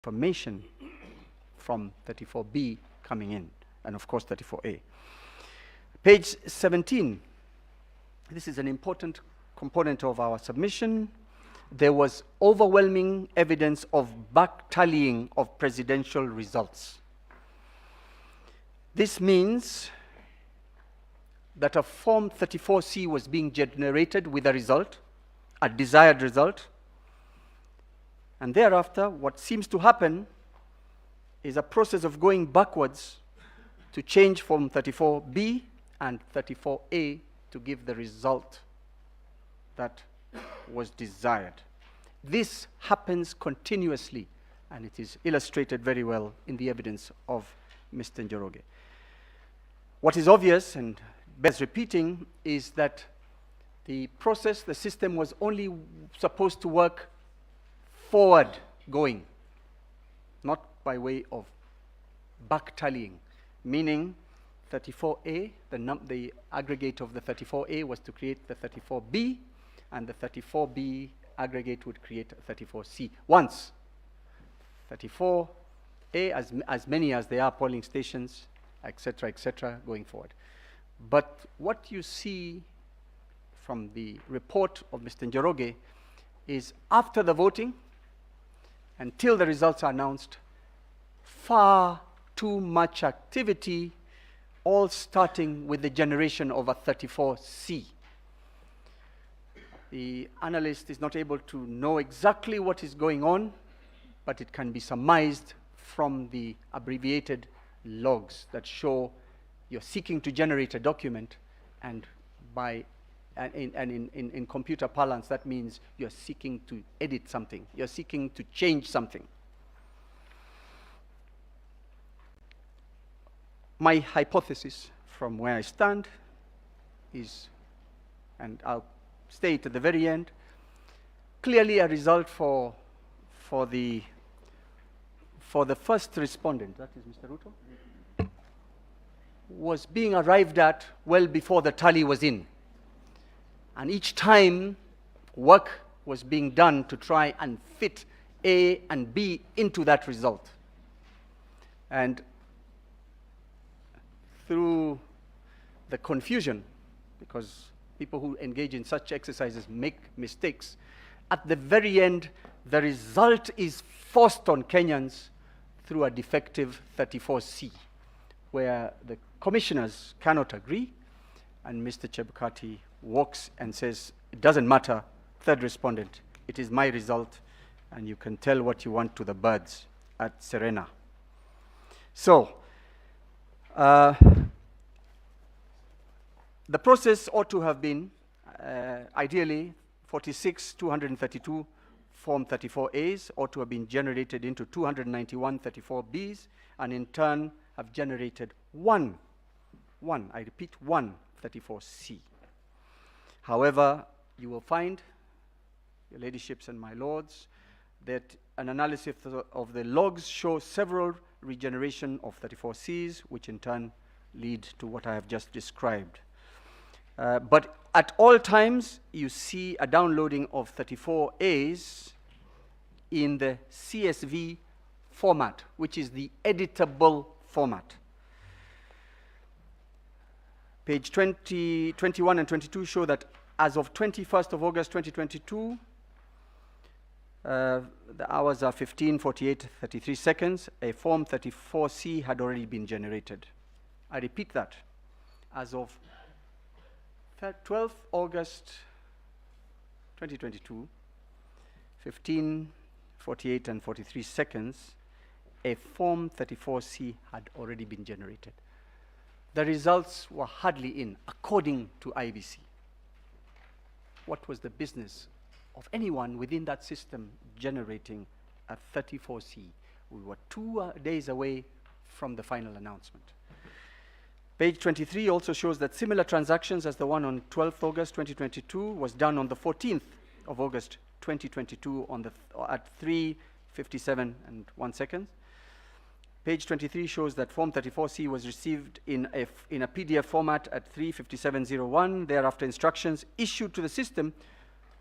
information from 34B coming in, and of course 34A. Page 17. This is an important component of our submission. There was overwhelming evidence of back-tallying of presidential results. This means that a Form 34C was being generated with a result, a desired result, and thereafter what seems to happen is a process of going backwards to change Form 34B and 34A to give the result that was desired. This happens continuously, and it is illustrated very well in the evidence of Mr. Njoroge. What is obvious and bears repeating is that the process, the system was only supposed to work forward going, not by way of back tallying, meaning 34A, the aggregate of the 34A was to create the 34B, and the 34B aggregate would create 34C. Once 34A, as many as there are polling stations, etc., going forward. But what you see from the report of Mr. Njoroge is after the voting, until the results are announced, far too much activity, all starting with the generation of a 34C. The analyst is not able to know exactly what is going on, but it can be surmised from the abbreviated logs that show you're seeking to generate a document, and in computer parlance, that means you're seeking to edit something, you're seeking to change something. My hypothesis from where I stand is, and I'll state at the very end, clearly a result for the first respondent, that is Mr. Ruto, was being arrived at well before the tally was in. And each time work was being done to try and fit A and B into that result. And through the confusion, because people who engage in such exercises make mistakes, at the very end, the result is forced on Kenyans through a defective 34C, where the commissioners cannot agree, and Mr. Chebukati walks and says, it doesn't matter, third respondent, it is my result, and you can tell what you want to the birds at Serena. So, the process ought to have been, ideally, 46,232 Form 34As ought to have been generated into 291 34Bs, and in turn have generated one 34C. However, you will find, your ladyships and my lords, that an analysis of the logs show several regeneration of 34Cs, which in turn lead to what I have just described. But at all times, you see a downloading of 34As in the CSV format, which is the editable format. Page 20, 21 and 22 show that as of 21st of August 2022, the hours are 15:48:33 seconds. A Form 34C had already been generated. I repeat that. As of 12th August 2022, 15:48 and 43 seconds, a Form 34C had already been generated. The results were hardly in, according to IBC. What was the business of anyone within that system generating a 34C? We were 2 days away from the final announcement. Page 23 also shows that similar transactions as the one on 12th August 2022 was done on the 14th of August 2022 at 3:57 and 1 second. Page 23 shows that Form 34C was received in a PDF format at 3:57:01. Thereafter, instructions issued to the system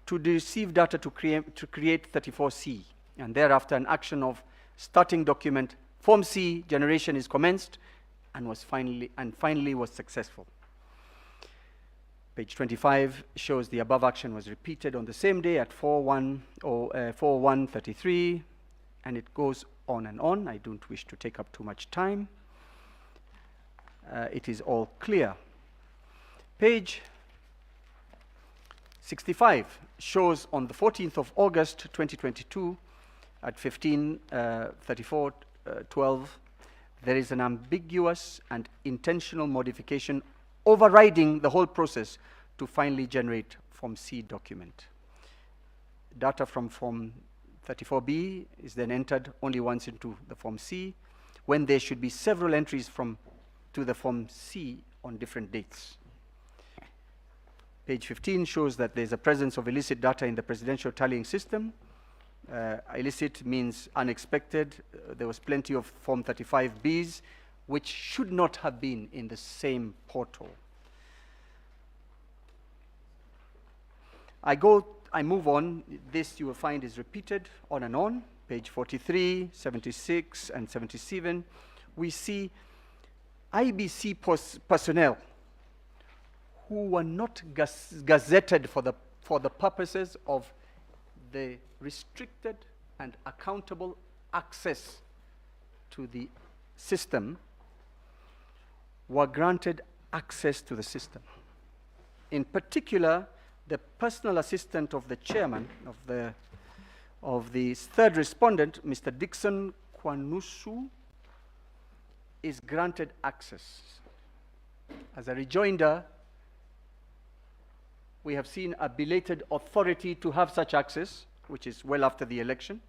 to receive data to create 34C, and thereafter an action of starting document, Form C generation is commenced and finally was successful. Page 25 shows the above action was repeated on the same day at 4:1:33, and it goes on and on. I don't wish to take up too much time. It is all clear. Page 65 shows on the 14th of August 2022 at 15:34:12 there is an ambiguous and intentional modification overriding the whole process to finally generate Form C document. Data from Form 34B is then entered only once into the Form C, when there should be several entries to the Form C on different dates. Page 15 shows that there's a presence of illicit data in the presidential tallying system. Illicit means unexpected. There was plenty of Form 35Bs, which should not have been in the same portal. I move on. This you will find is repeated on and on. Page 43, 76, and 77. We see IBC personnel who were not gazetted for the purposes of the restricted and accountable access to the system were granted access to the system. In particular, the personal assistant of the chairman of the third respondent, Mr. Dickson Kwanusu, is granted access. As a rejoinder, we have seen a belated authority to have such access, which is well after the election.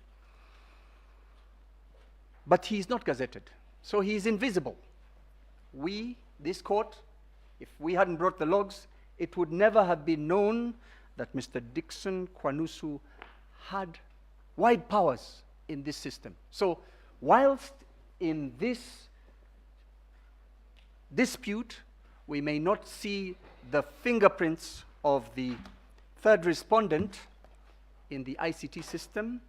But he is not gazetted, so he is invisible. This court, if we hadn't brought the logs, it would never have been known that Mr. Dickson Kwanusu had wide powers in this system. So, whilst in this dispute, we may not see the fingerprints of the third respondent in the ICT system,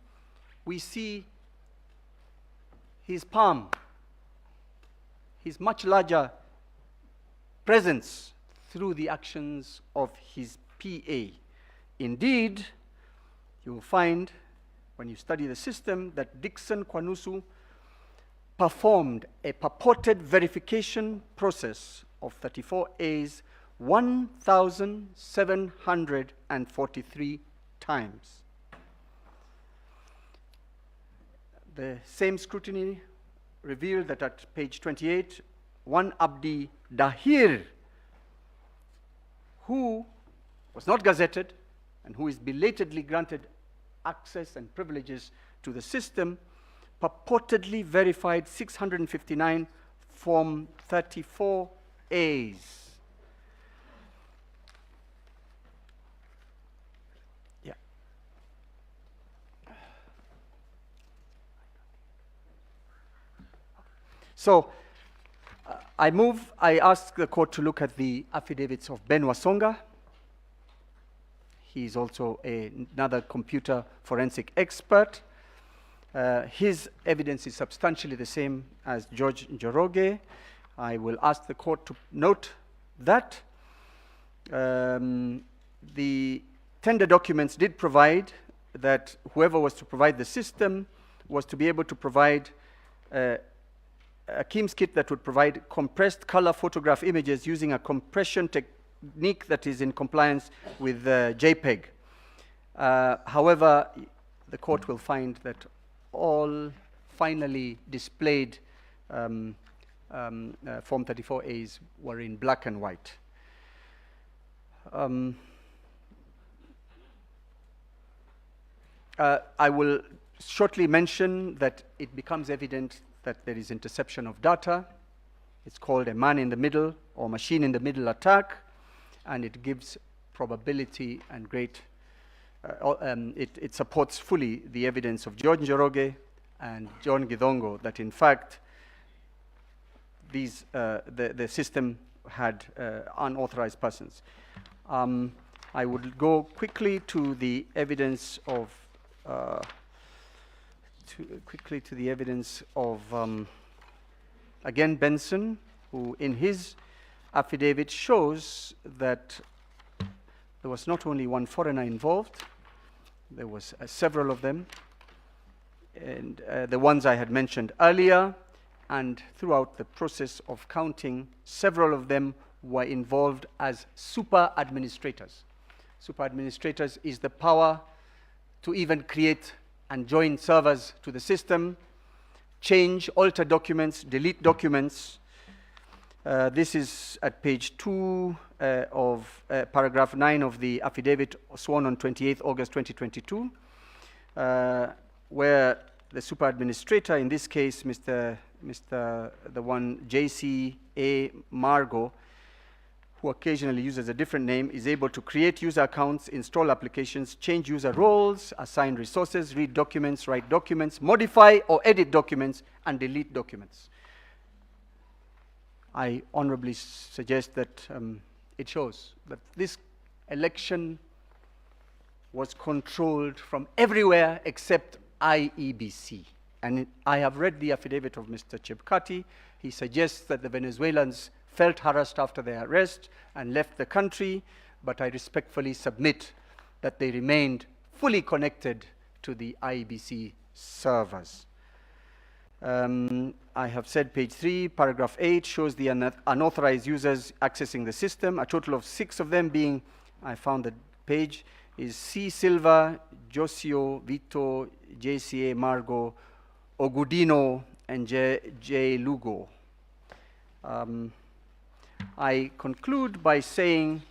we see his palm, his much larger presence through the actions of his PA. Indeed, you will find, when you study the system, that Dickson Kwanusu performed a purported verification process of 34A's 1,743 times. The same scrutiny revealed that at page 28, one Abdi Dahir, who was not gazetted and who is belatedly granted access and privileges to the system, purportedly verified 659 Form 34As. Yeah. So, I ask the court to look at the affidavits of Ben Wasonga. He is also another computer forensic expert. His evidence is substantially the same as George Njoroge. I will ask the court to note that the tender documents did provide that whoever was to provide the system was to be able to provide a KIMS kit that would provide compressed color photograph images using a compression technique that is in compliance with JPEG. However, the court will find that all finally displayed Form 34As were in black and white. I will shortly mention that it becomes evident that there is interception of data. It's called a man-in-the-middle or machine-in-the-middle attack, and it gives probability and great, it supports fully the evidence of George Njoroge and John Githongo that in fact the system had unauthorized persons. I would go quickly to the evidence of quickly to the evidence of, again, Benson, who in his affidavit shows that there was not only one foreigner involved, there was several of them, and the ones I had mentioned earlier, and throughout the process of counting, several of them were involved as super administrators. Super administrators is the power to even create and join servers to the system, change, alter documents, delete documents. This is at page 2 of paragraph 9 of the affidavit sworn on 28th August 2022, where the super administrator, in this case, the one JCA Margo, who occasionally uses a different name, is able to create user accounts, install applications, change user roles, assign resources, read documents, write documents, modify or edit documents, and delete documents. I honorably suggest that it shows that this election was controlled from everywhere except IEBC. And I have read the affidavit of Mr. Chebukati. He suggests that the Venezuelans felt harassed after their arrest and left the country, but I respectfully submit that they remained fully connected to the IEBC servers. I have said page 3, paragraph 8 shows the unauthorized users accessing the system, a total of 6 of them being, I found the page, is C. Silva, Josio, Vito, JCA Margo, Ogudino, and J. Lugo. I conclude by saying,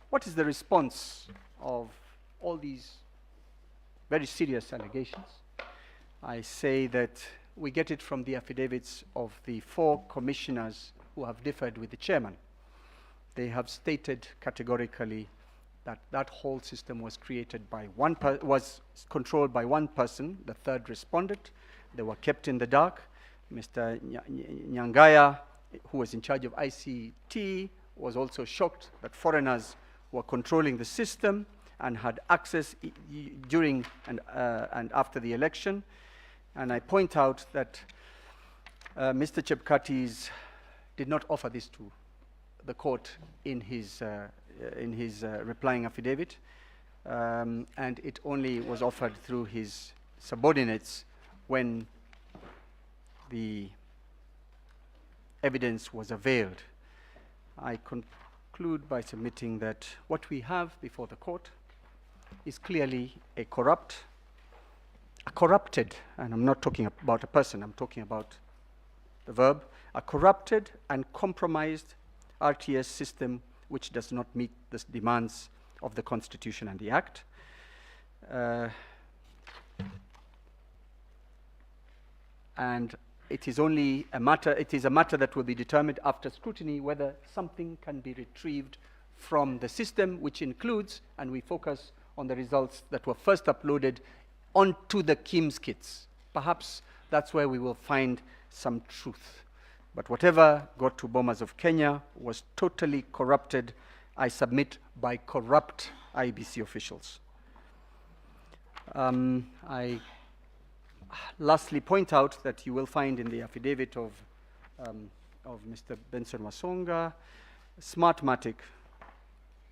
what is the response of all these very serious allegations? I say that we get it from the affidavits of the 4 commissioners who have differed with the chairman. They have stated categorically that that whole system was created by was controlled by one person, the third respondent. They were kept in the dark. Mr. Nyangaya, who was in charge of ICT, was also shocked that foreigners were controlling the system and had access during and after the election. And I point out that Mr. Chebukati did not offer this to the court in his replying affidavit, and it only was offered through his subordinates when the evidence was availed. I conclude by submitting that what we have before the court is clearly a corrupted, and I'm not talking about a person, I'm talking about the verb, a corrupted and compromised RTS system which does not meet the demands of the Constitution and the Act. And it is only a matter, it is a matter that will be determined after scrutiny whether something can be retrieved from the system, which includes, and we focus on the results that were first uploaded onto the KIMS kits. Perhaps that's where we will find some truth. But whatever got to Bomas of Kenya was totally corrupted, I submit, by corrupt IBC officials. I lastly point out that you will find in the affidavit of Mr. Benson Wasonga, Smartmatic,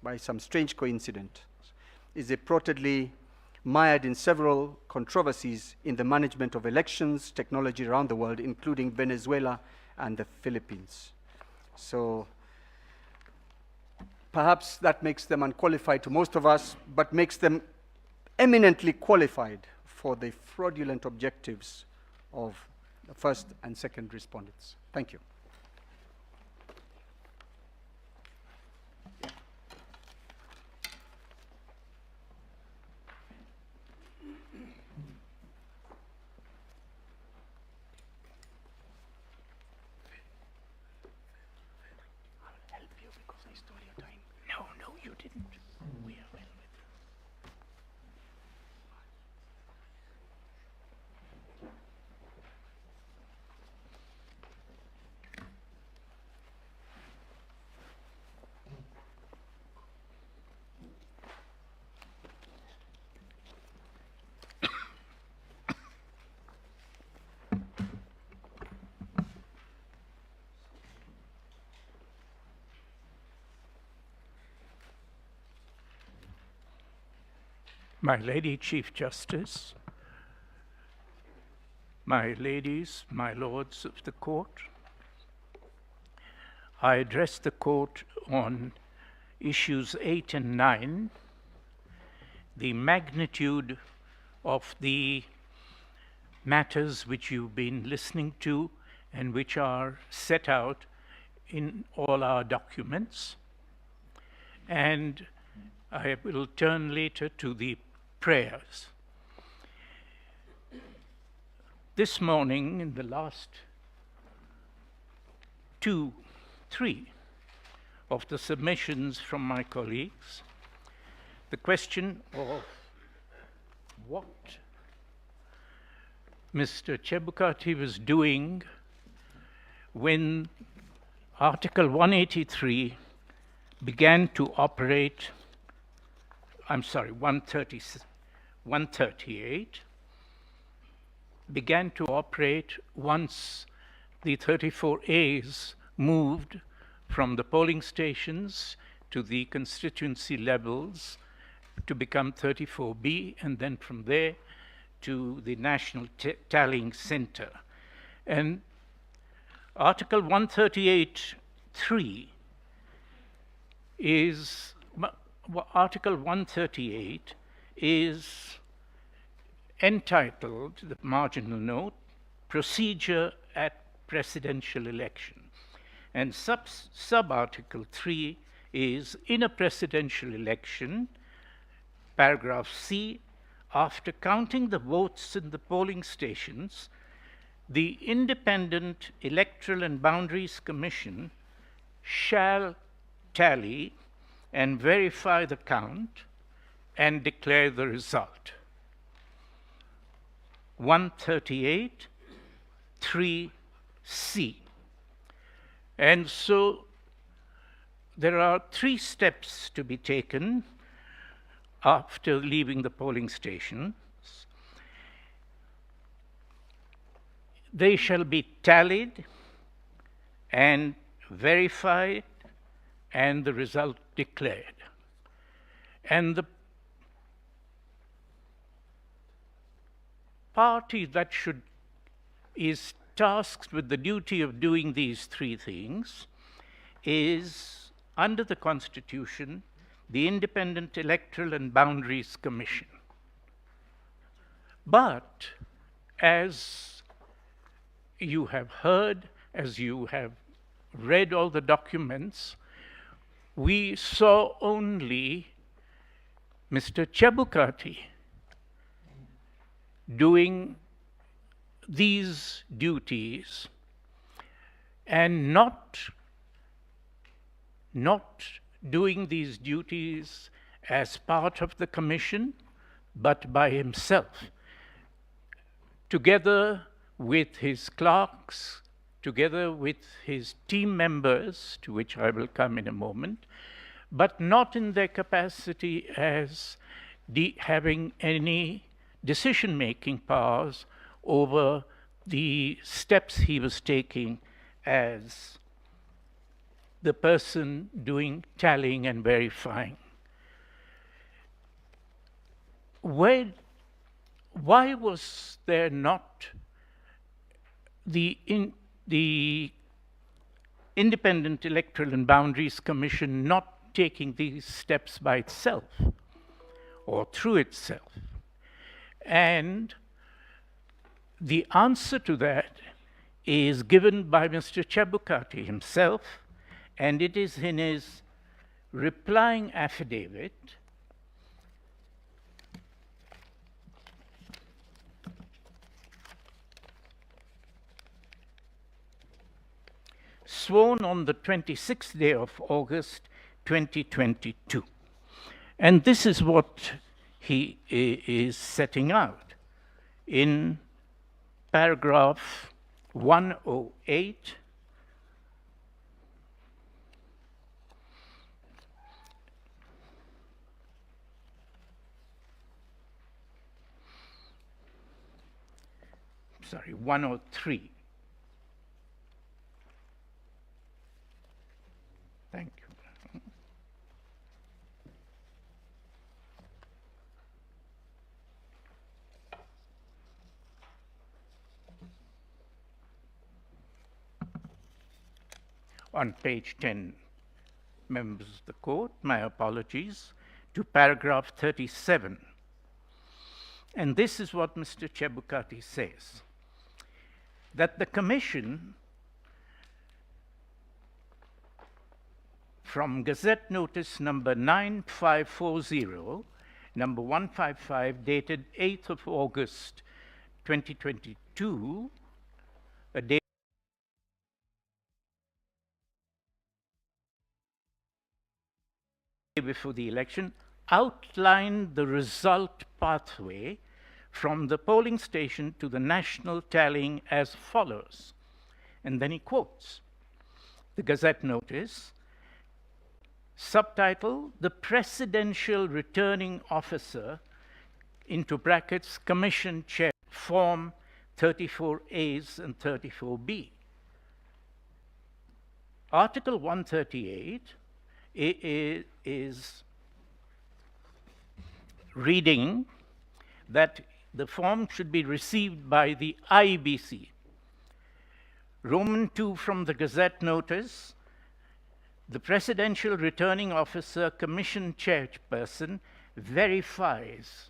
by some strange coincidence, is reportedly mired in several controversies in the management of elections technology around the world, including Venezuela and the Philippines. So perhaps that makes them unqualified to most of us, but makes them eminently qualified for the fraudulent objectives of the first and second respondents. Thank you. My Lady Chief Justice, my ladies, my lords of the court, I address the court on issues 8 and 9, the magnitude of the matters which you've been listening to and which are set out in all our documents. And I will turn later to the prayers. This morning, in the last 2, 3 of the submissions from my colleagues, the question of what Mr. Chebukati was doing when Article 183 began to operate, 138 began to operate once the 34As moved from the polling stations to the constituency levels to become 34B, and then from there to the National Tallying Center. And Article 138(3) is, Article 138 is entitled, the marginal note, Procedure at Presidential Election. And sub-article 3 is, in a presidential election, paragraph C, after counting the votes in the polling stations, the Independent Electoral and Boundaries Commission shall tally and verify the count and declare the result. 138, 3C. And so there are 3 steps to be taken after leaving the polling stations. They shall be tallied and verified and the result declared. And the party that is tasked with the duty of doing these 3 things is, under the Constitution, the Independent Electoral and Boundaries Commission. But as you have heard, as you have read all the documents, we saw only Mr. Chebukati doing these duties and not doing these duties as part of the commission, but by himself, together with his clerks, together with his team members, to which I will come in a moment, but not in their capacity as having any decision-making powers over the steps he was taking as the person doing tallying and verifying. Why was there not the Independent Electoral and Boundaries Commission not taking these steps by itself or through itself? And the answer to that is given by Mr. Chebukati himself, and it is in his replying affidavit, sworn on the 26th day of August, 2022. And this is what he is setting out in paragraph 108. Sorry, 103. Thank you. on page 10, members of the court, my apologies, to paragraph 37. And this is what Mr. Chebukati says, that the Commission, from Gazette Notice number 9540, number 155, dated 8th of August 2022, a day before the election, outlined the result pathway from the polling station to the national tallying as follows. And then he quotes the Gazette Notice, subtitle, "The Presidential Returning Officer," into brackets, Commission Chair, Form 34As and 34B. Article 138 is reading that the form should be received by the IBC. Roman 2 from the Gazette Notice, the Presidential Returning Officer, Commission Chairperson, verifies.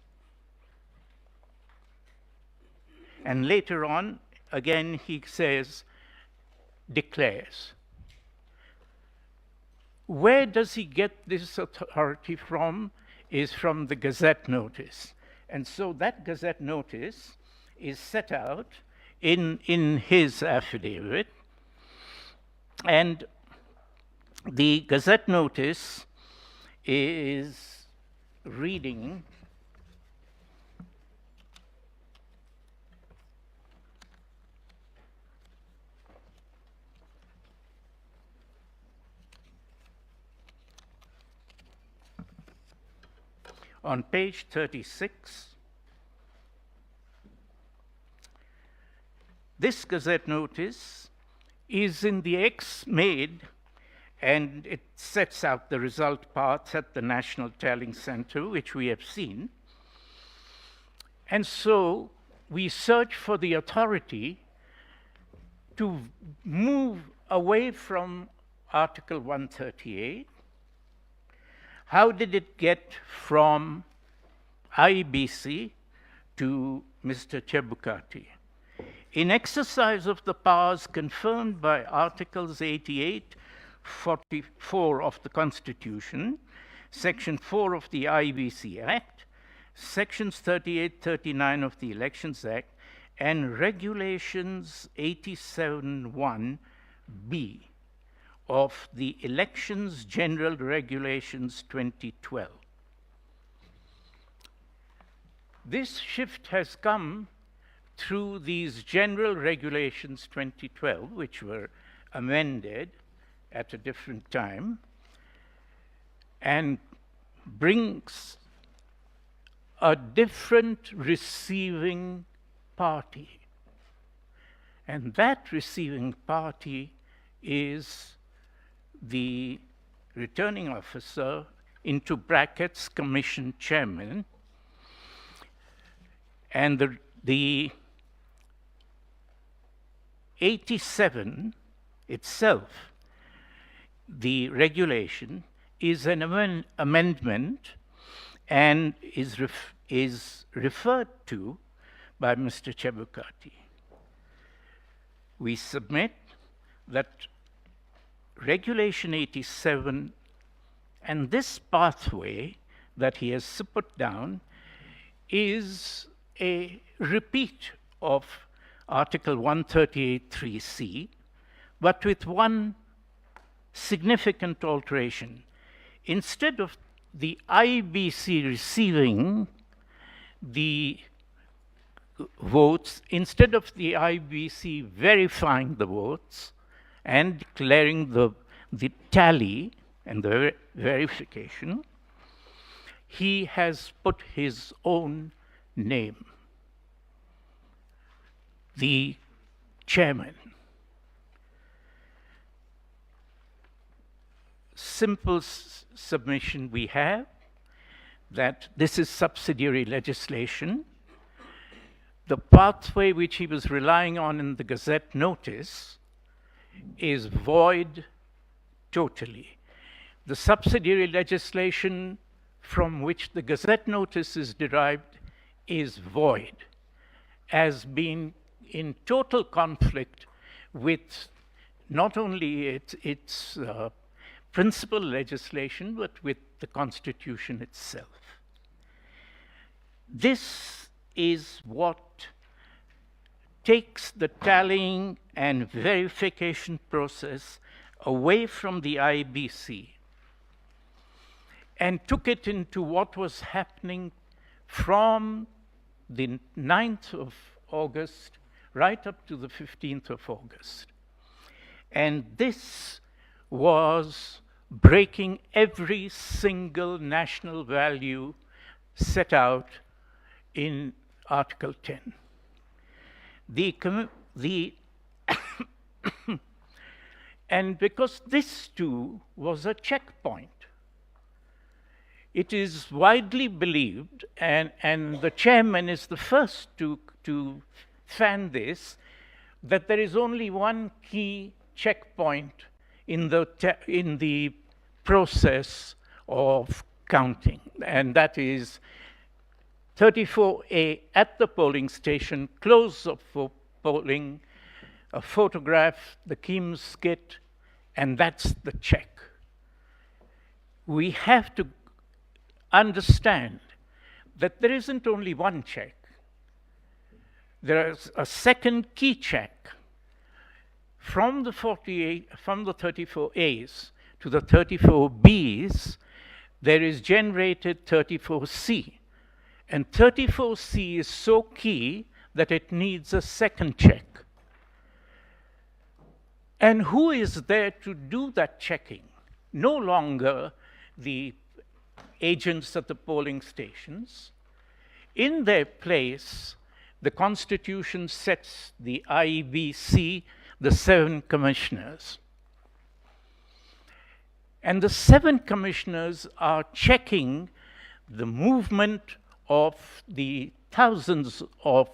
And later on, again, he says, declares. Where does he get this authority from? Is from the Gazette Notice. And so that Gazette Notice is set out in his affidavit. And the Gazette Notice is reading on page 36. This Gazette Notice is in the X made, and it sets out the result paths at the National Tallying Center, which we have seen. And so we search for the authority to move away from Article 138. How did it get from IBC to Mr. Chebukati? In exercise of the powers confirmed by Articles 88, 44 of the Constitution, Section 4 of the IBC Act, Sections 38, 39 of the Elections Act, and Regulations 87(1)(b) of the Elections General Regulations 2012. This shift has come through these General Regulations 2012, which were amended at a different time, and brings a different receiving party. And that receiving party is the returning officer, into brackets, Commission Chairman, and the 87 itself, the regulation, is an amendment and is referred to by Mr. Chebukati. We submit that Regulation 87 and this pathway that he has put down is a repeat of Article 138(3)(c), but with one significant alteration. Instead of the IBC receiving the votes, instead of the IBC verifying the votes and declaring the tally and the verification, he has put his own name, the chairman. Simple submission we have that this is subsidiary legislation. The pathway which he was relying on in the Gazette Notice is void totally. The subsidiary legislation from which the Gazette notice is derived is void, as being in total conflict with not only its principal legislation, but with the Constitution itself. This is what takes the tallying and verification process away from the IBC and took it into what was happening from the 9th of August right up to the 15th of August. And this was breaking every single national value set out in Article 10. And because this too was a checkpoint, it is widely believed, and the chairman is the first to fan this, that there is only one key checkpoint in the process of counting, and that is 34A at the polling station, close of polling, a photograph, the Keams skit, and that's the check. We have to understand that there isn't only one check. There is a second key check from the 34As to the 34Bs. There is generated 34C, and 34C is so key that it needs a second check. And who is there to do that checking? No longer the agents at the polling stations. In their place, the Constitution sets the IBC, the 7 commissioners. And the 7 commissioners are checking the movement of the thousands of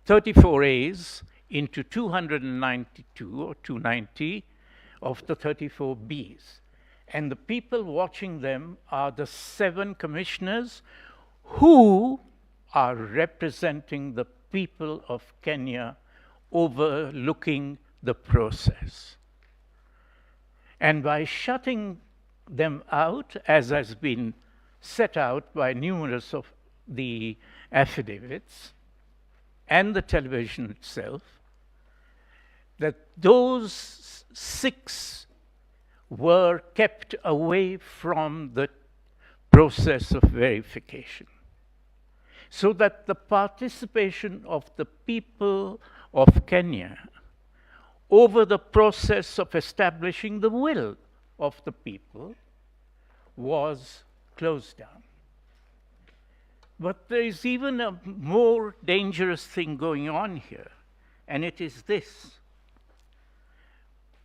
34As into 292 or 290 of the 34Bs. And the people watching them are the 7 commissioners who are representing the people of Kenya, overlooking the process. And by shutting them out, as has been set out by numerous of the affidavits and the television itself, that those 6 were kept away from the process of verification, so that the participation of the people of Kenya over the process of establishing the will of the people was closed down. But there is even a more dangerous thing going on here, and it is this.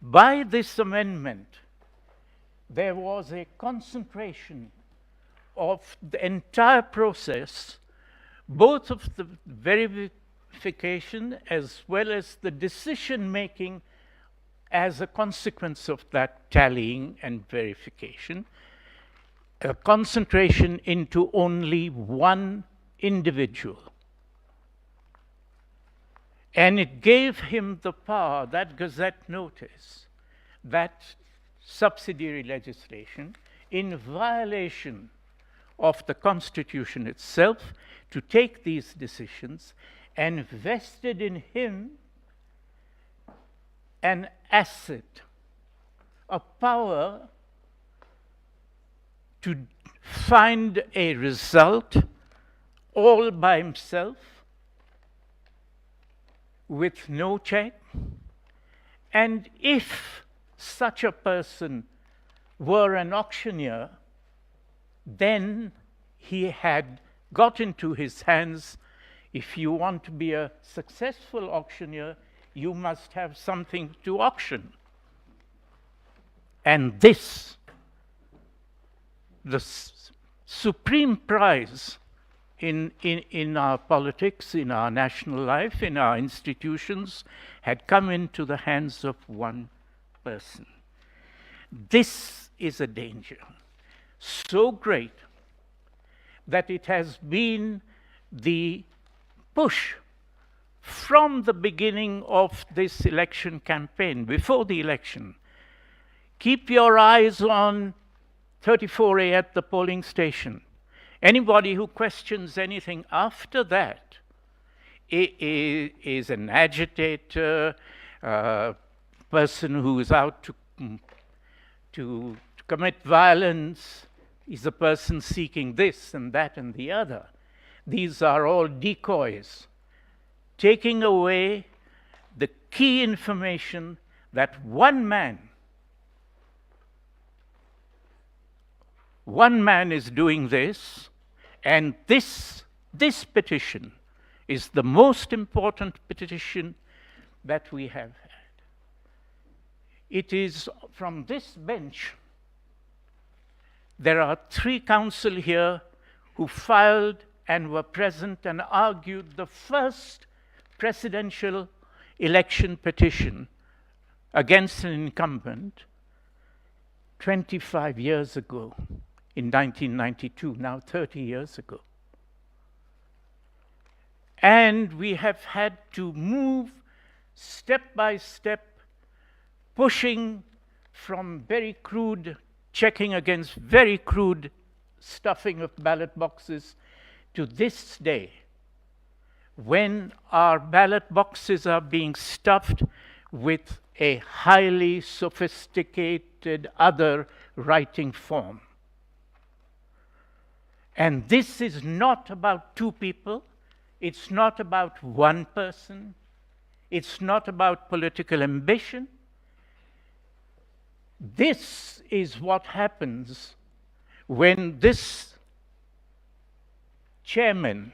By this amendment, there was a concentration of the entire process, both of the verification as well as the decision-making as a consequence of that tallying and verification, a concentration into only one individual. And it gave him the power, that Gazette notice, that subsidiary legislation, in violation of the Constitution itself, to take these decisions, and vested in him an asset, a power to find a result all by himself with no check. And if such a person were an auctioneer, then he had got into his hands, if you want to be a successful auctioneer, you must have something to auction. And this, the supreme prize in our politics, in our national life, in our institutions, had come into the hands of one person. This is a danger so great that it has been the push from the beginning of this election campaign, before the election. Keep your eyes on 34A at the polling station. Anybody who questions anything after that is an agitator, a person who is out to commit violence, is a person seeking this and that and the other. These are all decoys, taking away the key information that one man is doing this, and this petition is the most important petition that we have had. It is from this bench. There are 3 counsel here who filed and were present and argued the first presidential election petition against an incumbent 25 years ago, in 1992, now 30 years ago. And we have had to move step by step, pushing from very crude checking against very crude stuffing of ballot boxes to this day, when our ballot boxes are being stuffed with a highly sophisticated other writing form. And this is not about 2 people. It's not about 1 person. It's not about political ambition. This is what happens when this chairman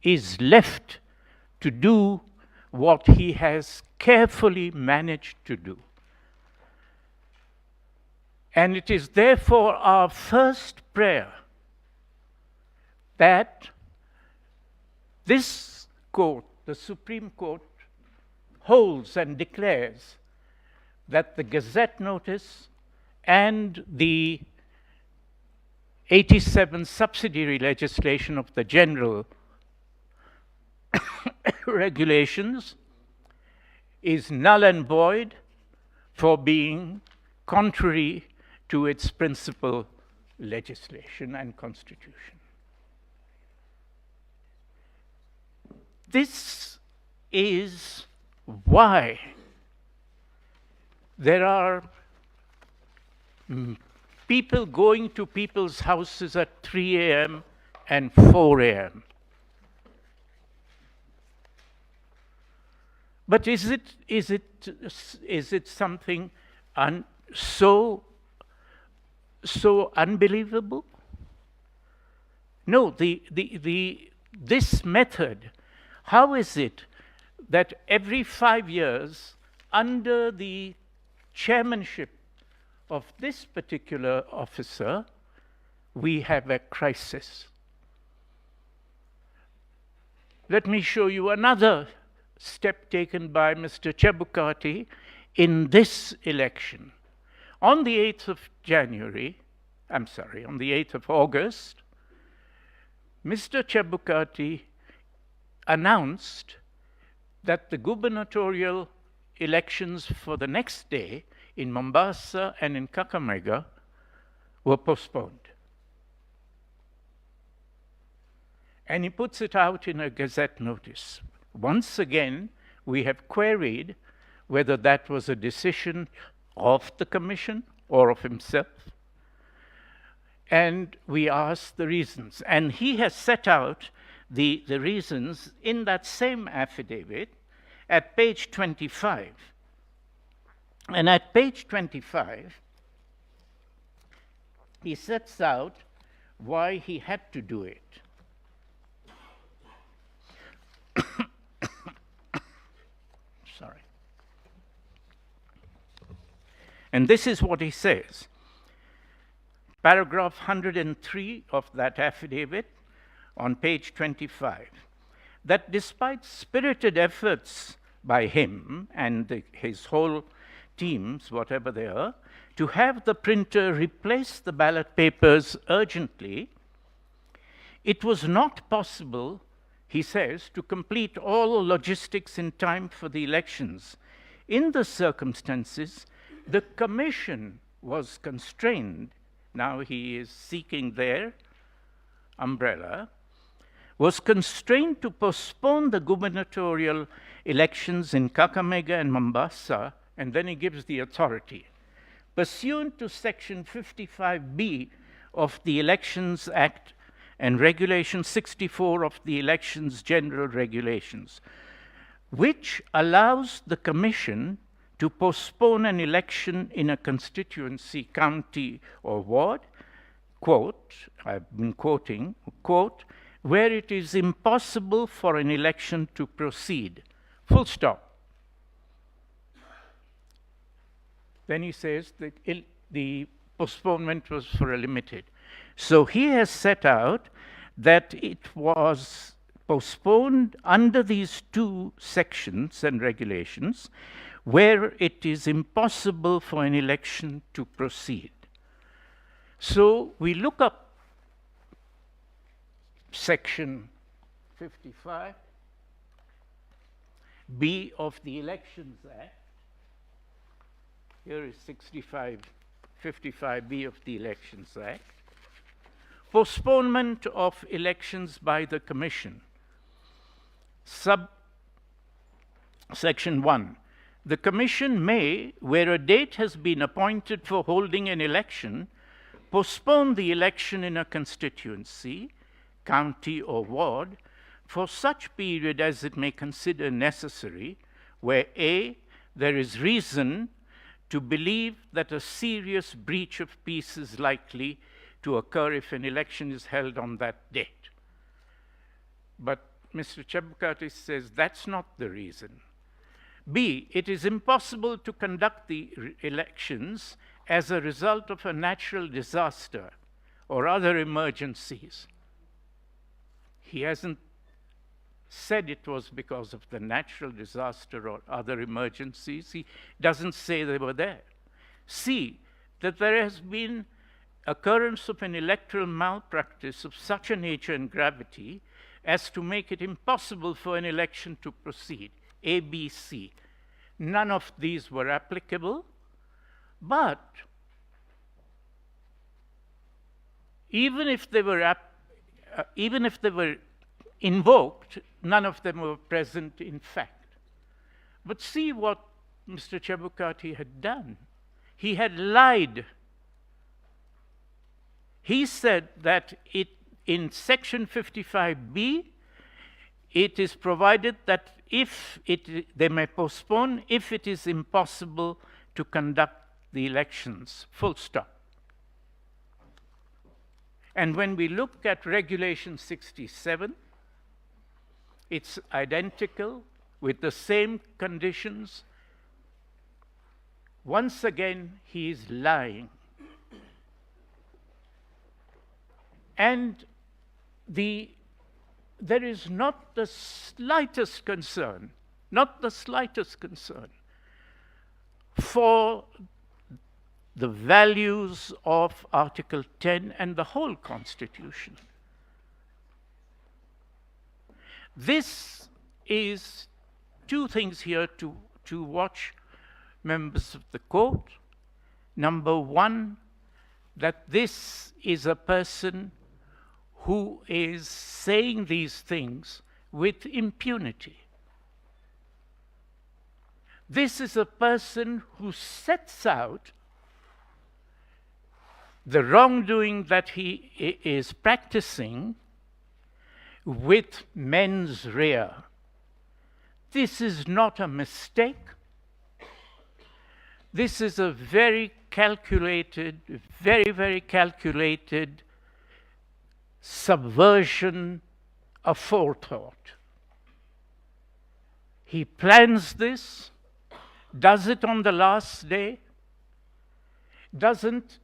is left to do what he has carefully managed to do. And it is therefore our first prayer that this court, the Supreme Court, holds and declares that the Gazette notice and the 87 subsidiary legislation of the general regulations is null and void for being contrary to its principal legislation and constitution. This is why there are people going to people's houses at 3 a.m. and 4 a.m. But is it something so unbelievable? No, this method, how is it that every 5 years, under the chairmanship of this particular officer, we have a crisis? Let me show you another step taken by Mr. Chebukati in this election. On the 8th of on the 8th of August, Mr. Chebukati announced that the gubernatorial elections for the next day in Mombasa and in Kakamega were postponed. And he puts it out in a Gazette notice. Once again, we have queried whether that was a decision of the commission or of himself. And we asked the reasons. And he has set out the reasons in that same affidavit at page 25. And at page 25, he sets out why he had to do it. Sorry. And this is what he says. Paragraph 103 of that affidavit on page 25, that despite spirited efforts by him and his whole teams, whatever they are, to have the printer replace the ballot papers urgently. It was not possible, he says, to complete all logistics in time for the elections. In the circumstances, the Commission was constrained, now he is seeking their umbrella, was constrained to postpone the gubernatorial elections in Kakamega and Mombasa, and then he gives the authority. Pursuant to Section 55B of the Elections Act and Regulation 64 of the Elections General Regulations, which allows the Commission to postpone an election in a constituency, county, or ward, quote, I've been quoting, quote, where it is impossible for an election to proceed, full stop. Then he says that the postponement was for a limited. So he has set out that it was postponed under these two sections and regulations where it is impossible for an election to proceed. So we look up Section 55B of the Elections Act. Here is 55B of the Elections Act. Postponement of elections by the Commission. Section 1. The Commission may, where a date has been appointed for holding an election, postpone the election in a constituency, county, or ward for such period as it may consider necessary, where A, there is reason to believe that a serious breach of peace is likely to occur if an election is held on that date. But Mr. Chebukati says that's not the reason. B, it is impossible to conduct the elections as a result of a natural disaster or other emergencies. He hasn't said it was because of the natural disaster or other emergencies. He doesn't say they were there. C, that there has been occurrence of an electoral malpractice of such a nature and gravity as to make it impossible for an election to proceed. A, B, C. None of these were applicable, but even if they were invoked, none of them were present in fact. But see what Mr. Chebukati had done. He had lied. He said that in Section 55B, it is provided that they may postpone if it is impossible to conduct the elections, full stop. And when we look at Regulation 67, it's identical with the same conditions. Once again, he is lying. And there is not the slightest concern, for the values of Article 10 and the whole Constitution. This is two things here to watch, members of the court. Number one, that this is a person who is saying these things with impunity. This is a person who sets out the wrongdoing that he is practicing with mens rea. This is not a mistake. This is a very calculated, very calculated subversion of forethought. He plans this, does it on the last day, doesn't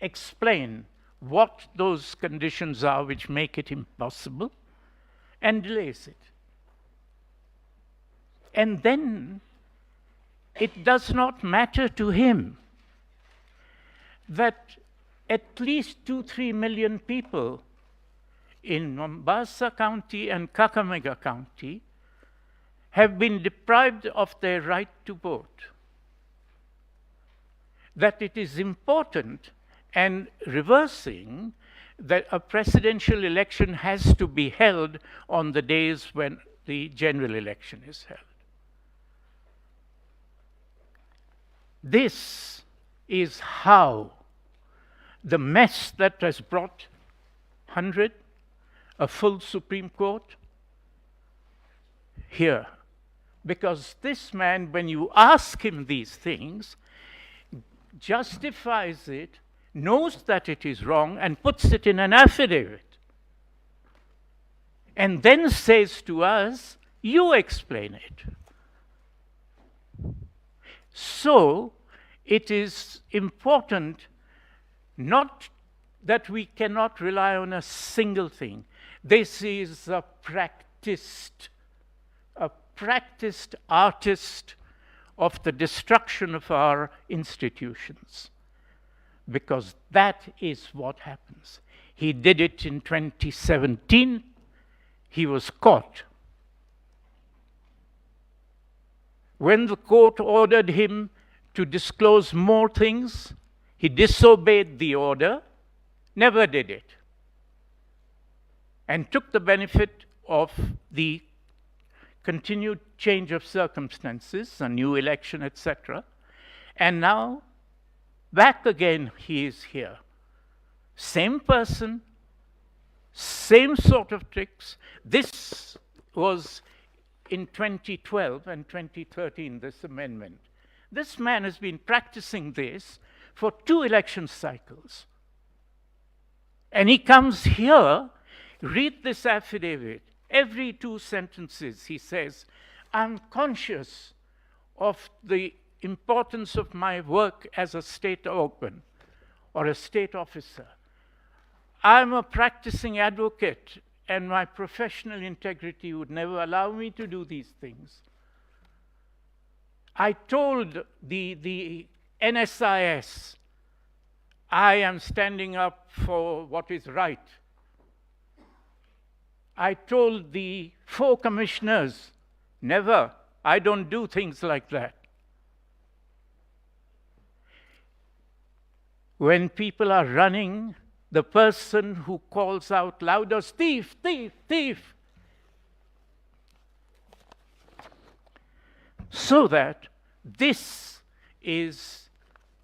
explain what those conditions are which make it impossible, and delays it. And then it does not matter to him that at least 2-3 million people in Mombasa County and Kakamega County have been deprived of their right to vote. That it is important, and reversing, that a presidential election has to be held on the days when the general election is held. This is how the mess that has brought 100, a full Supreme Court, here. Because this man, when you ask him these things, justifies it, knows that it is wrong, and puts it in an affidavit. And then says to us, you explain it. So, it is important not that we cannot rely on a single thing. This is a practiced artist of the destruction of our institutions, because that is what happens. He did it in 2017. He was caught. When the court ordered him to disclose more things, he disobeyed the order, never did it, and took the benefit of the continued change of circumstances, a new election, etc. And now, back again, he is here. Same person, same sort of tricks. This was in 2012 and 2013, this amendment. This man has been practicing this for 2 election cycles. And he comes here, read this affidavit. Every 2 sentences he says, I'm conscious of the importance of my work as a state organ or a state officer. I'm a practicing advocate, and my professional integrity would never allow me to do these things. I told the NSIS, I am standing up for what is right. I told the 4 commissioners, never, I don't do things like that. When people are running, the person who calls out louder, thief, thief, thief. So that this is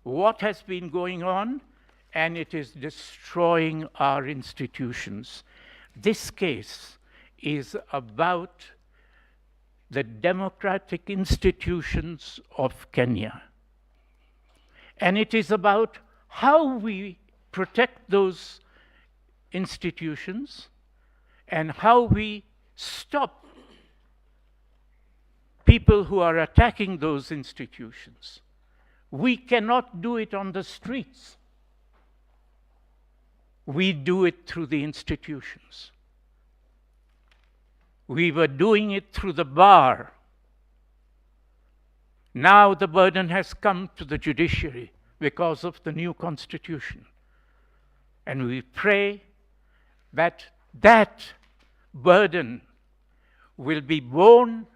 what has been going on, and it is destroying our institutions. This case is about the democratic institutions of Kenya. And it is about how we protect those institutions and how we stop people who are attacking those institutions. We cannot do it on the streets. We do it through the institutions. We were doing it through the bar. Now the burden has come to the judiciary because of the new constitution. And we pray that that burden will be borne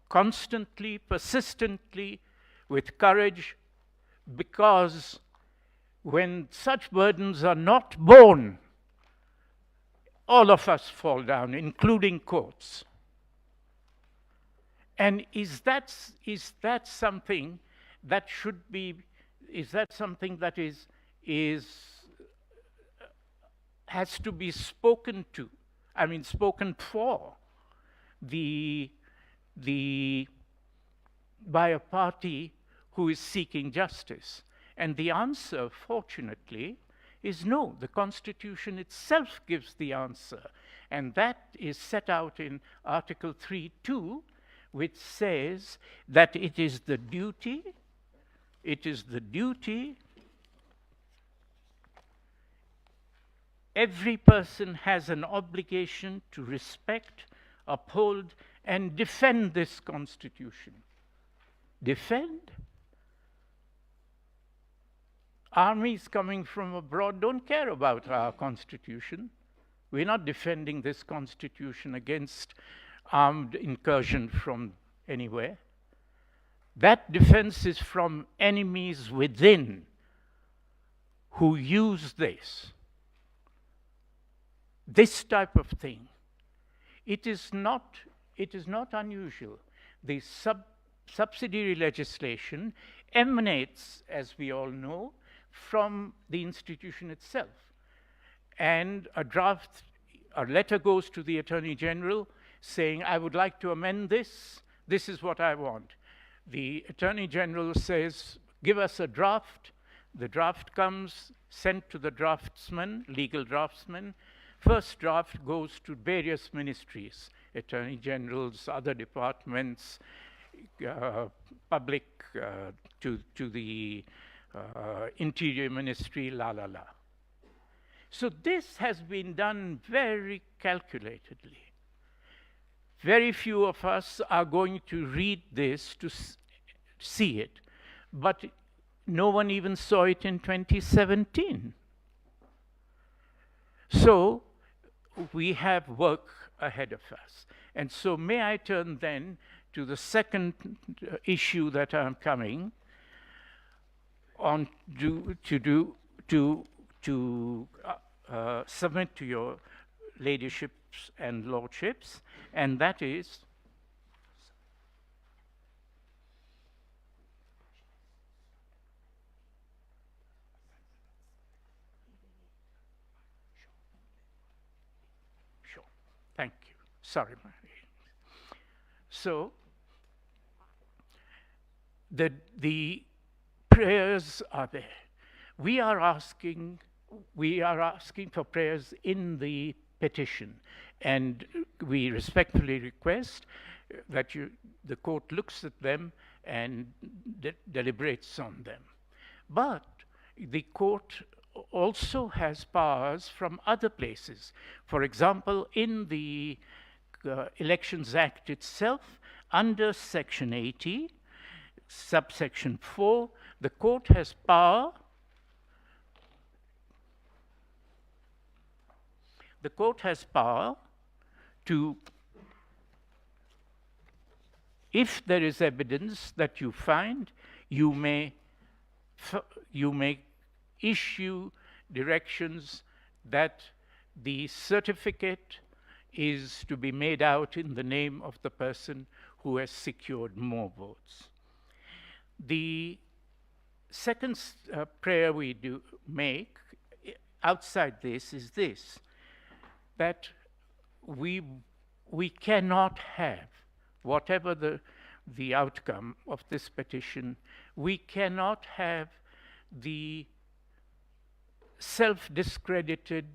constantly, persistently, with courage, because when such burdens are not borne, all of us fall down, including courts. And is that something that should be, is that something that has to be spoken to, spoken for by a party who is seeking justice? And the answer, fortunately, is no. The Constitution itself gives the answer. And that is set out in Article 3(2), which says that it is the duty, every person has an obligation to respect, uphold, and defend this Constitution. defend? Armies coming from abroad don't care about our constitution. We're not defending this constitution against armed incursion from anywhere. That defense is from enemies within who use this type of thing. It is not unusual. The subsidiary legislation emanates, as we all know, from the institution itself. And a letter goes to the Attorney General saying, I would like to amend this. This is what I want. The Attorney General says, give us a draft. The draft comes, sent to the draftsman, legal draftsman. First draft goes to various ministries, Attorney Generals, other departments, public, to the Interior Ministry, la. So this has been done very calculatedly. Very few of us are going to read this to see it, but no one even saw it in 2017. So we have work ahead of us. And so may I turn then to the second issue that I'm coming on to submit to your ladyships and lordships, and that is sure. Thank you. Sorry, Mary. So the prayers are there. We are asking for prayers in the petition, and we respectfully request that the court looks at them and deliberates on them. But the court also has powers from other places. For example, in the Elections Act itself, under Section 80, subsection 4, the court has power. The court has power to, if there is evidence that you find, you may issue directions that the certificate is to be made out in the name of the person who has secured more votes. The second prayer we do make outside this is this, that we cannot have, whatever the outcome of this petition, we cannot have the self-discredited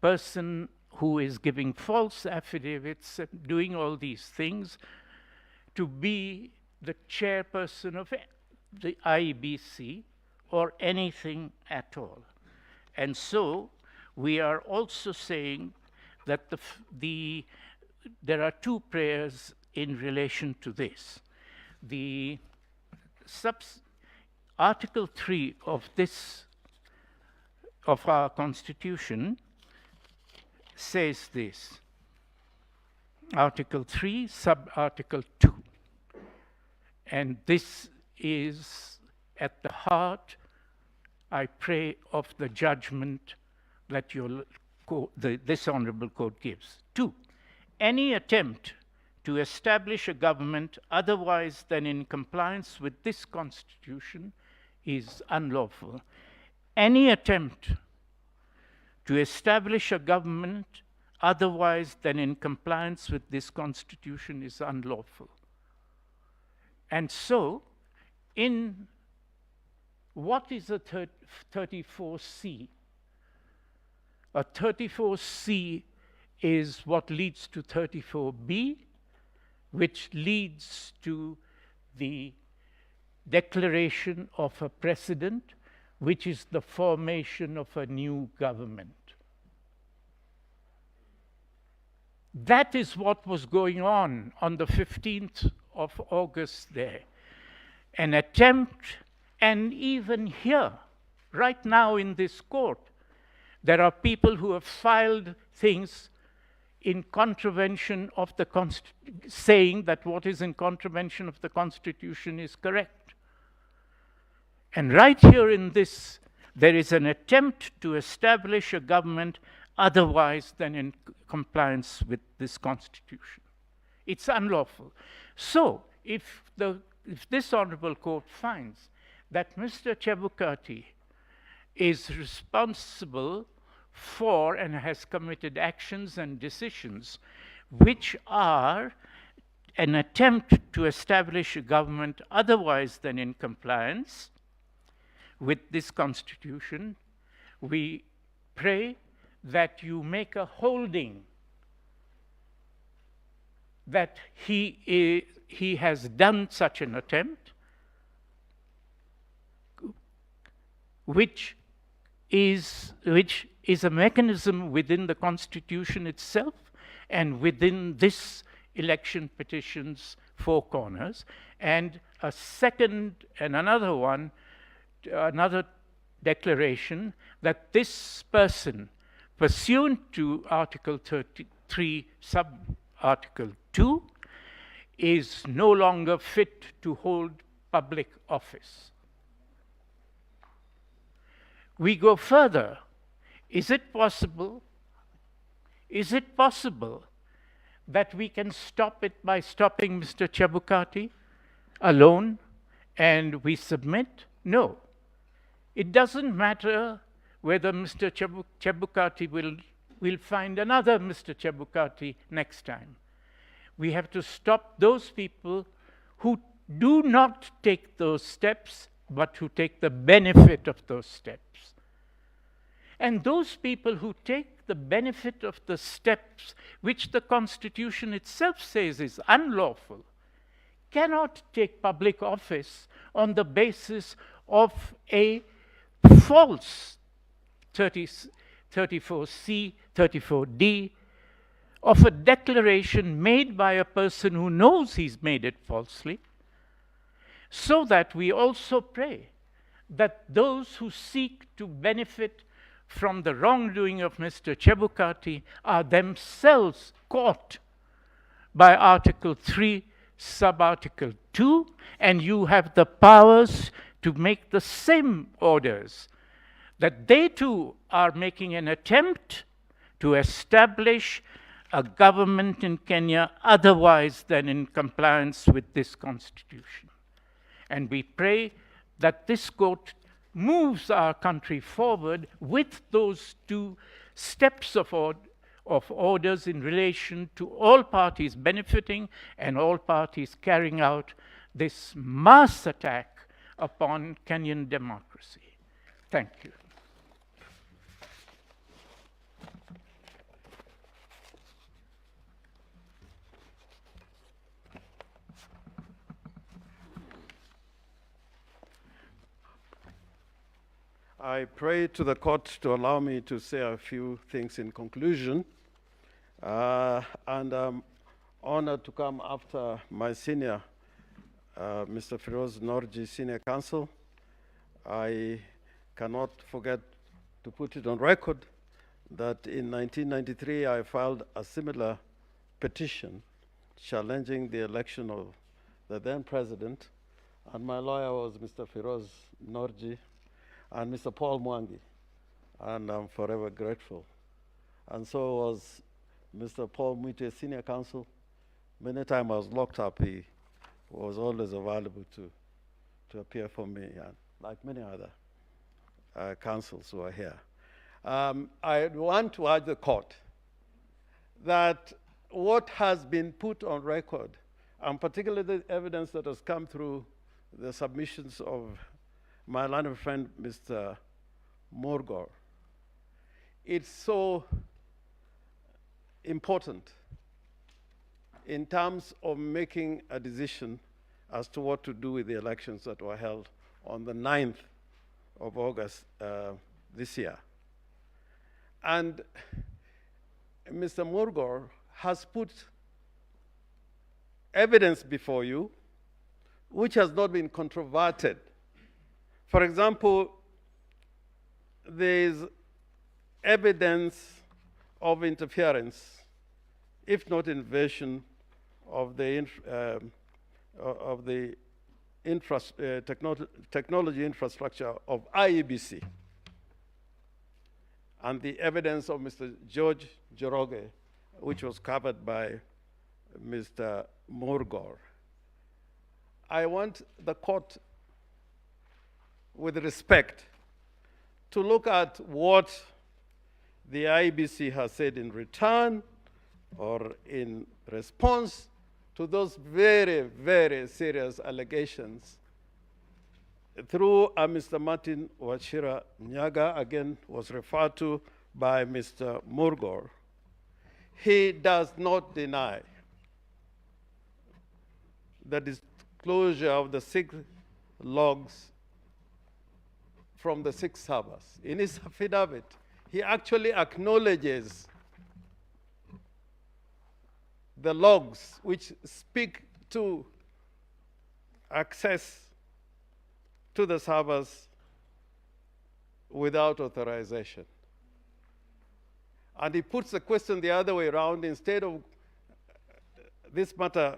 person who is giving false affidavits, doing all these things, to be the chairperson of the IEBC or anything at all. And so we are also saying that there are two prayers in relation to this. The Article 3 of our Constitution says this. Article 3, sub-article 2. And this is at the heart, I pray, of the judgment that this honorable court gives. 2, any attempt to establish a government otherwise than in compliance with this Constitution is unlawful. Any attempt to establish a government otherwise than in compliance with this Constitution is unlawful. And so, in what is a 34C? A 34C is what leads to 34B, which leads to the declaration of a precedent, which is the formation of a new government. That is what was going on the 15th of August there. an attempt, and even here, right now in this court, there are people who have filed things in contravention of the saying that what is in contravention of the Constitution is correct. And right here in this, there is an attempt to establish a government otherwise than in compliance with this Constitution. It's unlawful. So, if this Honorable Court finds that Mr. Chebukati is responsible for and has committed actions and decisions which are an attempt to establish a government otherwise than in compliance with this Constitution, we pray that you make a holding that he has done such an attempt, which is a mechanism within the Constitution itself and within this election petition's four corners, and a second and another one, another declaration that this person, pursuant to Article 33, sub-Article 2, is no longer fit to hold public office. We go further. Is it possible that we can stop it by stopping Mr. Chebukati alone and we submit? No. It doesn't matter whether Mr. Chebukati will find another Mr. Chebukati next time. We have to stop those people who do not take those steps, but who take the benefit of those steps. And those people who take the benefit of the steps which the Constitution itself says is unlawful cannot take public office on the basis of a false 34C, 34D, of a declaration made by a person who knows he's made it falsely, so that we also pray that those who seek to benefit from the wrongdoing of Mr. Chebukati are themselves caught by Article 3, sub-Article 2, and you have the powers to make the same orders, that they too are making an attempt to establish a government in Kenya otherwise than in compliance with this Constitution. And we pray that this court moves our country forward with those two steps of orders in relation to all parties benefiting and all parties carrying out this mass attack upon Kenyan democracy. Thank you. I pray to the court to allow me to say a few things in conclusion. And I'm honored to come after my senior, Mr. Feroz Norji, senior counsel. I cannot forget to put it on record that in 1993 I filed a similar petition challenging the election of the then president, and my lawyer was Mr. Feroz Norji and Mr. Paul Mwangi, and I'm forever grateful. And so was Mr. Paul Mwite, senior counsel. Many times I was locked up, he was always available to appear for me, and like many other counsels who are here. I want to urge the court that what has been put on record, and particularly the evidence that has come through the submissions of my learned friend, Mr. Morgor, it's so important in terms of making a decision as to what to do with the elections that were held on the 9th of August this year. And Mr. Morgor has put evidence before you which has not been controverted. For example, there is evidence of interference, if not invasion, of the technology infrastructure of IEBC. And the evidence of Mr. George Njoroge, which was covered by Mr. Morgor. I want the court, with respect, to look at what the IEBC has said in return or in response to those very, very serious allegations through Mr. Martin Wachira Nyaga, again was referred to by Mr. Morgor. He does not deny the disclosure of the 6 logs from the 6 servers. In his affidavit, he actually acknowledges the logs which speak to access to the servers without authorization. And he puts the question the other way around. Instead of this matter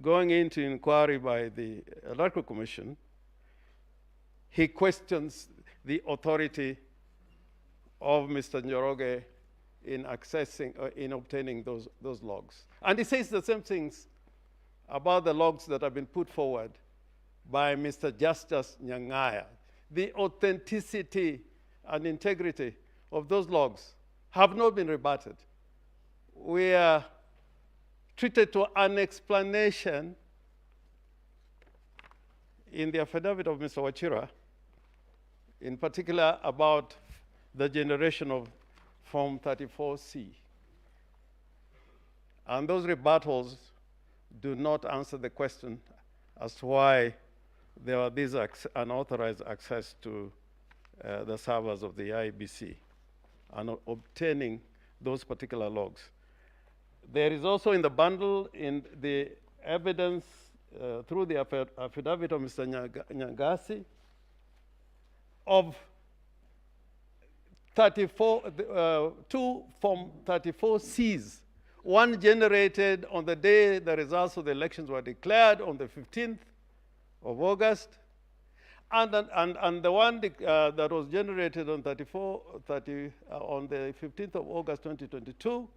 going into inquiry by the Electoral Commission, he questions the authority of Mr. Njoroge in accessing, in obtaining those logs. And he says the same things about the logs that have been put forward by Mr. Justice Nyangaya. The authenticity and integrity of those logs have not been rebutted. We are treated to an explanation in the affidavit of Mr. Wachira, in particular about the generation of Form 34C. And those rebuttals do not answer the question as to why there are these unauthorized access to the servers of the IBC and obtaining those particular logs. There is also in the bundle, in the evidence through the affidavit of Mr. Nyangasi, of 2 Form 34Cs, one generated on the day the results of the elections were declared on the 15th of August, and the one that was generated on the 15th of August 2022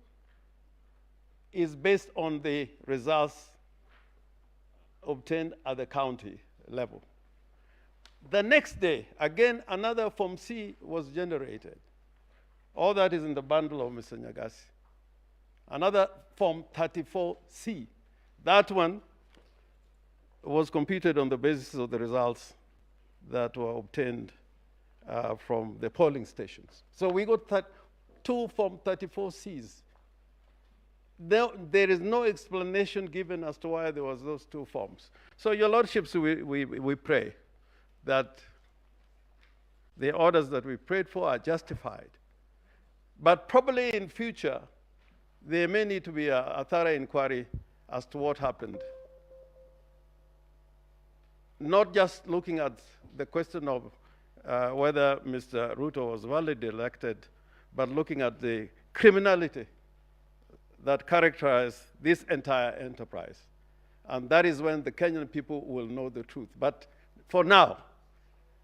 is based on the results obtained at the county level. The next day, again, another Form C was generated. All that is in the bundle of Mr. Nyagasi. Another Form 34C. That one was computed on the basis of the results that were obtained from the polling stations. So we got 2 Form 34Cs. There is no explanation given as to why there was those 2 forms. So, Your Lordships, we pray that the orders that we prayed for are justified. But probably in future, there may need to be a thorough inquiry as to what happened. Not just looking at the question of whether Mr. Ruto was validly elected, but looking at the criminality that characterized this entire enterprise. And that is when the Kenyan people will know the truth. But for now,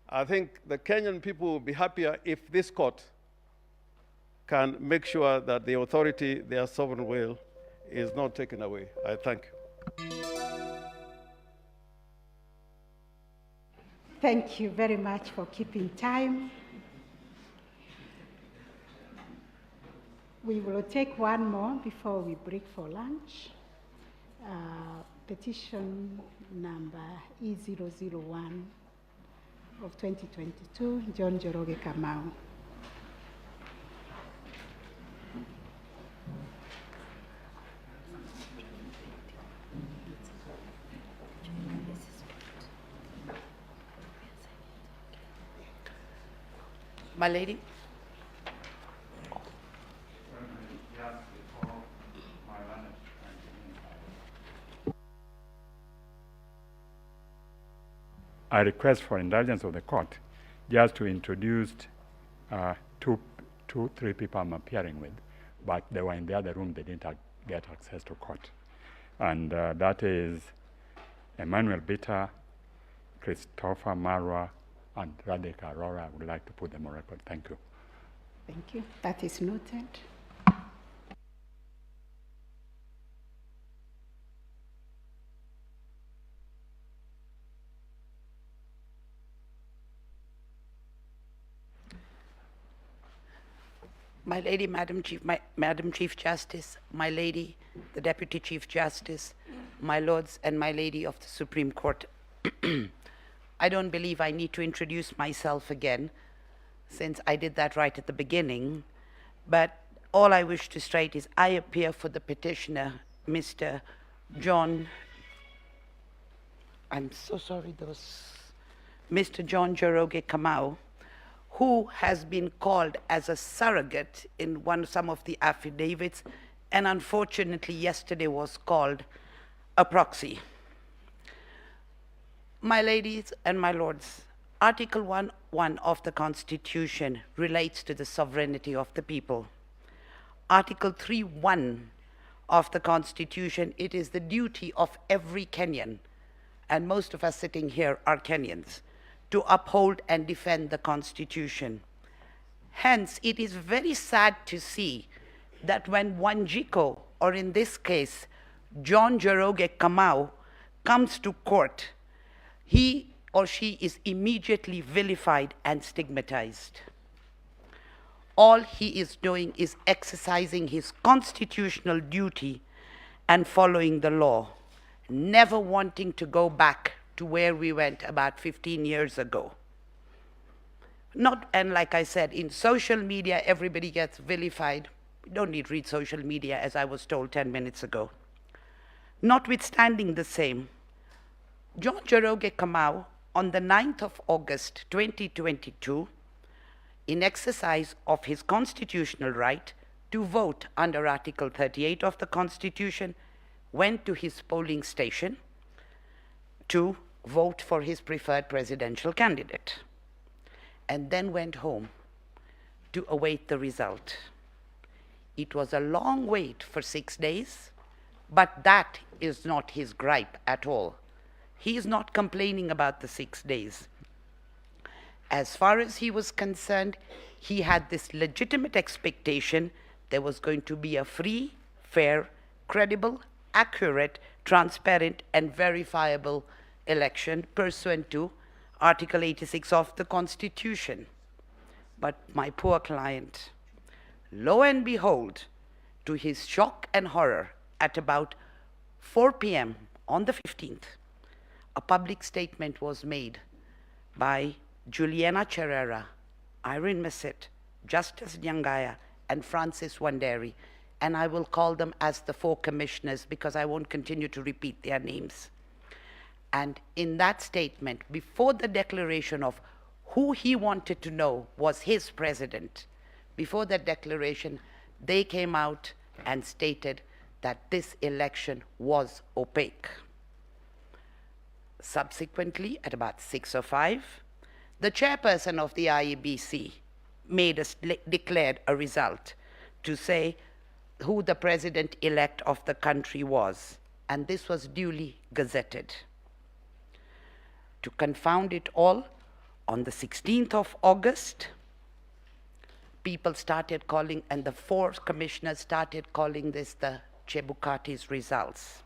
I think the Kenyan people will be happier if this court can make sure that the authority, their sovereign will, is not taken away. I thank you. Thank you very much for keeping time. We will take one more before we break for lunch. Petition number E001 of 2022, John Njoroge Kamau. My lady. I request for indulgence of the court just to introduce three people I'm appearing with, but they were in the other room, they didn't get access to court. And that is Emmanuel Bitter, Christopher Marwa, and Radhika Arora. I would like to put them on record. Thank you. Thank you. That is noted. My lady, Madam Chief Justice, my lady, the Deputy Chief Justice, my lords and my lady of the Supreme Court. I don't believe I need to introduce myself again, since I did that right at the beginning, but all I wish to state is I appear for the petitioner, Mr. John, I'm so sorry, Mr. John Njoroge Kamau, who has been called as a surrogate in some of the affidavits, and unfortunately yesterday was called a proxy. My ladies and my lords, Article 1.1 of the Constitution relates to the sovereignty of the people. Article 3.1 of the Constitution, it is the duty of every Kenyan, and most of us sitting here are Kenyans, to uphold and defend the Constitution. Hence, it is very sad to see that when Wanjiko, or in this case, John Njoroge Kamau, comes to court, he or she is immediately vilified and stigmatized. All he is doing is exercising his constitutional duty and following the law, never wanting to go back to where we went about 15 years ago. And like I said, in social media, everybody gets vilified. We don't need to read social media, as I was told 10 minutes ago. Notwithstanding the same, John Njoroge Kamau, on the 9th of August 2022, in exercise of his constitutional right to vote under Article 38 of the Constitution, went to his polling station to vote for his preferred presidential candidate, and then went home to await the result. It was a long wait for 6 days, but that is not his gripe at all. He is not complaining about the 6 days. As far as he was concerned, he had this legitimate expectation there was going to be a free, fair, credible, accurate, transparent, and verifiable election pursuant to Article 86 of the Constitution. But my poor client, lo and behold, to his shock and horror, at about 4 p.m. on the 15th, a public statement was made by Juliana Cherera, Irene Masit, Justice Nyangaya, and Francis Wanderi, and I will call them as the 4 commissioners because I won't continue to repeat their names. And in that statement, before the declaration of who he wanted to know was his president, before that declaration, they came out and stated that this election was opaque. Subsequently, at about 6:05, the chairperson of the IEBC declared a result to say who the president-elect of the country was, and this was duly gazetted. To confound it all, on the 16th of August, people started calling, and the 4 commissioners started calling this the Chebukati's results.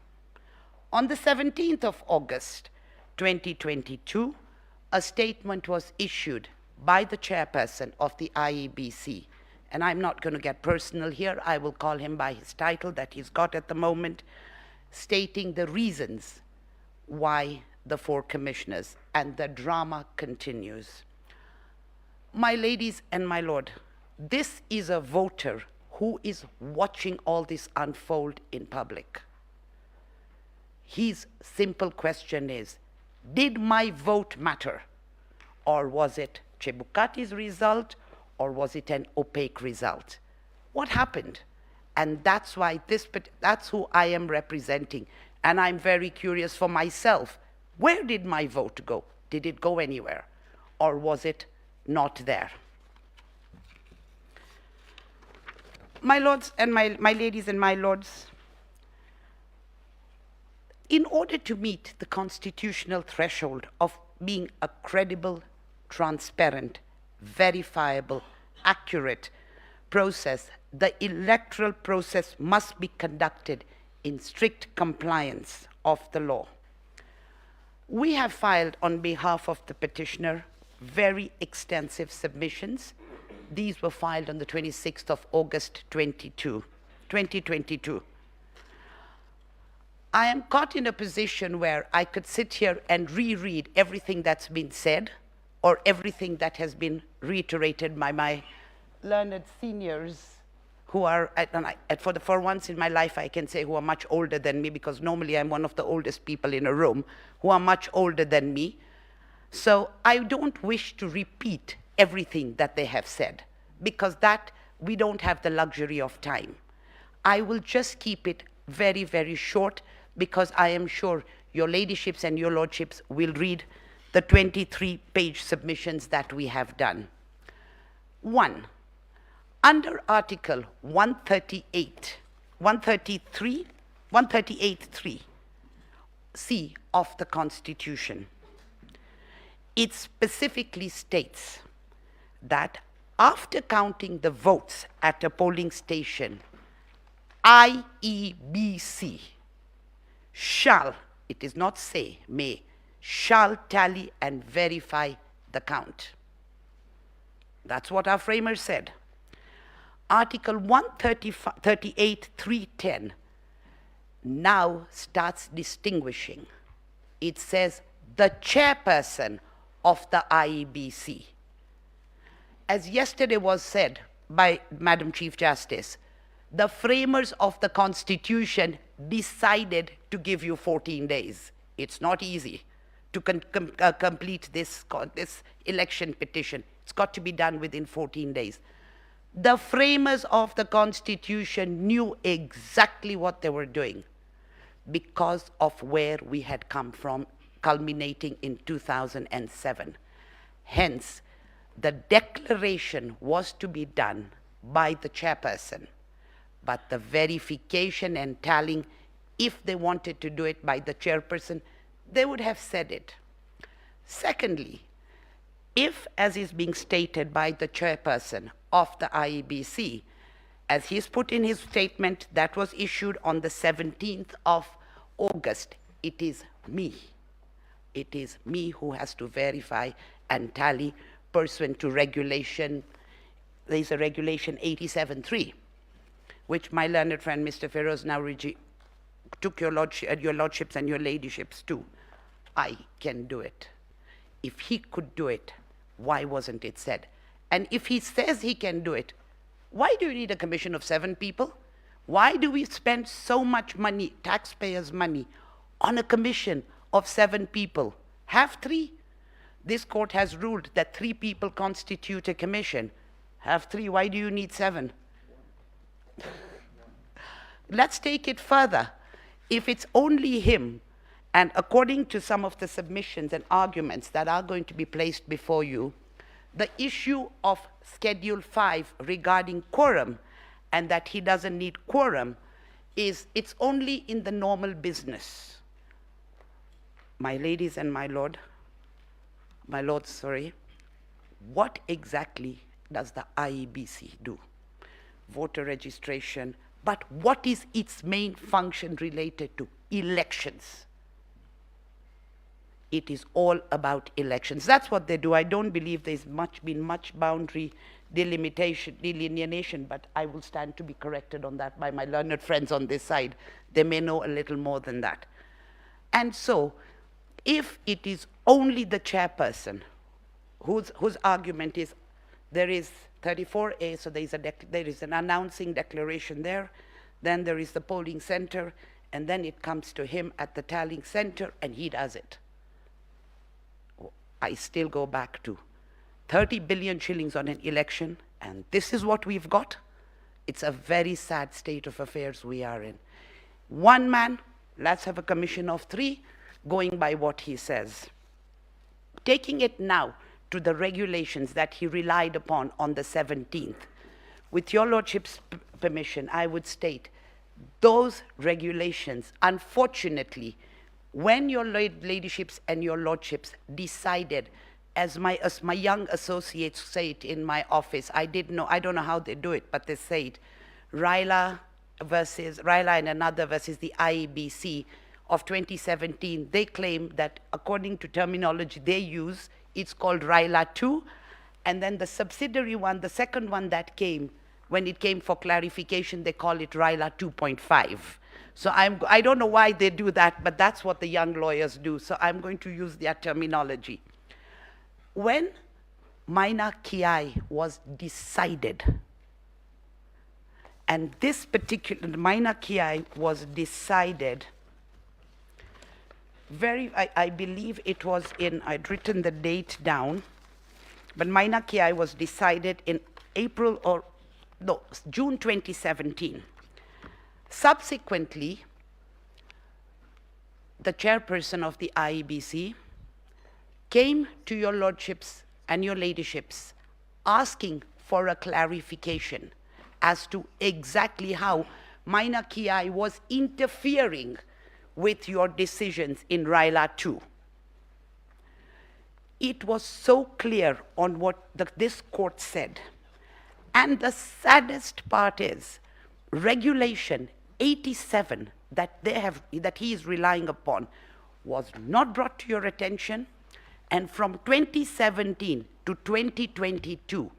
On the 17th of August, 2022, a statement was issued by the chairperson of the IEBC, and I'm not going to get personal here, I will call him by his title that he's got at the moment, stating the reasons why the 4 commissioners, and the drama continues. My ladies and my lord, this is a voter who is watching all this unfold in public. His simple question is, did my vote matter? Or was it Chebukati's result, or was it an opaque result? What happened? And that's why that's who I am representing. And I'm very curious for myself. Where did my vote go? Did it go anywhere? Or was it not there? My lords and my ladies and my lords, in order to meet the constitutional threshold of being a credible, transparent, verifiable, accurate process, the electoral process must be conducted in strict compliance of the law. We have filed on behalf of the petitioner very extensive submissions. These were filed on the 26th of August 2022. I am caught in a position where I could sit here and reread everything that's been said or everything that has been reiterated by my learned seniors who are, for once in my life I can say who are much older than me, because normally I'm one of the oldest people in a room, who are much older than me. So I don't wish to repeat everything that they have said, because that we don't have the luxury of time. I will just keep it very, very short, because I am sure your ladyships and your lordships will read the 23-page submissions that we have done. 1. Under Article 138.3c of the Constitution, it specifically states that after counting the votes at a polling station, IEBC shall, it is not say, may, shall tally and verify the count. That's what our framers said. Article 138.310 now starts distinguishing. It says the chairperson of the IEBC. As yesterday was said by Madam Chief Justice, the framers of the Constitution decided to give you 14 days. It's not easy to complete this election petition. It's got to be done within 14 days. The framers of the Constitution knew exactly what they were doing because of where we had come from, culminating in 2007. Hence, the declaration was to be done by the chairperson, but the verification and tallying, if they wanted to do it by the chairperson, they would have said it. Secondly, if, as is being stated by the chairperson of the IEBC, as he's put in his statement that was issued on the 17th of August, it is me. It is me who has to verify and tally pursuant to regulation. There's a regulation 87.3, which my learned friend Mr. Feroz now took your lordships and your ladyships to. I can do it. If he could do it, why wasn't it said? And if he says he can do it, why do you need a commission of 7 people? Why do we spend so much money, taxpayers' money, on a commission of 7 people? Have 3. This court has ruled that 3 people constitute a commission. Have 3, why do you need 7? Let's take it further. If it's only him, and according to some of the submissions and arguments that are going to be placed before you, the issue of Schedule 5 regarding quorum, and that he doesn't need quorum, is it's only in the normal business. My ladies and my lords, what exactly does the IEBC do? Voter registration, but what is its main function related to? Elections. It is all about elections. That's what they do. I don't believe there's been much boundary delineation, but I will stand to be corrected on that by my learned friends on this side. They may know a little more than that. And so, if it is only the chairperson whose argument is, there is 34A, so there is an announcing declaration there, then there is the polling center, and then it comes to him at the tallying center, and he does it. I still go back to 30 billion shillings on an election, and this is what we've got. It's a very sad state of affairs we are in. One man, let's have a commission of 3, going by what he says. taking it now to the regulations that he relied upon on the 17th, with your lordship's permission, I would state those regulations, unfortunately, when your ladyships and your lordships decided, as my young associates say it in my office, I don't know how they do it, but they say it, Raila and another versus the IEBC of 2017, they claim that according to terminology they use, it's called Raila 2, and then the subsidiary one, the second one that came, when it came for clarification, they call it Raila 2.5. So I don't know why they do that, but that's what the young lawyers do, so I'm going to use their terminology. When Maina Kiai was decided, and this particular, Maina Kiai was decided, I believe it was in, I'd written the date down, but Maina Kiai was decided in June 2017. Subsequently, the chairperson of the IEBC came to your lordships and your ladyships asking for a clarification as to exactly how Maina Kiai was interfering with your decisions in Raila 2. It was so clear on what this court said. And the saddest part is, Regulation 87 that he is relying upon was not brought to your attention, and from 2017 to 2022,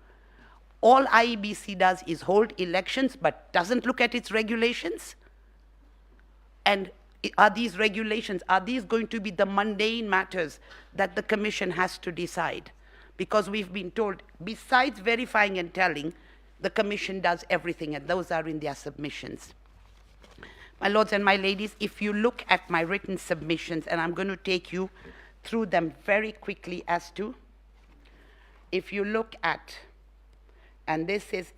all IEBC does is hold elections but doesn't look at its regulations. And are these regulations, are these going to be the mundane matters that the Commission has to decide? Because we've been told, besides verifying and telling, the Commission does everything, and those are in their submissions. My lords and my ladies, if you look at my written submissions, and I'm going to take you through them very quickly as to, if you look at, and this is,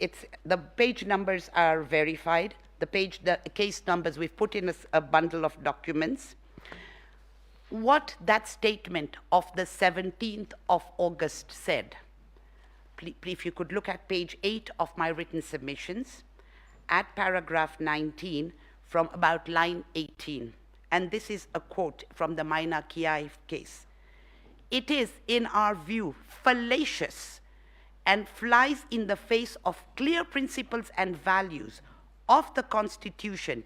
the page numbers are verified, the case numbers, we've put in a bundle of documents. What that statement of the 17th of August said, if you could look at page 8 of my written submissions, at paragraph 19, from about line 18. And this is a quote from the Maina Kiai case. It is, in our view, fallacious and flies in the face of clear principles and values of the Constitution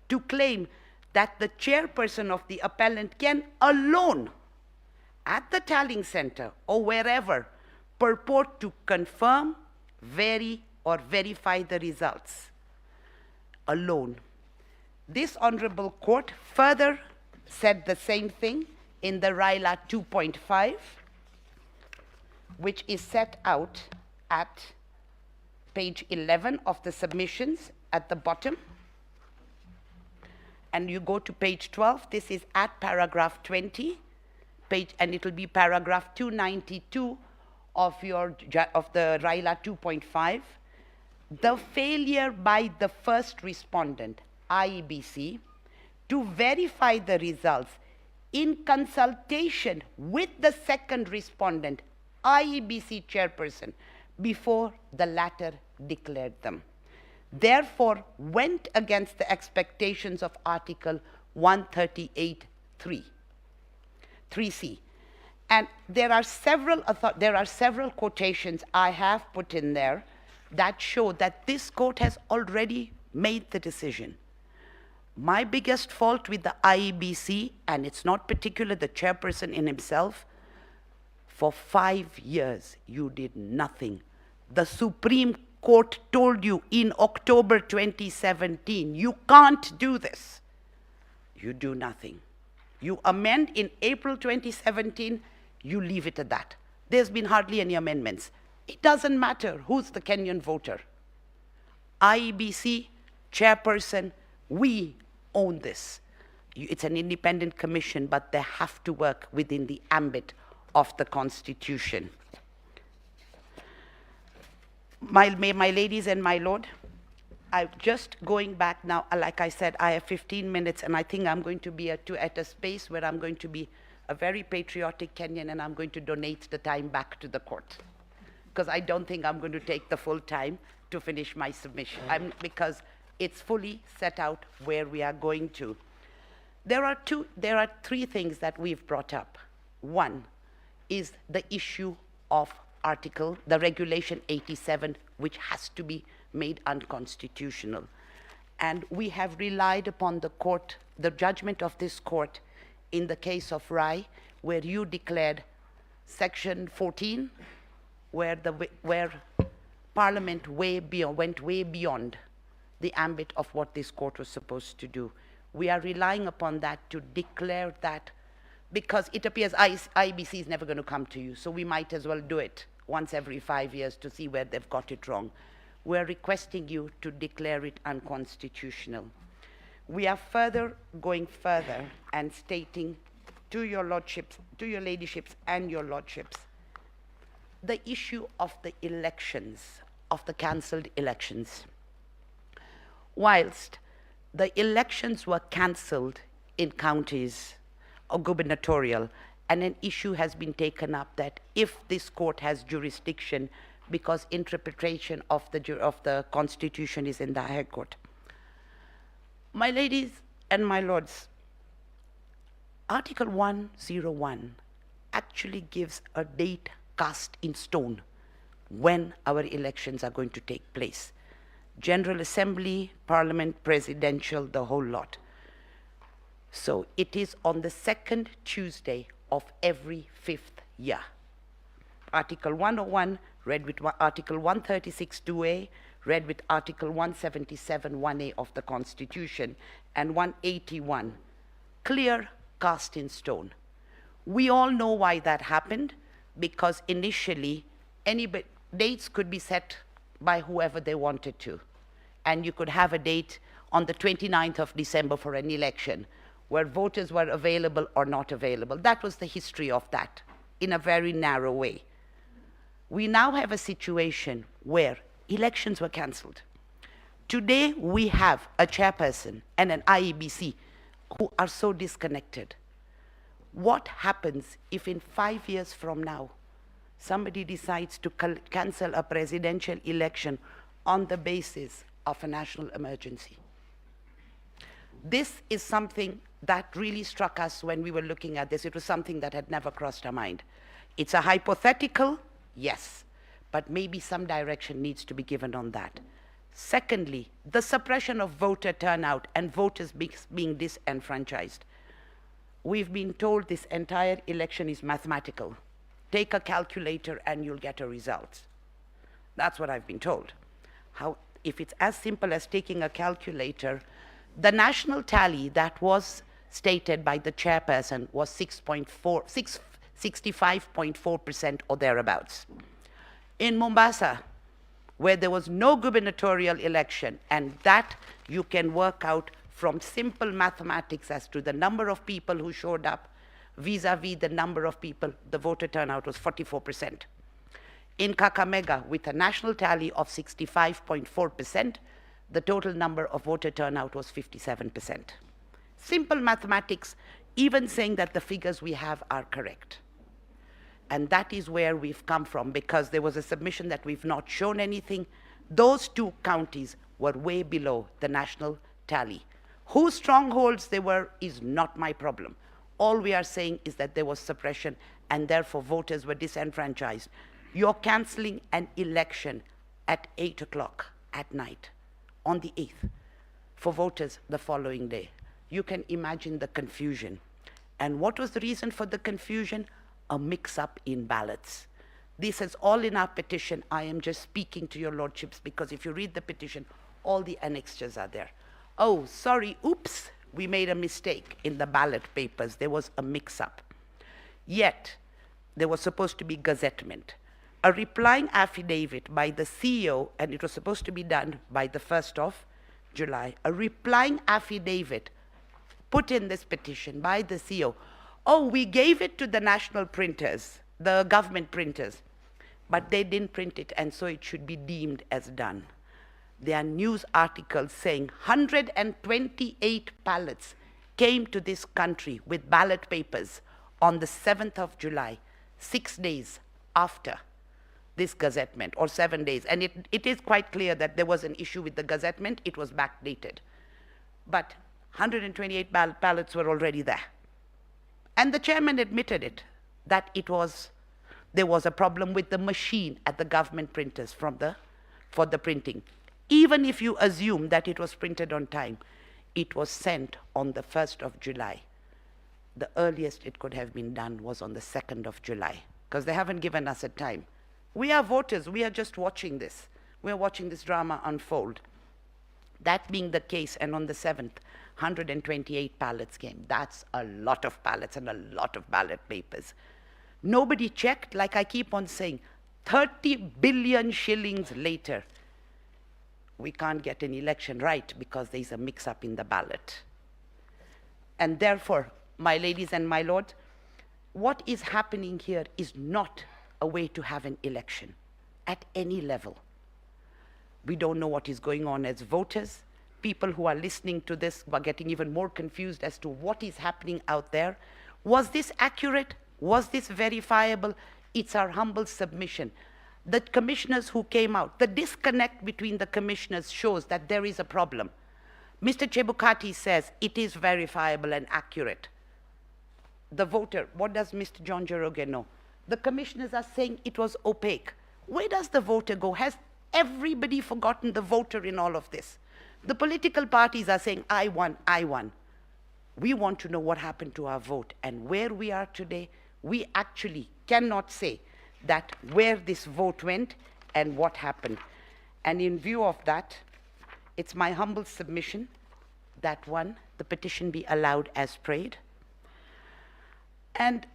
to claim that the chairperson of the appellant can alone, at the tallying center or wherever, purport to confirm, vary, or verify the results alone. This honorable court further said the same thing in the Raila 2.5, which is set out at page 11 of the submissions at the bottom. And you go to page 12, this is at paragraph 20, and it will be paragraph 292 of the Raila 2.5. The failure by the first respondent, IEBC, to verify the results in consultation with the second respondent, IEBC chairperson, before the latter declared them, therefore went against the expectations of Article 138(3)(3)(c). And there are several quotations I have put in there that show that this court has already made the decision. My biggest fault with the IEBC, and it's not particular the chairperson in himself, for 5 years you did nothing. The Supreme Court told you in October 2017, you can't do this. You do nothing. You amend in April 2017, you leave it at that. There's been hardly any amendments. It doesn't matter who's the Kenyan voter. IEBC, chairperson, we own this. It's an independent commission, but they have to work within the ambit of the Constitution. My ladies and my lord, I'm just going back now. Like I said, I have 15 minutes, and I think I'm going to be at a space where I'm going to be a very patriotic Kenyan, and I'm going to donate the time back to the court, because I don't think I'm going to take the full time to finish my submission, because it's fully set out where we are going to. There are three things that we've brought up. One is the issue of the Regulation 87, which has to be made unconstitutional. And we have relied upon the court, the judgment of this court in the case of Rai, where you declared Section 14, where Parliament went way beyond the ambit of what this court was supposed to do. We are relying upon that to declare that, because it appears IBC is never going to come to you, so we might as well do it once every 5 years to see where they've got it wrong. We're requesting you to declare it unconstitutional. We are going further and stating to your lordships, to your ladyships and your lordships, the issue of the elections, of the cancelled elections. Whilst the elections were cancelled in counties or gubernatorial, and an issue has been taken up that if this court has jurisdiction because interpretation of the Constitution is in the High Court. My ladies and my lords, Article 101 actually gives a date cast in stone when our elections are going to take place. General Assembly, Parliament, Presidential, the whole lot. So it is on the second Tuesday of every 5th year. Article 101 read with Article 136 2A, read with Article 177 1A of the Constitution, and 181, clear, cast in stone. We all know why that happened, because initially dates could be set by whoever they wanted to. And you could have a date on the 29th of December for an election where voters were available or not available. That was the history of that, in a very narrow way. We now have a situation where elections were cancelled. Today, we have a chairperson and an IEBC who are so disconnected. What happens if in 5 years from now, somebody decides to cancel a presidential election on the basis of a national emergency? This is something that really struck us when we were looking at this. It was something that had never crossed our mind. It's a hypothetical, yes, but maybe some direction needs to be given on that. Secondly, the suppression of voter turnout and voters being disenfranchised. We've been told this entire election is mathematical. Take a calculator and you'll get a result. That's what I've been told. If it's as simple as taking a calculator, the national tally that was stated by the chairperson was 65.4% or thereabouts. In Mombasa, where there was no gubernatorial election, and that you can work out from simple mathematics as to the number of people who showed up vis-a-vis the number of people, the voter turnout was 44%. In Kakamega, with a national tally of 65.4%, the total number of voter turnout was 57%. Simple mathematics, even saying that the figures we have are correct. And that is where we've come from, because there was a submission that we've not shown anything. Those two counties were way below the national tally. Whose strongholds they were is not my problem. All we are saying is that there was suppression and therefore voters were disenfranchised. You're canceling an election at 8 o'clock at night on the 8th for voters the following day. You can imagine the confusion. And what was the reason for the confusion? A mix-up in ballots. This is all in our petition. I am just speaking to your lordships because if you read the petition, all the annexures are there. Oh, sorry, oops, we made a mistake in the ballot papers. There was a mix-up. Yet, there was supposed to be gazettement. A replying affidavit by the CEO, and it was supposed to be done by the 1st of July, a replying affidavit put in this petition by the CEO. Oh, we gave it to the national printers, the government printers, but they didn't print it, and so it should be deemed as done. There are news articles saying 128 ballots came to this country with ballot papers on the 7th of July, 6 days after this gazettement, or 7 days. And it is quite clear that there was an issue with the gazettement. It was backdated. But 128 ballots were already there. And the chairman admitted it, that there was a problem with the machine at the government printers for the printing. Even if you assume that it was printed on time, it was sent on the 1st of July. The earliest it could have been done was on the 2nd of July, because they haven't given us a time. We are voters. We are just watching this. We're watching this drama unfold. That being the case, and on the 7th, 128 ballots came. That's a lot of ballots and a lot of ballot papers. Nobody checked, like I keep on saying, 30 billion shillings later, we can't get an election right because there's a mix-up in the ballot. And therefore, my ladies and my lords, what is happening here is not a way to have an election at any level. We don't know what is going on as voters. People who are listening to this are getting even more confused as to what is happening out there. Was this accurate? Was this verifiable? It's our humble submission. The commissioners who came out, the disconnect between the commissioners shows that there is a problem. Mr. Chebukati says it is verifiable and accurate. The voter, what does Mr. John Njoroge know? The commissioners are saying it was opaque. Where does the voter go? Has everybody forgotten the voter in all of this? The political parties are saying, I won, I won. We want to know what happened to our vote. And where we are today, we actually cannot say that where this vote went and what happened. And in view of that, it's my humble submission that one, the petition be allowed as prayed. And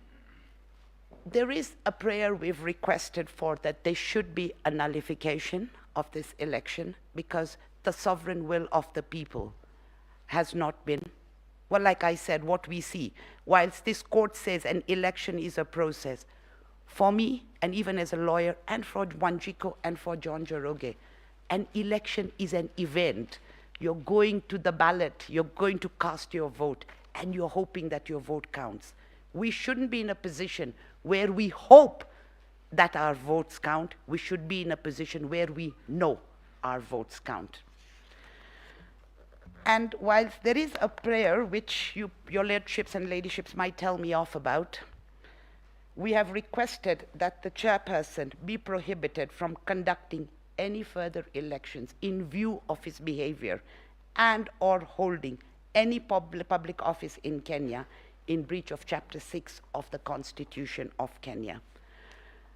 there is a prayer we've requested for, that there should be a nullification of this election, because the sovereign will of the people has not been, well, like I said, what we see. Whilst this court says an election is a process, for me, and even as a lawyer, and for Wanjiko and for John Njoroge, an election is an event. You're going to the ballot, you're going to cast your vote, and you're hoping that your vote counts. We shouldn't be in a position where we hope that our votes count. We should be in a position where we know our votes count. And whilst there is a prayer which your lordships and ladyships might tell me off about, we have requested that the chairperson be prohibited from conducting any further elections in view of his behavior and or holding any public office in Kenya in breach of Chapter 6 of the Constitution of Kenya.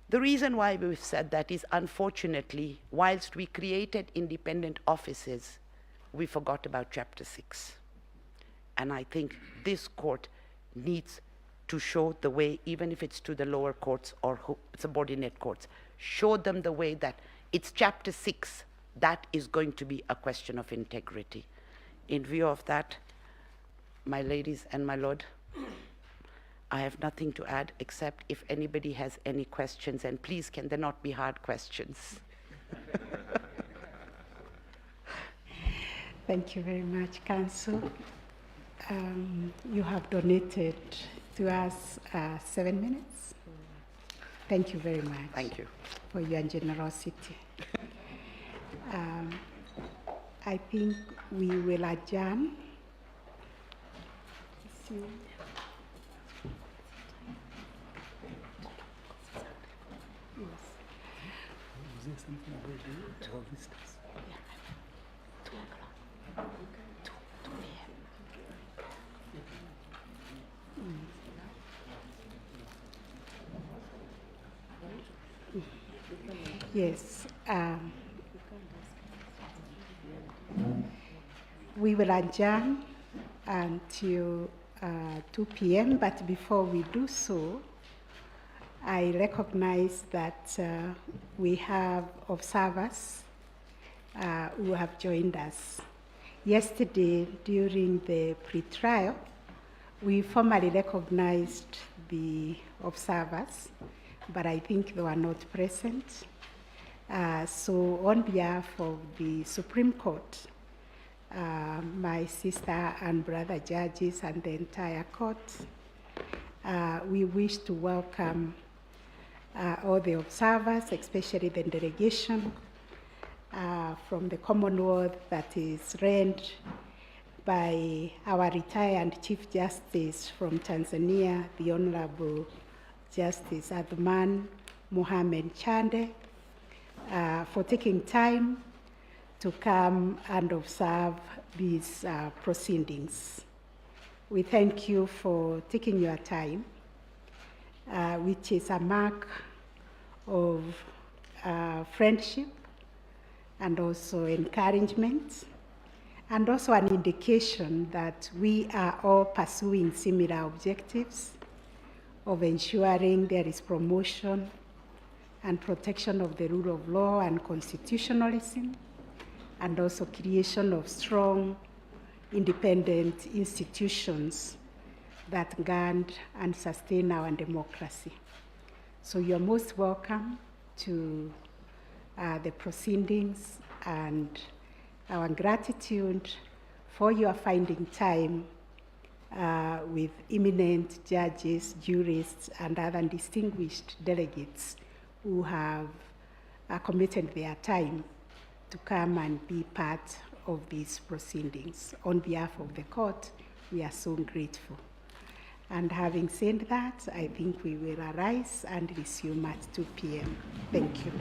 The reason why we've said that is, unfortunately, whilst we created independent offices, we forgot about Chapter 6. And I think this court needs to show the way, even if it's to the lower courts or subordinate courts, show them the way that it's Chapter 6 that is going to be a question of integrity. In view of that, my ladies and my lord, I have nothing to add except if anybody has any questions, and please, can there not be hard questions? Thank you very much, Council. You have donated to us 7 minutes. Thank you very much. Thank you. For your generosity. I think we will adjourn. Was there something about the visitors? Yeah, 2 o'clock. 2 p.m. Yes. We will adjourn until 2 p.m., but before we do so, I recognize that we have observers who have joined us. Yesterday, during the pre-trial, we formally recognized the observers, but I think they were not present. So on behalf of the Supreme Court, my sister and brother judges and the entire court, We wish to welcome all the observers, especially the delegation from the Commonwealth that is led by our retired Chief Justice from Tanzania, the Honorable Justice Adhman Mohamed Chande, for taking time to come and observe these proceedings. We thank you for taking your time, which is a mark of friendship and also encouragement, and also an indication that we are all pursuing similar objectives of ensuring there is promotion and protection of the rule of law and constitutionalism, and also creation of strong, independent institutions that guard and sustain our democracy. So you're most welcome to the proceedings, and our gratitude for your finding time with eminent judges, jurists, and other distinguished delegates who have committed their time to come and be part of these proceedings. On behalf of the court, we are so grateful. And having said that, I think we will arise and resume at 2 p.m. Thank you.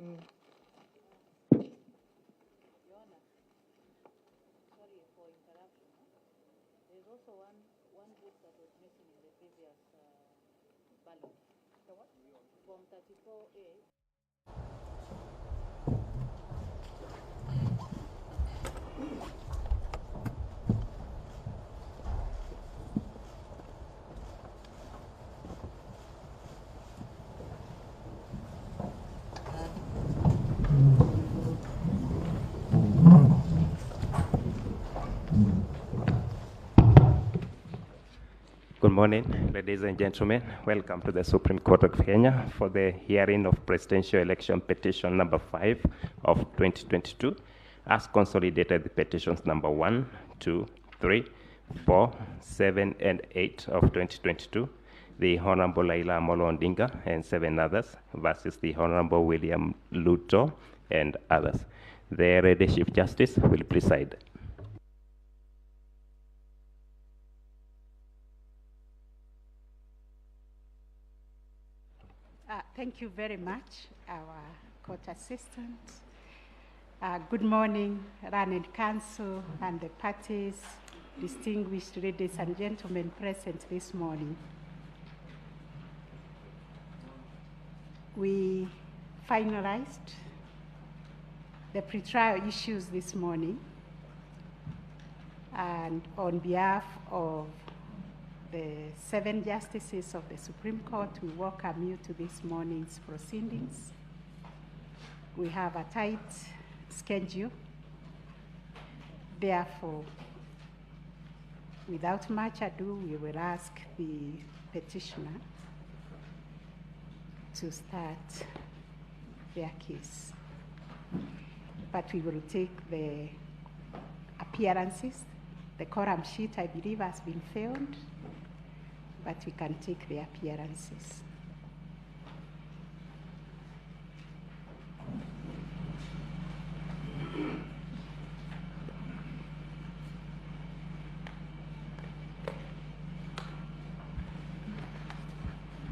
There's also one book that was missing in the previous ballot. The what? Form 34A. Good morning, ladies and gentlemen. Welcome to the Supreme Court of Kenya for the hearing of Presidential Election Petition number 5 of 2022, as consolidated with petitions number 1, 2, 3, 4, 7, and 8 of 2022, the Honorable Raila Odinga and 7 others versus the Honorable William Ruto and others. The Lady Chief Justice will preside. Thank you very much, our court assistant. Good morning, Learned Counsel and the parties, distinguished ladies and gentlemen present this morning. We finalized the pretrial issues this morning, and on behalf of the 7 justices of the Supreme Court, we welcome you to this morning's proceedings. We have a tight schedule. Therefore, without much ado, we will ask the petitioner to start their case. But we will take the appearances. The quorum sheet, I believe, has been found, but we can take the appearances.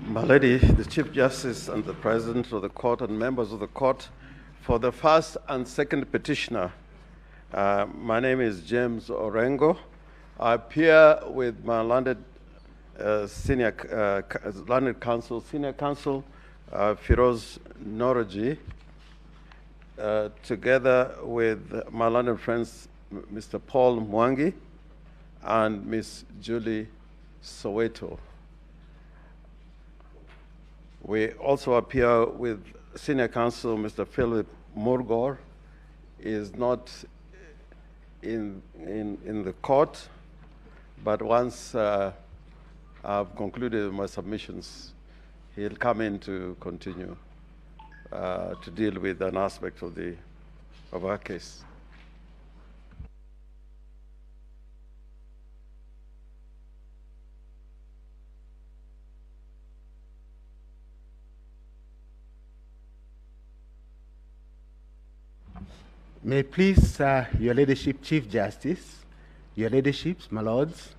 My Lady, the Chief Justice and the President of the Court and members of the Court, for the first and second petitioner, my name is James Orengo. I appear with my learned learned counsel, senior counsel, Firoz Noroji, together with my learned friends, Mr. Paul Mwangi and Ms. Julie Soweto. We also appear with senior counsel, Mr. Philip Murgor, is not in the court, but once I've concluded my submissions, he'll come in to continue to deal with an aspect of our case. May it please Your Ladyship, Chief Justice, Your Ladyships, my lords,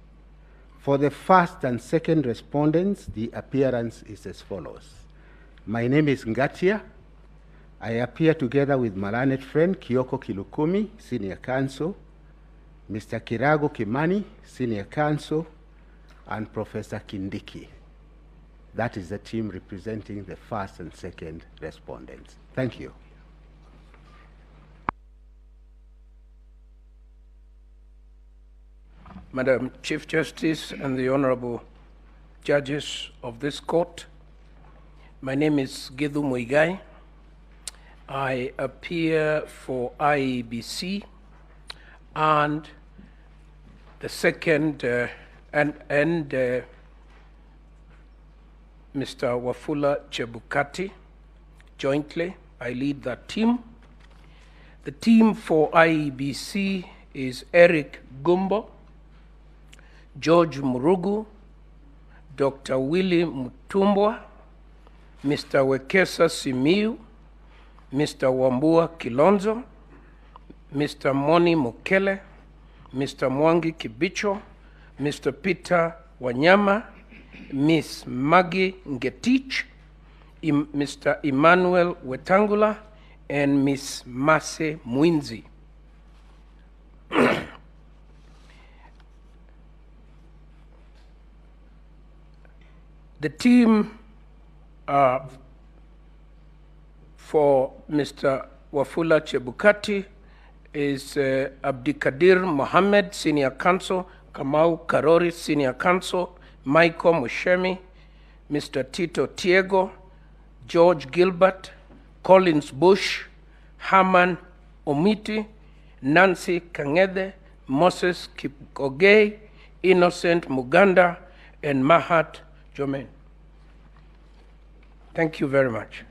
for the first and second respondents, the appearance is as follows. My name is Ngatia. I appear together with my learned friend, Kioko Kilukumi, Senior Counsel, Mr. Kirago Kimani, Senior Counsel, and Professor Kindiki. That is the team representing the first and second respondents. Thank you. Madam Chief Justice and the Honorable Judges of this court, my name is Githu Muigai. I appear for IEBC and the second Mr. Wafula Chebukati. Jointly, I lead that team. The team for IEBC is Eric Gumbo, George Murugu, Dr. Willie Mutumbwa, Mr. Wekesa Simiu, Mr. Wambua Kilonzo, Mr. Moni Mukele, Mr. Mwangi Kibicho, Mr. Peter Wanyama, Miss Maggie Ngetich, Mr. Emmanuel Wetangula, and Ms. Mase Mwinzi. The team for Mr. Wafula Chebukati is Abdikadir Mohammed, Senior Counsel, Kamau Karori, Senior Counsel, Michael Mushemi, Mr. Tito Tiego, George Gilbert, Collins Bush, Herman Omiti, Nancy Kangede, Moses Kipkogei, Innocent Muganda, and Mahat Jomen. Thank you very much.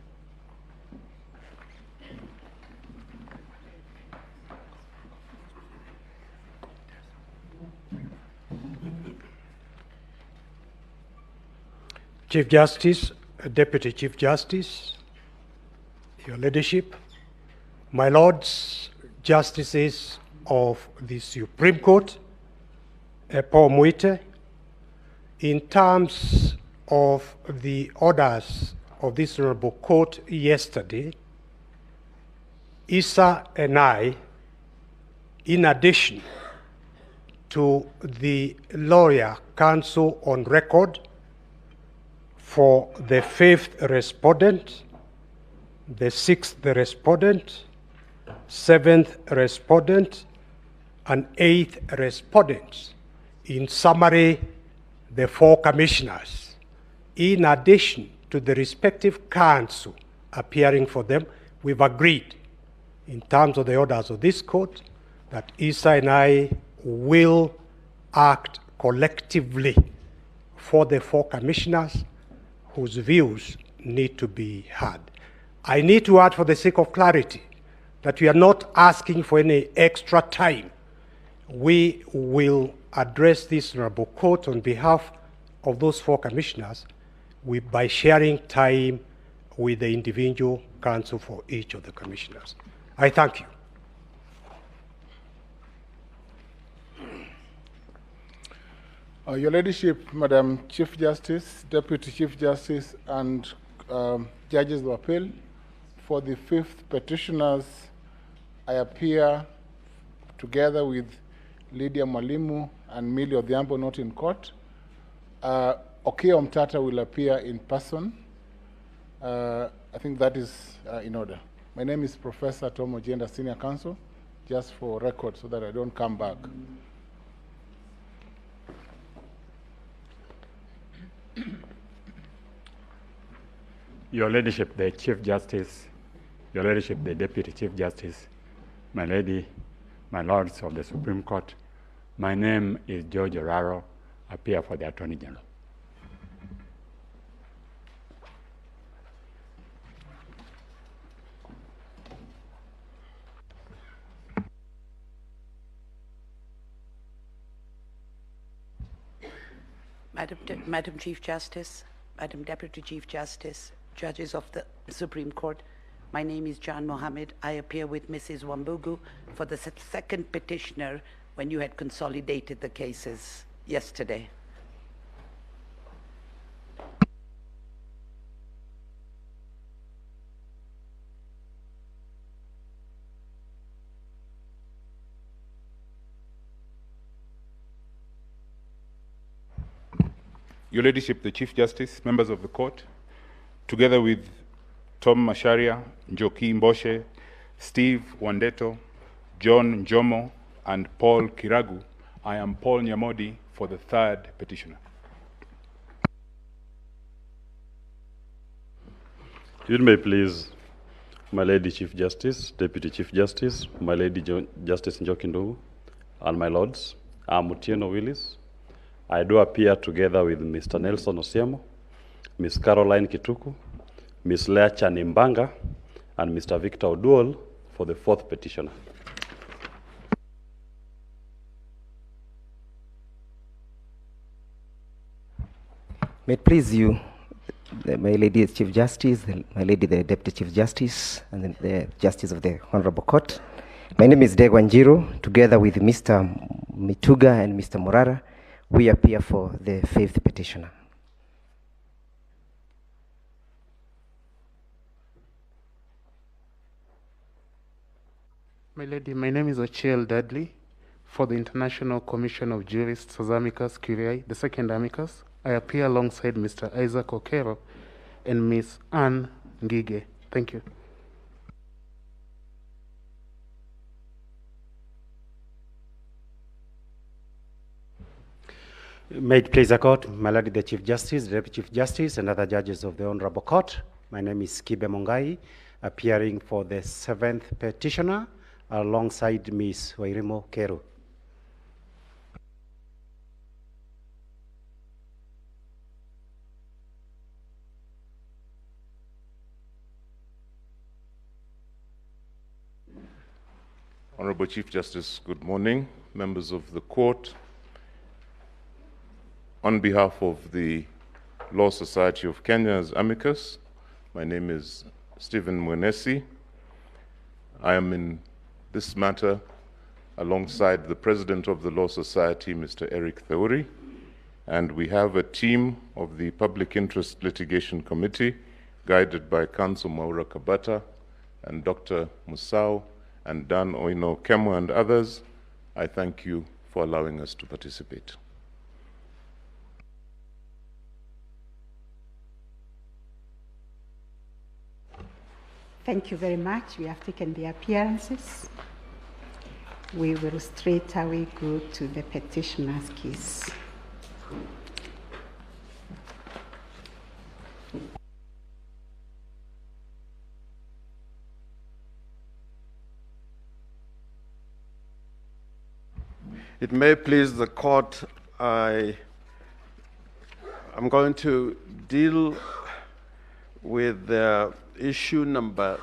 Chief Justice, Deputy Chief Justice, Your Ladyship, my Lords, Justices of the Supreme Court, Paul Muite, in terms of the orders of this Honorable Court yesterday, Issa and I, in addition to the lawyer counsel on record for the 5th respondent, the 6th respondent, 7th respondent, and 8th respondent. In summary, the 4 commissioners, in addition to the respective counsel appearing for them, we've agreed in terms of the orders of this court that Issa and I will act collectively for the 4 commissioners whose views need to be heard. I need to add, for the sake of clarity, that we are not asking for any extra time. We will address this Honorable Court on behalf of those 4 commissioners by sharing time with the individual counsel for each of the commissioners. I thank you. Your Ladyship, Madam Chief Justice, Deputy Chief Justice, and Judges of Appeal, for the 5th petitioners, I appear together with Lydia Mwalimu and Millie Odhiambo, not in court. Okia Omtata will appear in person. I think that is in order. My name is Professor Tom Ojenda, Senior Counsel, just for record so that I don't come back. Your Ladyship, the Chief Justice, Your Ladyship, the Deputy Chief Justice, my Lady, my Lords of the Supreme Court, my name is George Oraro, appear for the Attorney General. Madam Chief Justice, Madam Deputy Chief Justice, Judges of the Supreme Court, my name is Jan Mohammed. I appear with Mrs. Wambugu for the 2nd petitioner when you had consolidated the cases yesterday. Your Ladyship, the Chief Justice, members of the court, together with Tom Masharia, Njoki Mboshe, Steve Wandeto, John Njomo, and Paul Kiragu, I am Paul Nyamodi for the 3rd petitioner. You may please, my Lady Chief Justice, Deputy Chief Justice, my Lady Justice Njoki Ndogu, and my Lords, I'm Utieno Willis. I do appear together with Mr. Nelson Osiemo, Ms. Caroline Kituku, Ms. Lea Chanimbanga, and Mr. Victor Oduol for the 4th petitioner. May it please you, my Lady the Chief Justice, my Lady the Deputy Chief Justice, and the Justice of the Honorable Court. My name is Degwanjiro, together with Mr. Mituga and Mr. Morara. We appear for the 5th petitioner. My lady, my name is Ochiel Dudley for the International Commission of Jurists as Amicus Curiae, the second amicus. I appear alongside Mr. Isaac Okero and Ms. Anne Ngige. Thank you. May it please the court, my lady the Chief Justice, the Deputy Chief Justice, and other judges of the Honorable Court. My name is Kibe Mongai, appearing for the 7th petitioner alongside Ms. Wairimo Keru. Honorable Chief Justice, good morning, members of the court. On behalf of the Law Society of Kenya's amicus, my name is Stephen Mwenesi. I am in this matter alongside the President of the Law Society, Mr. Eric Theuri, and we have a team of the Public Interest Litigation Committee guided by Counsel Maura Kabata and Dr. Musau and Dan Oino Kemo and others. I thank you for allowing us to participate. Thank you very much. We have taken the appearances. We will straight away go to the petitioner's case. It may please the court, I'm going to deal with the issue number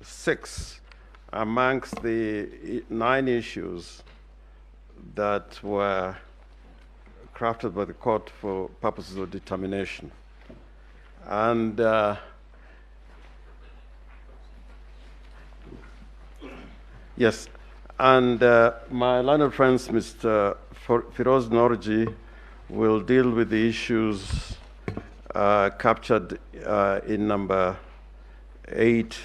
6 amongst the 9 issues that were crafted by the court for purposes of determination. And yes, and my learned friends, Mr. Firoz Norji, will deal with the issues captured in number 8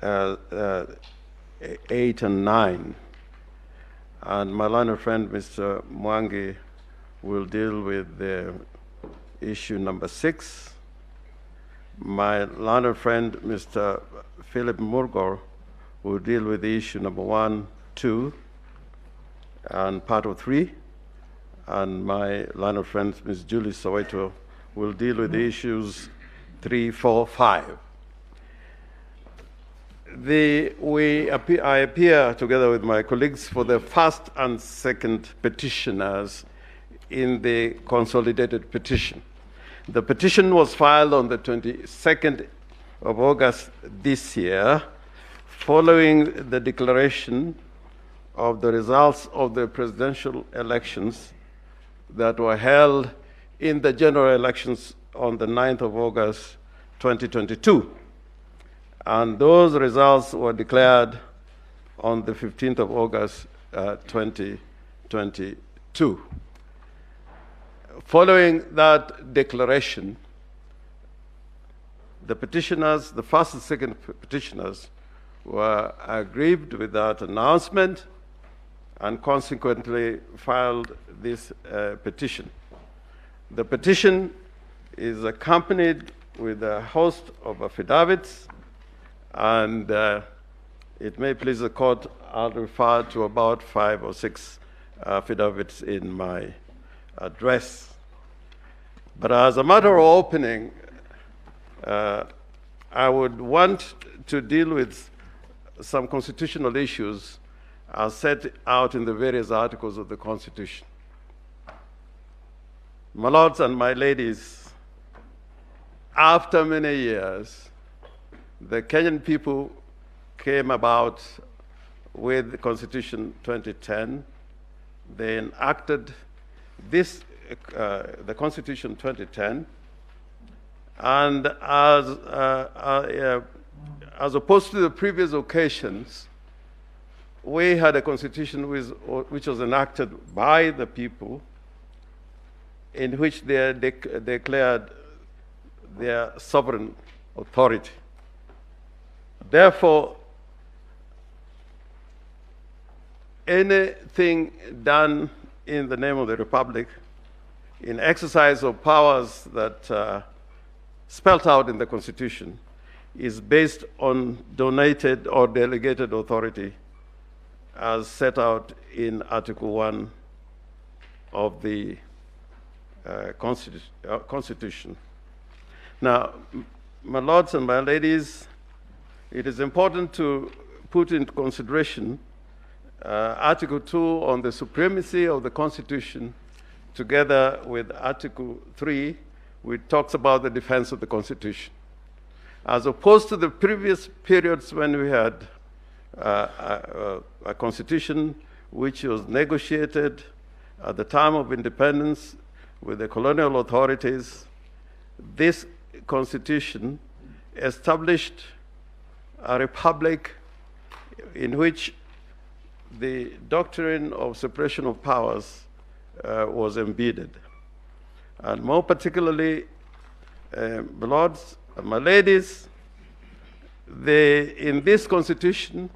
and 9. And my learned friend, Mr. Mwangi, will deal with the issue number 6. My learned friend, Mr. Philip Murgor, will deal with the issue number 1, 2, and part of 3. And my learned friend, Ms. Julie Soweto, will deal with the issues 3, 4, 5. I appear together with my colleagues for the first and second petitioners in the consolidated petition. The petition was filed on the 22nd of August this year, following the declaration of the results of the presidential elections that were held in the general elections on the 9th of August 2022. And those results were declared on the 15th of August 2022. Following that declaration, the petitioners, the first and second petitioners, were aggrieved with that announcement and consequently filed this petition. The petition is accompanied with a host of affidavits, and it may please the court, I'll refer to about 5 or 6 affidavits in my address. But as a matter of opening, I would want to deal with some constitutional issues as set out in the various articles of the Constitution. My lords and my ladies, after many years, the Kenyan people came about with the Constitution 2010. They enacted this, the Constitution 2010, and as opposed to the previous occasions, we had a constitution which was enacted by the people, in which they declared their sovereign authority. Therefore, anything done in the name of the Republic, in exercise of powers that spelled out in the Constitution, is based on donated or delegated authority as set out in Article 1 of the Constitution. Now, my lords and my ladies, it is important to put into consideration Article 2 on the supremacy of the Constitution, together with Article 3, which talks about the defense of the Constitution. As opposed to the previous periods when we had a Constitution which was negotiated at the time of independence with the colonial authorities, this Constitution established a republic in which the doctrine of separation of powers was embedded. And more particularly, my lords and my ladies, in this Constitution,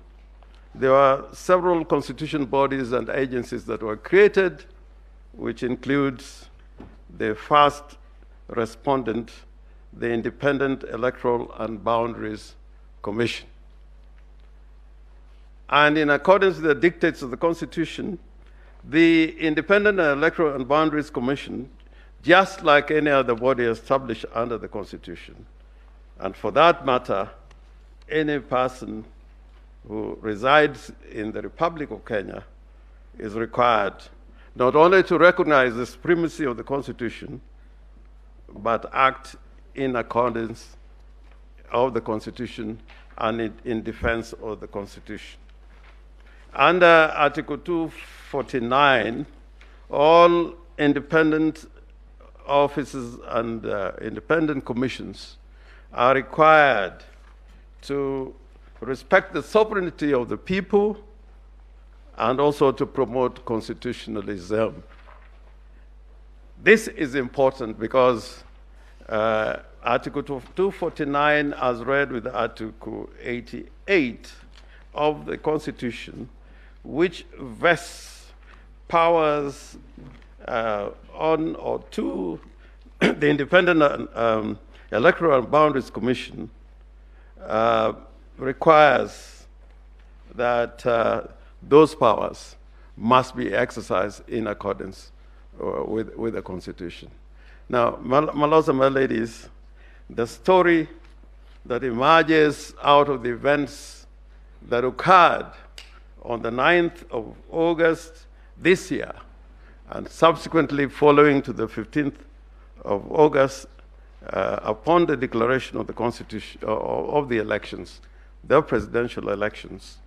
there are several constitution bodies and agencies that were created, which includes the first respondent, the Independent Electoral and Boundaries Commission. And in accordance with the dictates of the Constitution, the Independent Electoral and Boundaries Commission, just like any other body established under the Constitution, and for that matter, any person who resides in the Republic of Kenya is required not only to recognize the supremacy of the Constitution, but act in accordance of the Constitution and in defense of the Constitution. Under Article 249, all independent offices and independent commissions are required to respect the sovereignty of the people and also to promote constitutionalism. This is important because Article 249, as read with Article 88 of the Constitution, which vests powers on or to the Independent Electoral and Boundaries Commission, requires that those powers must be exercised in accordance with the Constitution. Now, my lords and my ladies, the story that emerges out of the events that occurred on the 9th of August this year, and subsequently following to the 15th of August, upon the declaration of the Constitution, of the elections, the presidential elections,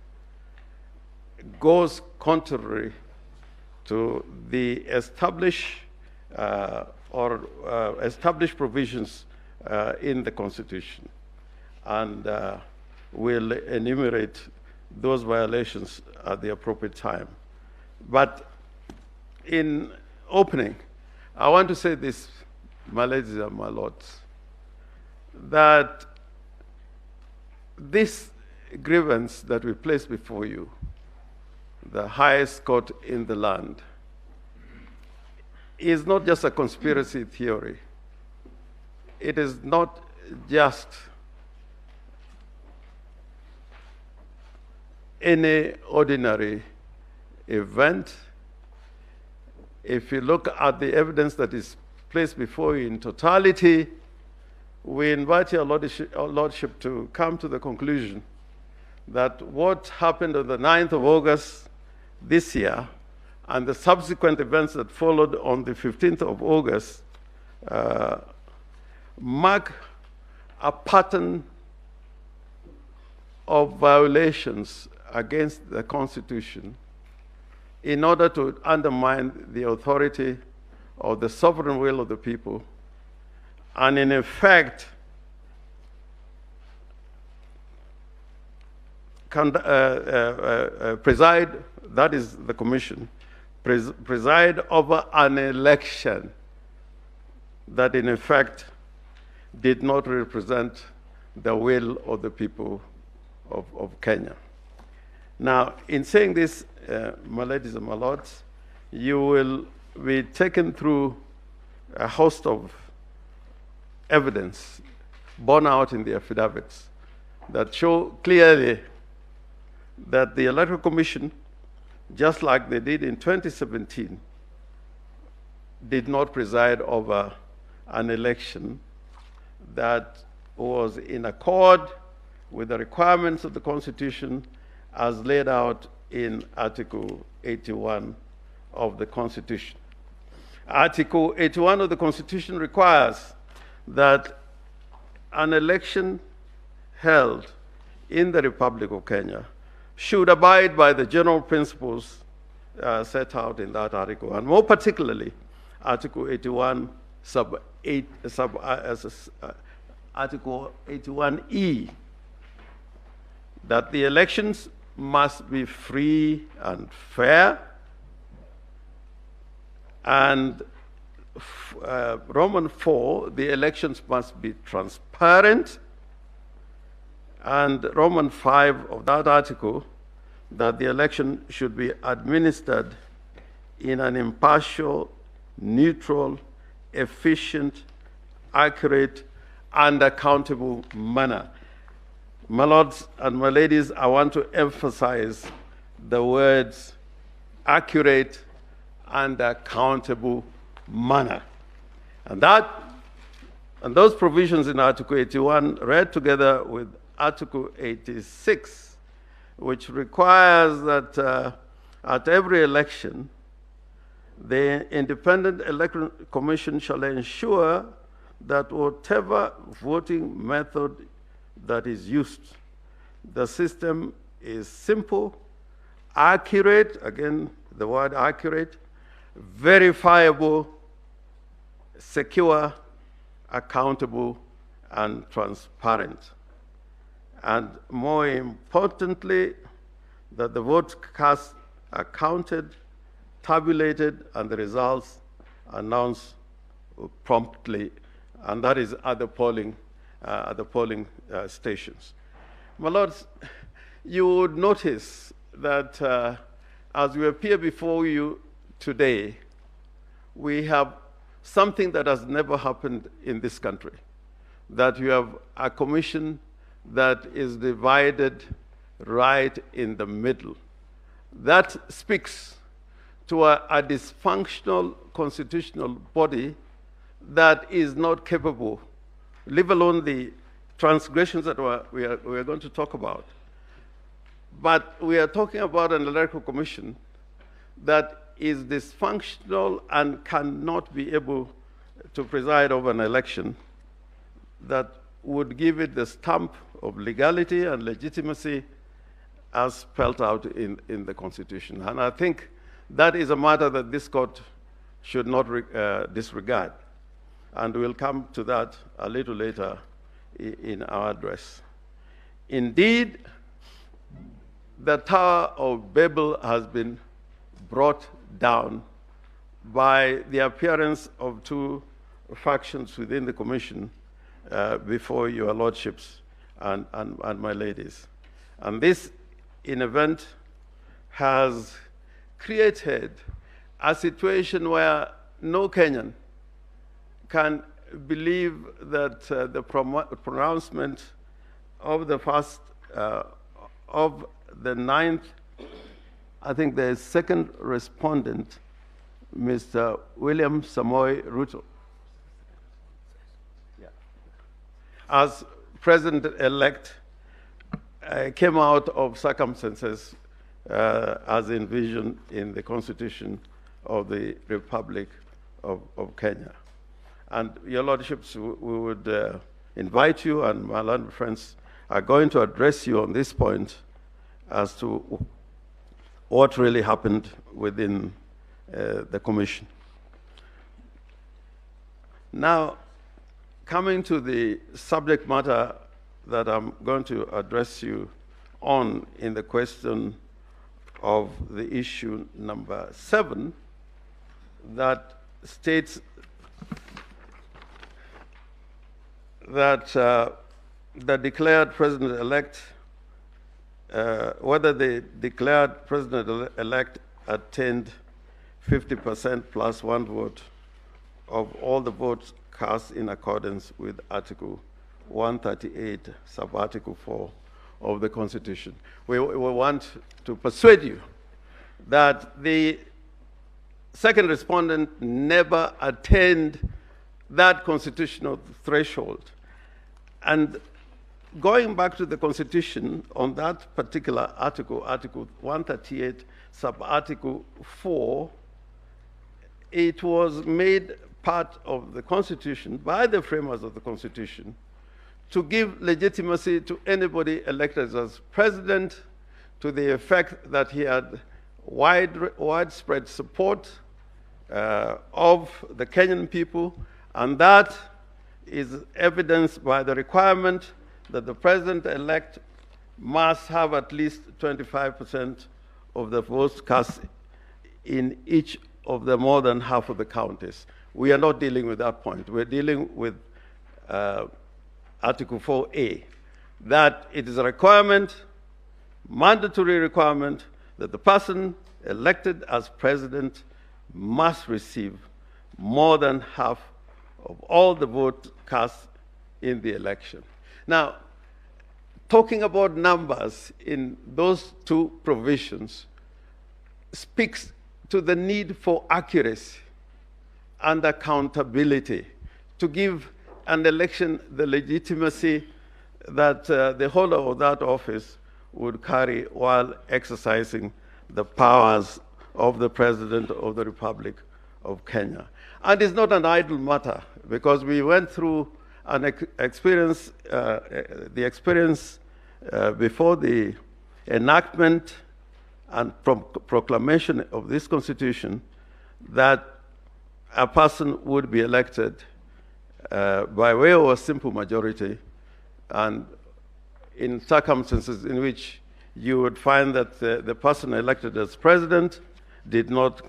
goes contrary to the established provisions in the Constitution, and will enumerate those violations at the appropriate time. But in opening, I want to say this, my ladies and my lords, that this grievance that we place before you, the highest court in the land, is not just a conspiracy theory. It is not just any ordinary event. If you look at the evidence that is placed before you in totality, we invite your lordship to come to the conclusion that what happened on the 9th of August this year and the subsequent events that followed on the 15th of August mark a pattern of violations against the Constitution in order to undermine the authority of the sovereign will of the people, and in effect preside, that is the commission, preside over an election that in effect did not represent the will of the people of Kenya. Now, in saying this, my ladies and my lords, you will be taken through a host of evidence borne out in the affidavits that show clearly that the Electoral Commission, just like they did in 2017, did not preside over an election that was in accord with the requirements of the Constitution as laid out in Article 81 of the Constitution. Article 81 of the Constitution requires that an election held in the Republic of Kenya should abide by the general principles set out in that article, and more particularly, Article 81 Article 81E, that the elections must be free and fair, and Roman 4, the elections must be transparent, and Roman 5 of that article, that the election should be administered in an impartial, neutral, efficient, accurate, and accountable manner. My lords and my ladies, I want to emphasize the words accurate and accountable manner. And those provisions in Article 81 read together with Article 86, which requires that at every election, the Independent Electoral Commission shall ensure that whatever voting method that is used, the system is simple, accurate, again, the word accurate, verifiable, secure, accountable, and transparent. And more importantly, that the votes cast are counted, tabulated, and the results announced promptly, and that is at the polling stations. My lords, you would notice that as we appear before you today, we have something that has never happened in this country, that you have a commission that is divided right in the middle. That speaks to a dysfunctional constitutional body that is not capable, leave alone the transgressions that we are going to talk about. But we are talking about an electoral commission that is dysfunctional and cannot be able to preside over an election that would give it the stamp of legality and legitimacy as spelled out in the Constitution. And I think that is a matter that this court should not disregard. And we'll come to that a little later in our address. Indeed, the Tower of Babel has been brought down by the appearance of two factions within the Commission before your lordships and my ladies. And this, in event, has created a situation where no Kenyan can believe that the pronouncement of the first, of the ninth, I think the second respondent, Mr. William Samoei Ruto, as president-elect, came out of circumstances as envisioned in the Constitution of the Republic of Kenya. And your lordships, we would invite you, and my learned friends are going to address you on this point as to what really happened within the Commission. Now, coming to the subject matter that I'm going to address you on in the question of the issue number 7, that states that the declared president-elect whether the declared president-elect attained 50% plus one vote of all the votes cast in accordance with Article 138, sub-Article 4 of the Constitution. We want to persuade you that the second respondent never attained that constitutional threshold. And going back to the Constitution on that particular article, Article 138, sub-Article 4, it was made part of the Constitution by the framers of the Constitution to give legitimacy to anybody elected as president, to the effect that he had widespread support of the Kenyan people, and that is evidenced by the requirement that the president-elect must have at least 25% of the votes cast in each of the more than half of the counties. We are not dealing with that point. We're dealing with Article 4A, that it is a requirement, mandatory requirement, that the person elected as president must receive more than half of all the votes cast in the election. Now, talking about numbers in those two provisions speaks to the need for accuracy and accountability to give an election the legitimacy that the holder of that office would carry while exercising the powers of the President of the Republic of Kenya. And it's not an idle matter, because we went through an experience before the enactment and proclamation of this Constitution, that a person would be elected by way of a simple majority, and in circumstances in which you would find that the person elected as president did not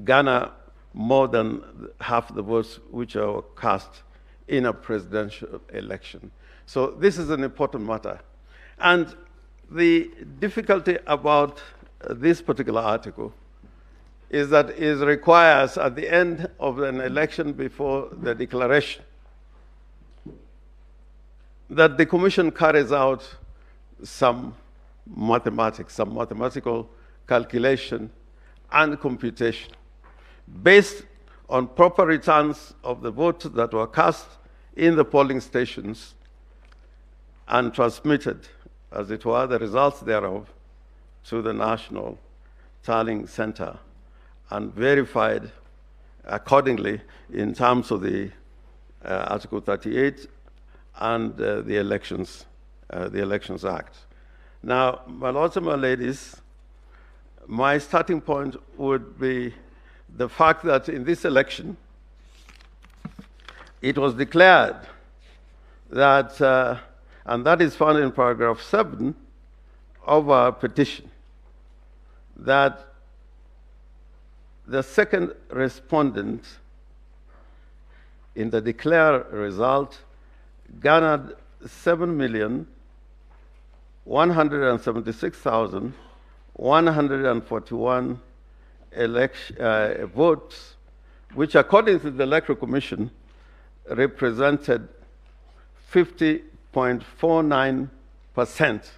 garner more than half the votes which are cast in a presidential election. So this is an important matter. And the difficulty about this particular article is that it requires, at the end of an election before the declaration, that the Commission carries out some mathematics, some mathematical calculation and computation based on proper returns of the votes that were cast in the polling stations and transmitted, as it were, the results thereof to the National Tallying Center and verified accordingly in terms of the Article 38 and the Elections Act. Now, my lords and my ladies, my starting point would be the fact that in this election, it was declared that, and that is found in paragraph 7 of our petition, that the second respondent in the declared result garnered 7,176,141 votes, which according to the Electoral Commission represented 50.49%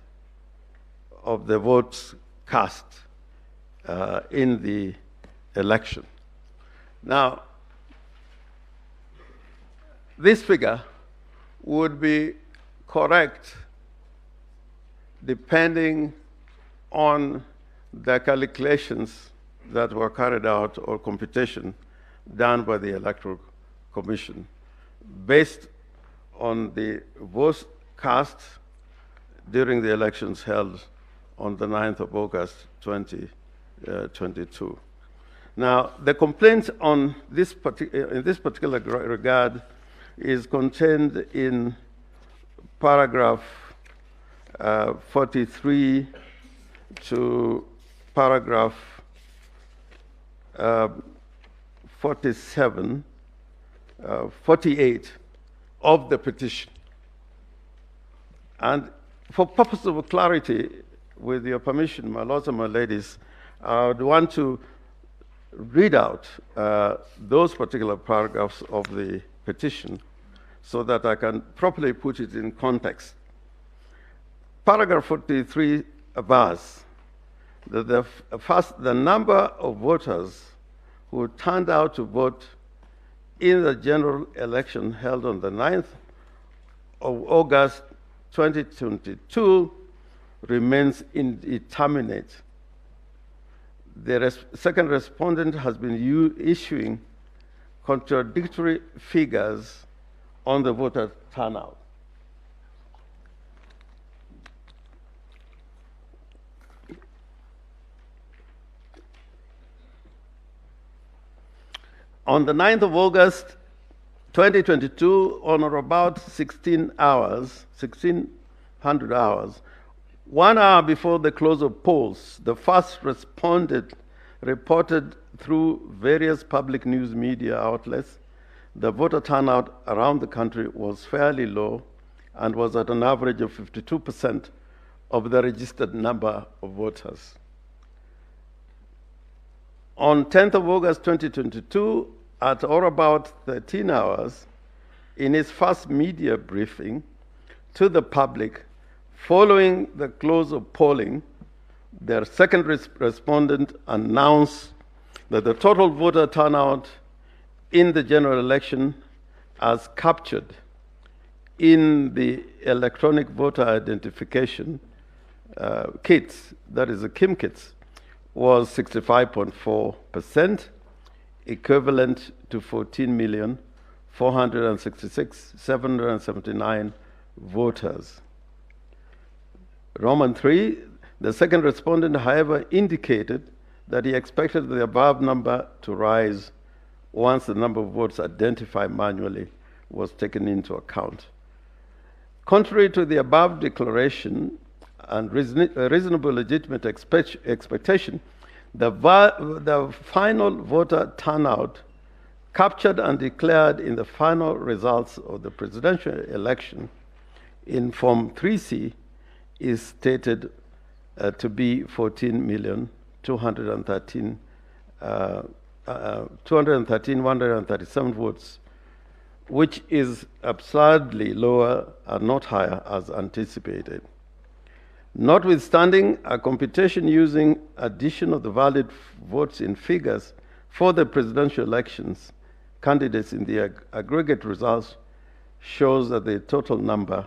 of the votes cast in the election. Now, this figure would be correct depending on the calculations that were carried out or computation done by the Electoral Commission based on the votes cast during the elections held on the 9th of August 2022. Now, the complaint on this in this particular regard is contained in paragraph 43 to paragraph 48 of the petition. And for purpose of clarity, with your permission, my lords and my ladies, I would want to read out those particular paragraphs of the petition so that I can properly put it in context. Paragraph 43 bars that the number of voters who turned out to vote in the general election held on the 9th of August 2022 remains indeterminate. The second respondent has been issuing contradictory figures on the voter turnout. On the 9th of August 2022, on or about 1600 hours, 1 hour before the close of polls, the first respondent reported through various public news media outlets the voter turnout around the country was fairly low and was at an average of 52% of the registered number of voters. On 10th of August 2022, at or about 13 hours, in his first media briefing to the public following the close of polling, their second respondent announced that the total voter turnout in the general election as captured in the electronic voter identification kits, that is the KIM kits, was 65.4%, equivalent to 14,466,779 voters. Roman 3, the second respondent, however, indicated that he expected the above number to rise once the number of votes identified manually was taken into account. Contrary to the above declaration and reasonable legitimate expectation, the final voter turnout captured and declared in the final results of the presidential election in Form 3C is stated to be 213,137 votes, which is absurdly lower and not higher as anticipated. Notwithstanding a computation using addition of the valid votes in figures for the presidential elections, candidates in the aggregate results shows that the total number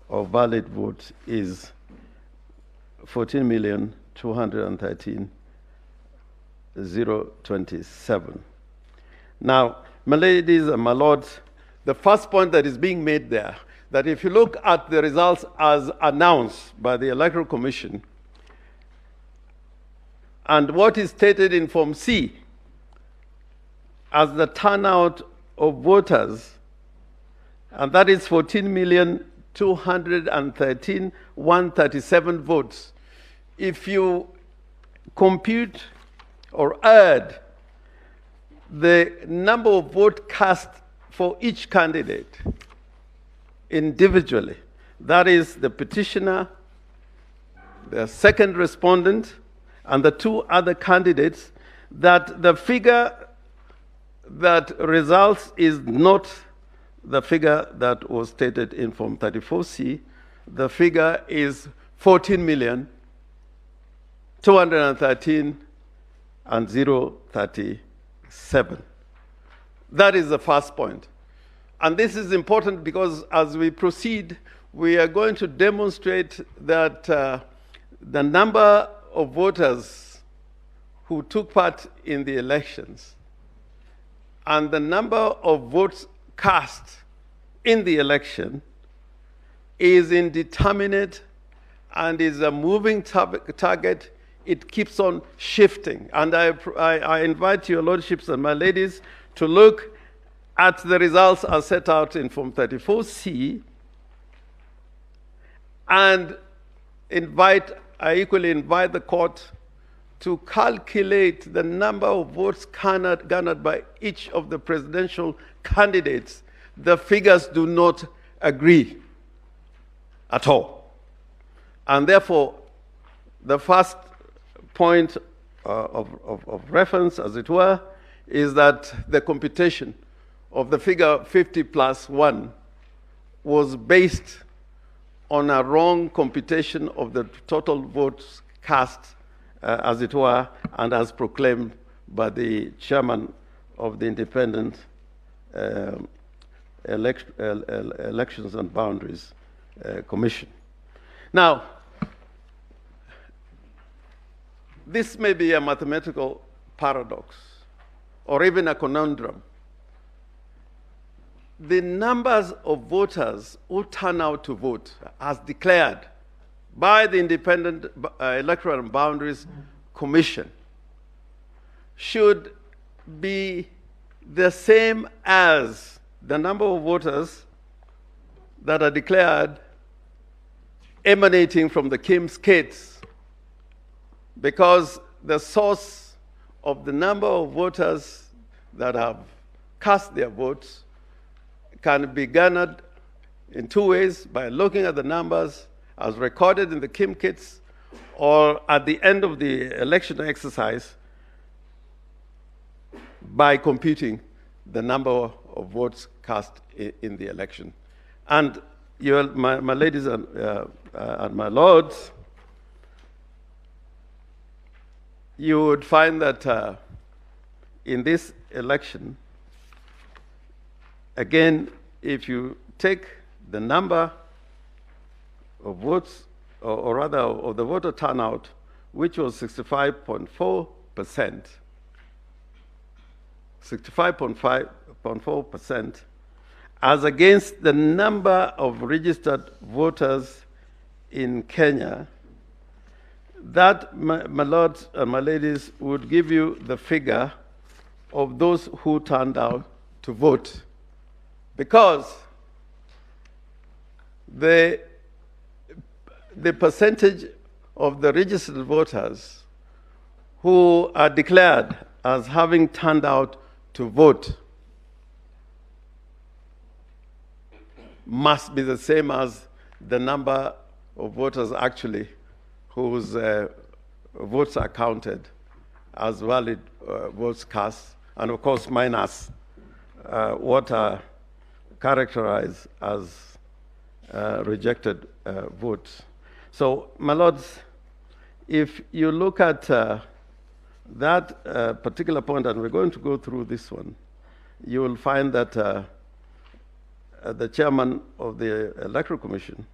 of valid votes is 14,213,027. Now, my ladies and my lords, the first point that is being made there, that if you look at the results as announced by the Electoral Commission and what is stated in Form C as the turnout of voters, and that is 14,213,137 votes. If you compute or add the number of votes cast for each candidate individually, that is the petitioner, the second respondent, and the two other candidates, that the figure that results is not the figure that was stated in Form 34C. The figure is 14,213,037. That is the first point. And this is important because as we proceed, we are going to demonstrate that the number of voters who took part in the elections and the number of votes cast in the election is indeterminate and is a moving target. It keeps on shifting. And I invite your lordships and my ladies to look at the results as set out in Form 34C, and I equally invite the court to calculate the number of votes garnered by each of the presidential candidates. The figures do not agree. at all. And therefore, the first point of reference, as it were, is that the computation of the figure 50 plus 1 was based on a wrong computation of the total votes cast, as it were, and as proclaimed by the chairman of the Independent Elections and Boundaries Commission. Now, this may be a mathematical paradox or even a conundrum. The numbers of voters who turn out to vote as declared by the Independent Electoral and Boundaries Commission should be the same as the number of voters that are declared emanating from the Kim's kids, because the source of the number of voters that have cast their votes can be garnered in two ways: by looking at the numbers as recorded in the Kim kits, or at the end of the election exercise by computing the number of votes cast in the election. And my ladies and my lords, you would find that in this election, again, if you take the number of votes, or rather of the voter turnout, which was 65.4%, 65.4%, as against the number of registered voters in Kenya, that, my lords and my ladies, would give you the figure of those who turned out to vote. Because the percentage of the registered voters who are declared as having turned out to vote must be the same as the number of voters actually whose votes are counted as valid votes cast, and of course minus what are characterized as rejected votes. So, my lords, if you look at that particular point, and we're going to go through this one, you will find that the chairman of the Electoral Commission,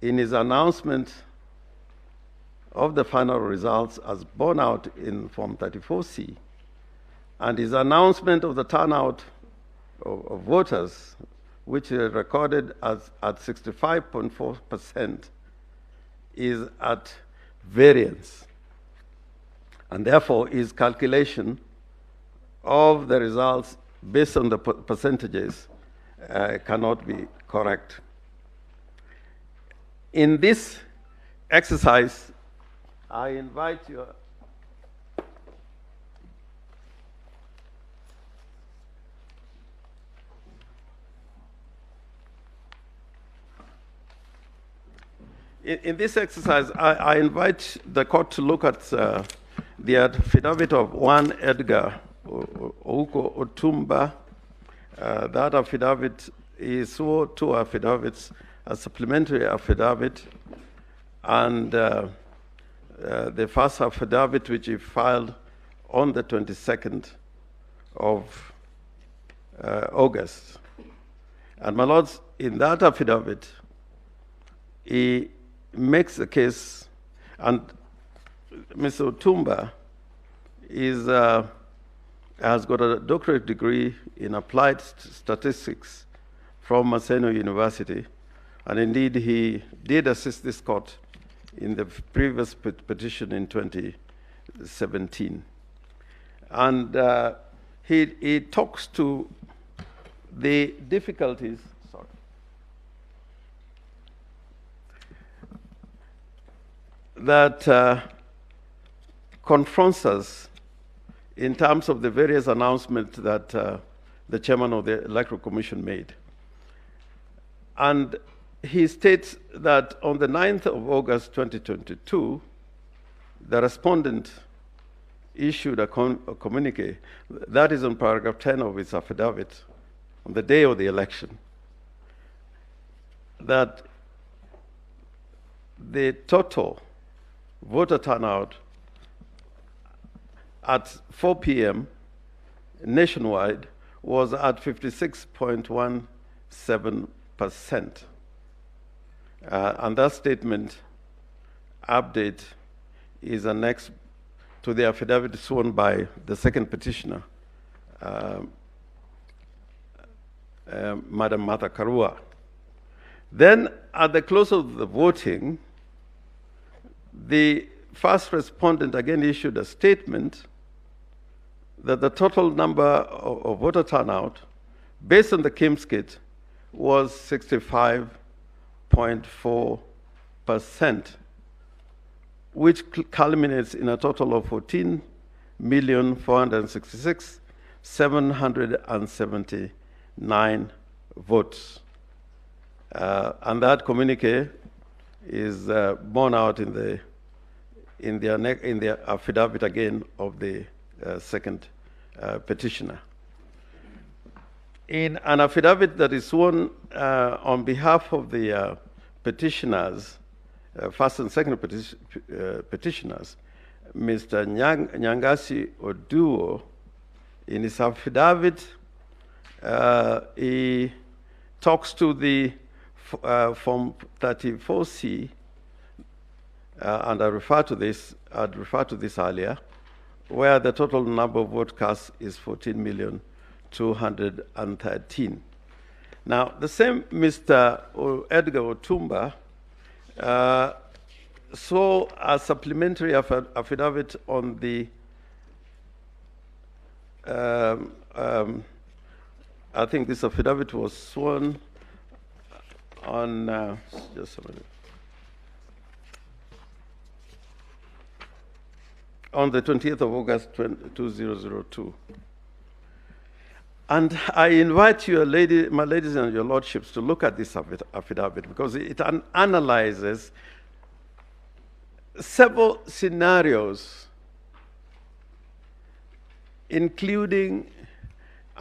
in his announcement of the final results as borne out in Form 34C, and his announcement of the turnout of voters, which is recorded as at 65.4%, is at variance. And therefore, his calculation of the results based on the percentages cannot be correct. In this exercise, I invite you. In this exercise, I invite the court to look at the affidavit of one Edgar Ouko Otumba. That affidavit is swore two affidavits, a supplementary affidavit, and the first affidavit, which he filed on the 22nd of August. And my lords, in that affidavit, he makes a case, and Mr. Otumba has got a doctorate degree in applied statistics from Maseno University, and indeed he did assist this court in the previous petition in 2017. And he talks to the difficulties, that confronts us in terms of the various announcements that the chairman of the Electoral Commission made. And he states that on the 9th of August 2022, the respondent issued a communique, that is on paragraph 10 of his affidavit, on the day of the election, that the total voter turnout at 4 p.m. nationwide was at 56.17%. And that statement update is annexed to the affidavit sworn by the second petitioner, Madam Martha Karua. Then, at the close of the voting, the first respondent again issued a statement that the total number of voter turnout, based on the KIMS kit, was 65.4%, which culminates in a total of 14,466,779 votes. And that communique is borne out in the affidavit again of the second petitioner. In an affidavit that is sworn on behalf of the petitioners, first and second petitioners, Mr. Nyangasi Oduo, in his affidavit, he talks to the Form 34C, and I'd refer to this earlier, where the total number of vote cast is 14,213,000. Now, the same Mr. Edgar Otumba saw a supplementary affidavit on the, I think this affidavit was sworn on, just a minute, on the 20th of August 2002. And I invite you, my ladies and your lordships, to look at this affidavit, because it analyzes several scenarios, including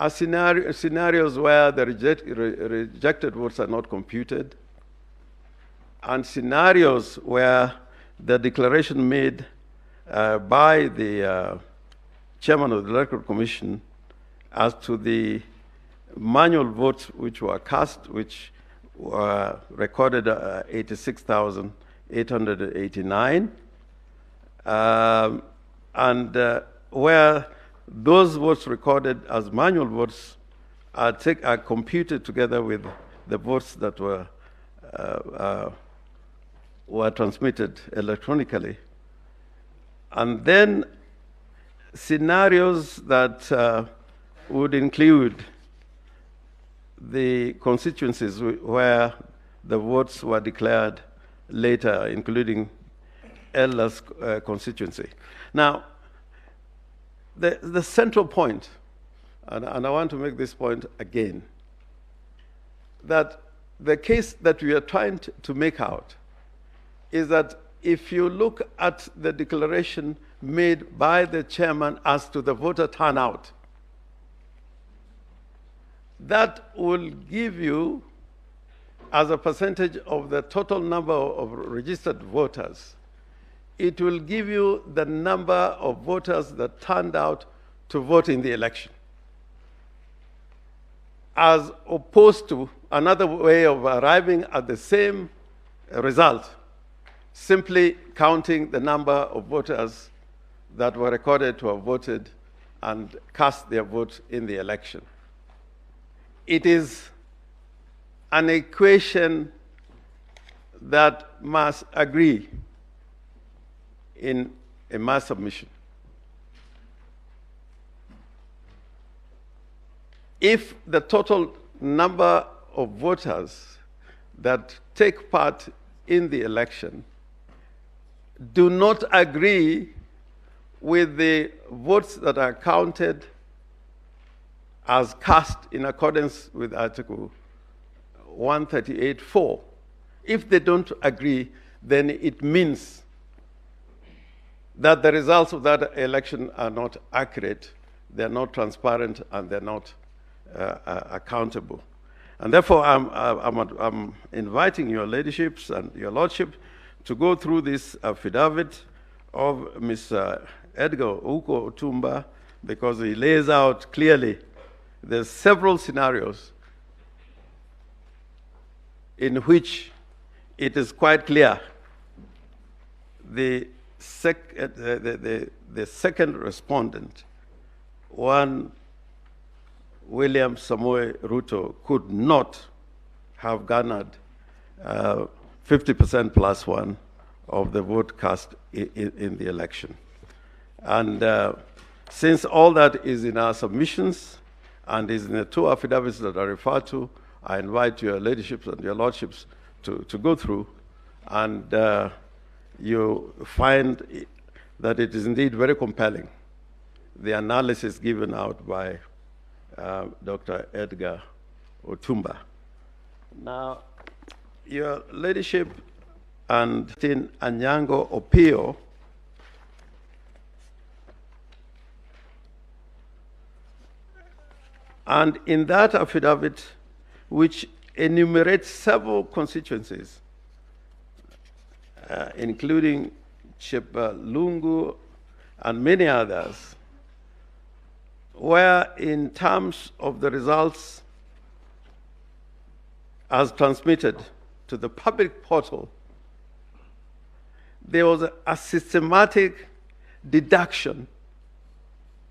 scenarios where the rejected votes are not computed, and scenarios where the declaration made by the chairman of the Electoral Commission as to the manual votes which were cast, which were recorded 86,889, and where those votes recorded as manual votes are computed together with the votes that were transmitted electronically. And then scenarios that would include the constituencies where the votes were declared later, including Ella's constituency. Now, the central point, and I want to make this point again, that the case that we are trying to make out is that if you look at the declaration made by the chairman as to the voter turnout, that will give you, as a percentage of the total number of registered voters, it will give you the number of voters that turned out to vote in the election, as opposed to another way of arriving at the same result, simply counting the number of voters that were recorded to have voted and cast their vote in the election. It is an equation that must agree in a mass submission. If the total number of voters that take part in the election do not agree with the votes that are counted as cast in accordance with Article 138(4), If they don't agree, then it means that the results of that election are not accurate, they're not transparent, and they're not accountable. And therefore, I'm inviting your ladyship and your lordship to go through this affidavit of Mr. Edgar Uko Otumba, because he lays out clearly there's several scenarios in which it is quite clear the second respondent, one William Samoei Ruto, could not have garnered 50% plus one of the vote cast in the election. And since all that is in our submissions and is in the two affidavits that are referred to, I invite your ladyships and your lordships to go through, and you find that it is indeed very compelling, the analysis given out by Dr. Edgar Otumba. Now, your ladyship and Anyango Opio and in that affidavit, which enumerates several constituencies, including Chepalungu and many others, where in terms of the results as transmitted to the public portal, there was a systematic deduction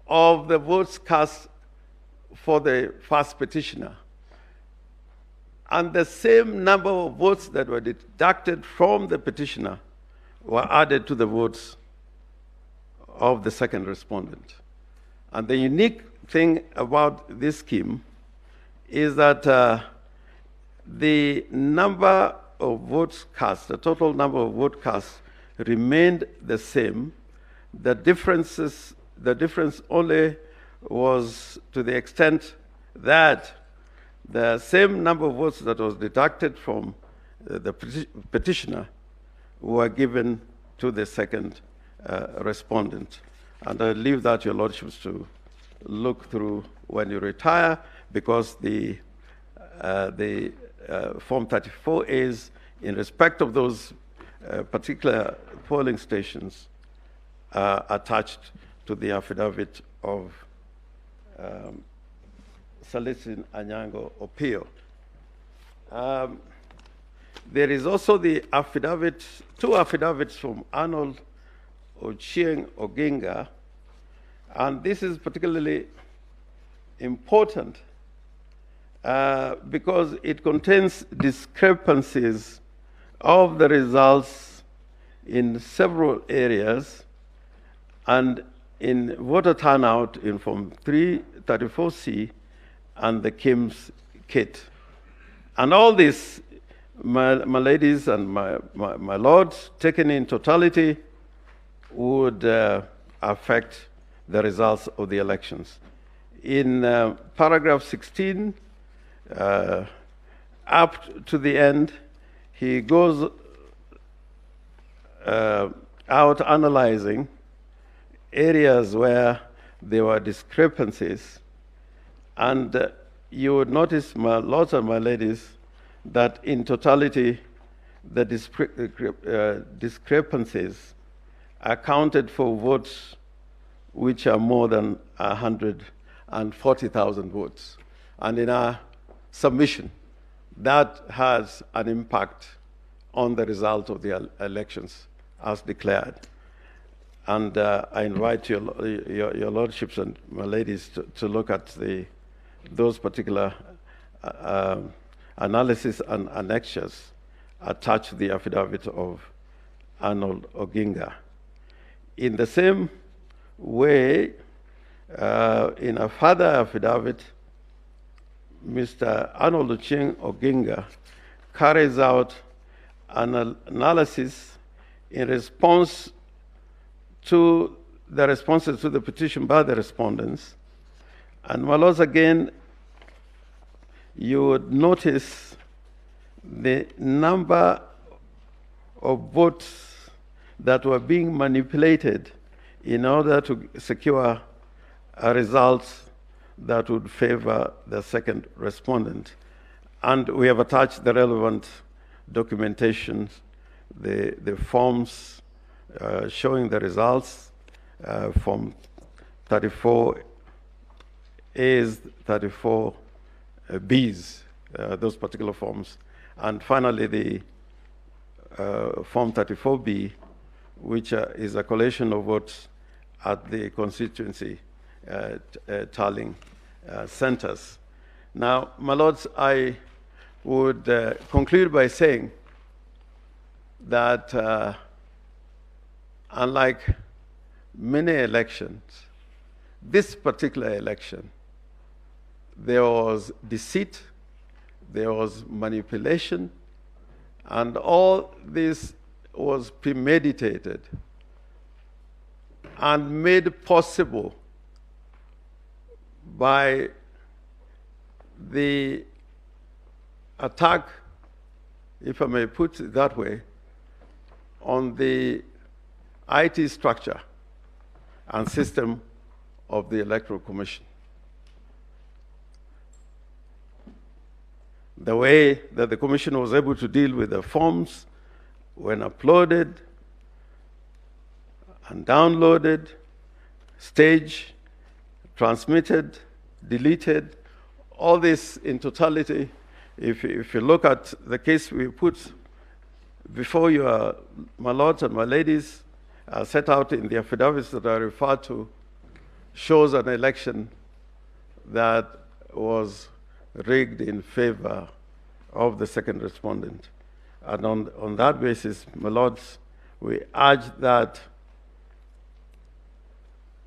of the votes cast for the first petitioner. And the same number of votes that were deducted from the petitioner were added to the votes of the second respondent. And the unique thing about this scheme is that the number of votes cast, the total number of votes cast, remained the same. The difference only was to the extent that the same number of votes that was deducted from the petitioner were given to the second respondent. And I leave that to your lordships to look through when you retire, because the Form 34As, in respect of those particular polling stations, attached to the affidavit of Solicitor Anyango Opio. There is also the affidavit, two affidavits from Arnold Ochieng Oginga, and this is particularly important because it contains discrepancies of the results in several areas, and in voter turnout in Form 334C and the KIMS kit. And all this, my ladies and my lords, taken in totality, would affect the results of the elections. In paragraph 16, up to the end, he goes out analyzing areas where there were discrepancies. And you would notice, my lords and my ladies, that in totality, the discrepancies accounted for votes which are more than 140,000 votes. And in our submission, that has an impact on the result of the elections as declared. And I invite your lordships and my ladies to look at those particular analysis and annexures attached to the affidavit of Arnold Oginga. In the same way, in a further affidavit, Mr. Arnold Ochieng Oginga carries out an analysis in response to the responses to the petition by the respondents. And my lords, again, you would notice the number of votes that were being manipulated in order to secure a result that would favor the second respondent. And we have attached the relevant documentation, the forms showing the results, from 34A's, 34B's, those particular forms. And finally, the Form 34B, which is a collation of votes at the constituency tallying centers. Now, my lords, I would conclude by saying that unlike many elections, this particular election, there was deceit, there was manipulation, and all this was premeditated and made possible by the attack, if I may put it that way, on the IT structure and system of the Electoral Commission. The way that the Commission was able to deal with the forms when uploaded and downloaded, staged, transmitted, deleted, all this in totality, if you look at the case we put before you, my lords and my ladies, set out in the affidavits that I referred to, shows an election that was rigged in favor of the second respondent. And on that basis, my lords, we urge that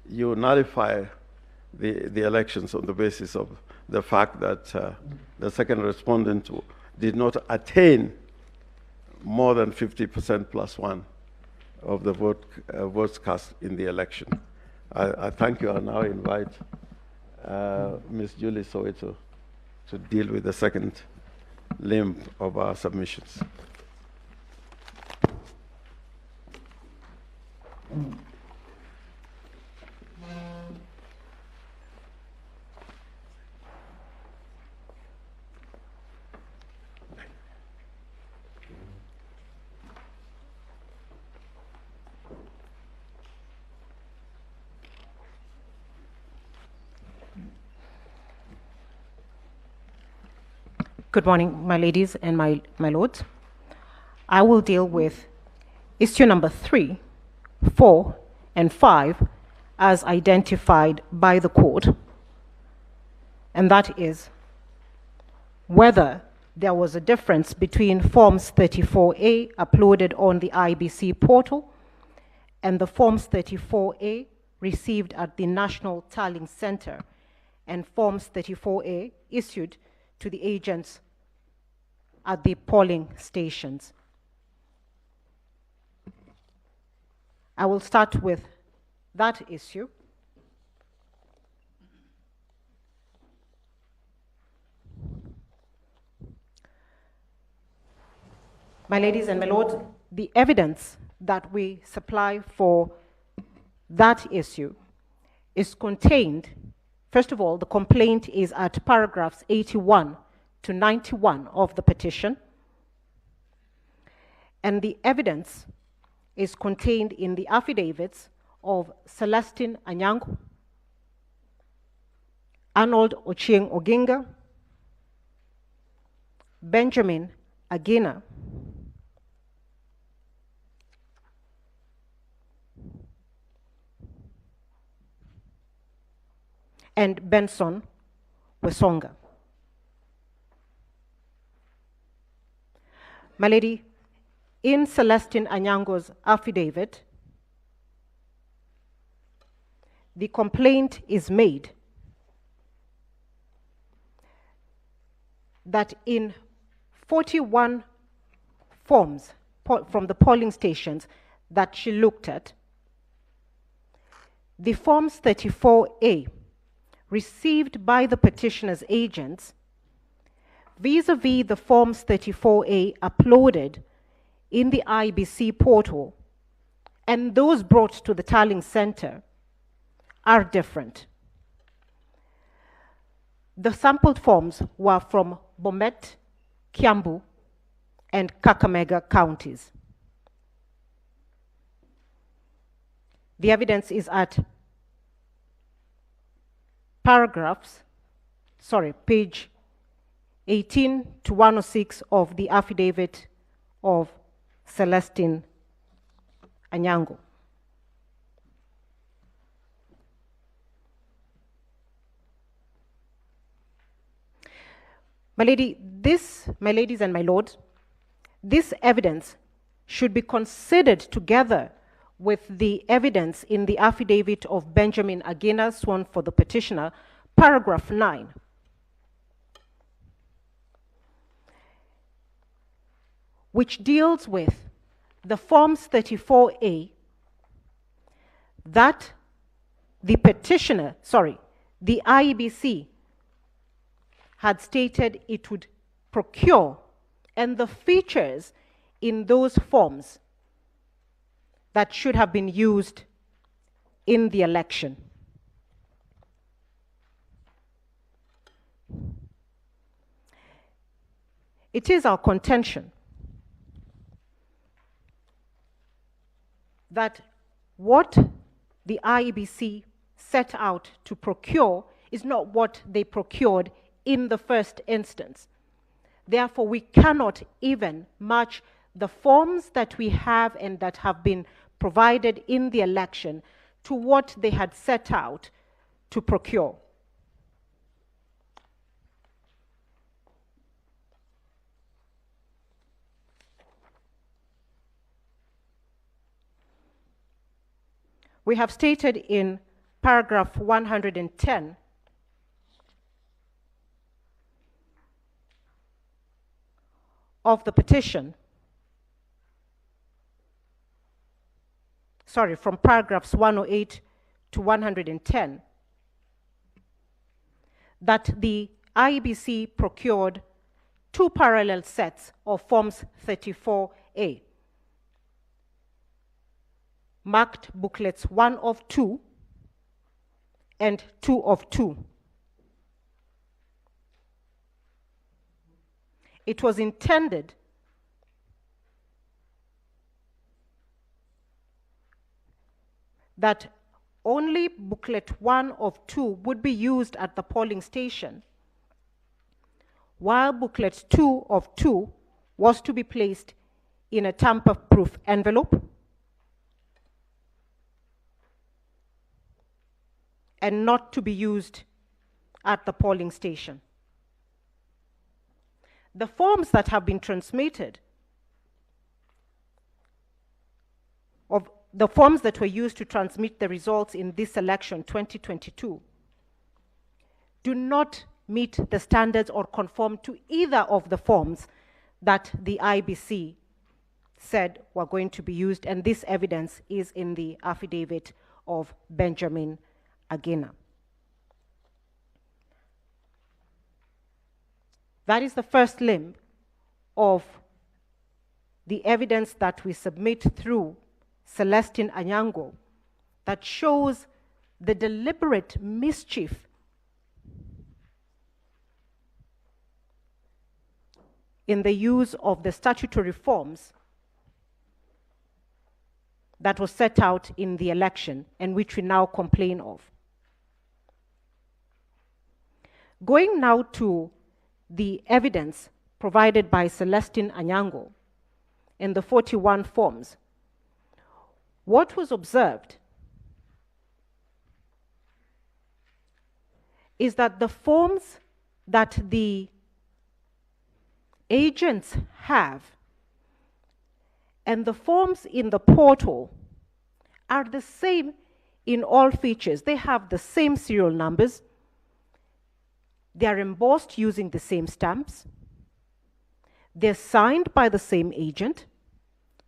you nullify the elections on the basis of the fact that the second respondent did not attain more than 50% plus one of the votes cast in the election. I thank you. I now invite Ms. Julie Soweto to deal with the second limb of our submissions. Good morning, my ladies and my lords. I will deal with issue number 3, 4, and 5 as identified by the court, and that is whether there was a difference between Forms 34A uploaded on the IBC portal and the Forms 34A received at the National Tallying Center and Forms 34A issued to the agents at the polling stations. I will start with that issue. My ladies and my lords, the evidence that we supply for that issue is contained. First of all, the complaint is at paragraphs 81 to 91 of the petition, and the evidence is contained in the affidavits of Celestine Anyango, Arnold Ochieng Oginga, Benjamin Agina, and Benson Wesonga. My lady, in Celestine Anyango's affidavit, the complaint is made that in 41 forms from the polling stations that she looked at, the Forms 34A received by the petitioner's agents vis-a-vis the Forms 34A uploaded in the IBC portal and those brought to the tallying center are different. The sampled forms were from Bomet, Kiambu, and Kakamega counties. The evidence is at page 18 to 106 of the affidavit of Celestine Anyango. My ladies and my lords, this evidence should be considered together with the evidence in the affidavit of Benjamin Agena, sworn for the petitioner, paragraph 9. Which deals with the Forms 34A that the petitioner, the IEBC had stated it would procure, and the features in those forms that should have been used in the election. It is our contention that what the IEBC set out to procure is not what they procured in the first instance. Therefore, we cannot even match the forms that we have and that have been provided in the election to what they had set out to procure. We have stated in paragraph 110 of the petition, from paragraphs 108 to 110, that the IEBC procured 2 parallel sets of Forms 34A, marked booklets 1 of 2 and 2 of 2. It was intended that only booklet 1 of 2 would be used at the polling station, while booklet 2 of 2 was to be placed in a tamper-proof envelope and not to be used at the polling station. The forms that have been transmitted, of the forms that were used to transmit the results in this election 2022, do not meet the standards or conform to either of the forms that the IBC said were going to be used, and this evidence is in the affidavit of Benjamin Agena. That is the first limb of the evidence that we submit through Celestine Anyango that shows the deliberate mischief in the use of the statutory forms that was set out in the election and which we now complain of. Going now to the evidence provided by Celestine Anyango in the 41 forms, what was observed is that the forms that the agents have and the forms in the portal are the same in all features. They have the same serial numbers. They are embossed using the same stamps. They're signed by the same agent,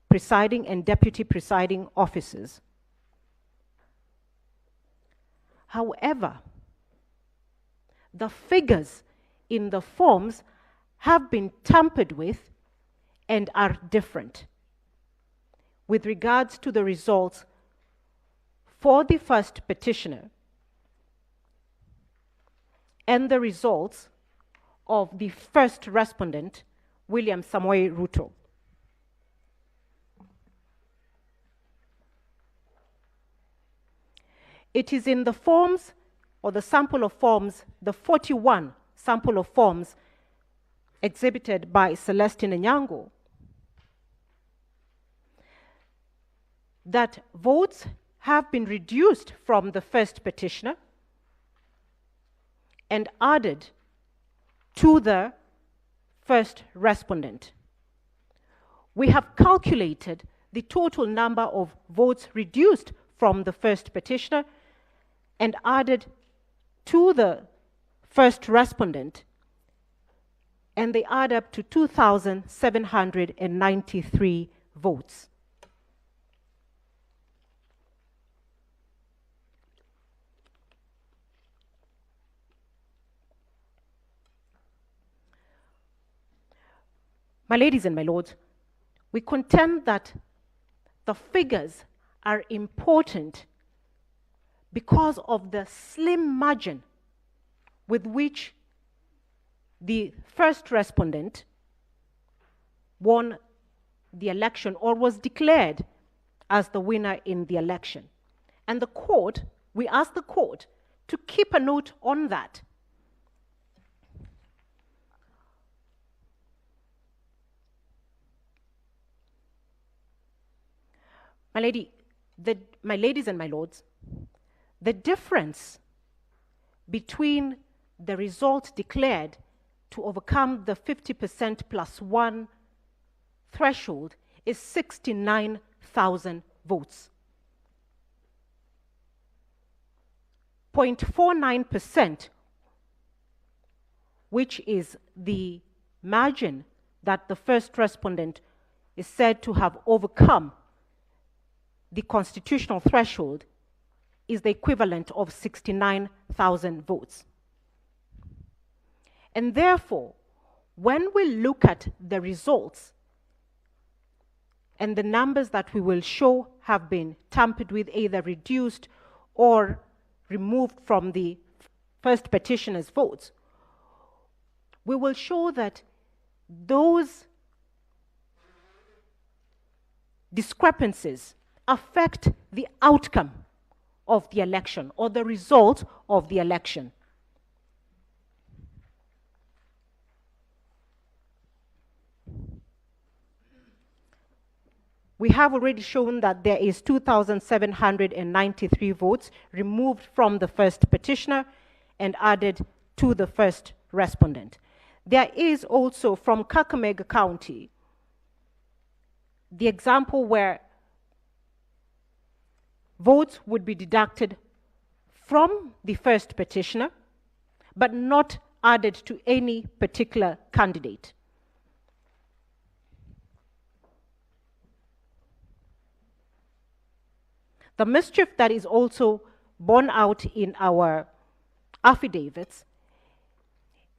presiding and deputy presiding officers. However, the figures in the forms have been tampered with and are different with regards to the results for the first petitioner and the results of the first respondent, William Samoei Ruto. It is in the forms, or the sample of forms, the 41 sample of forms exhibited by Celestine Anyango, that votes have been reduced from the first petitioner and added to the first respondent. We have calculated the total number of votes reduced from the first petitioner and added to the first respondent, and they add up to 2,793 votes. My ladies and my lords, we contend that the figures are important because of the slim margin with which the first respondent won the election or was declared as the winner in the election. And the court, we asked the court to keep a note on that. My ladies and my lords, the difference between the result declared to overcome the 50% plus one threshold is 69,000 votes. 0.49%, which is the margin that the first respondent is said to have overcome the constitutional threshold, is the equivalent of 69,000 votes. And therefore, when we look at the results and the numbers that we will show have been tampered with, either reduced or removed from the first petitioner's votes, we will show that those discrepancies affect the outcome of the election or the result of the election. We have already shown that there is 2,793 votes removed from the first petitioner and added to the first respondent. There is also from Kakamega County the example where votes would be deducted from the first petitioner, but not added to any particular candidate. The mischief that is also borne out in our affidavits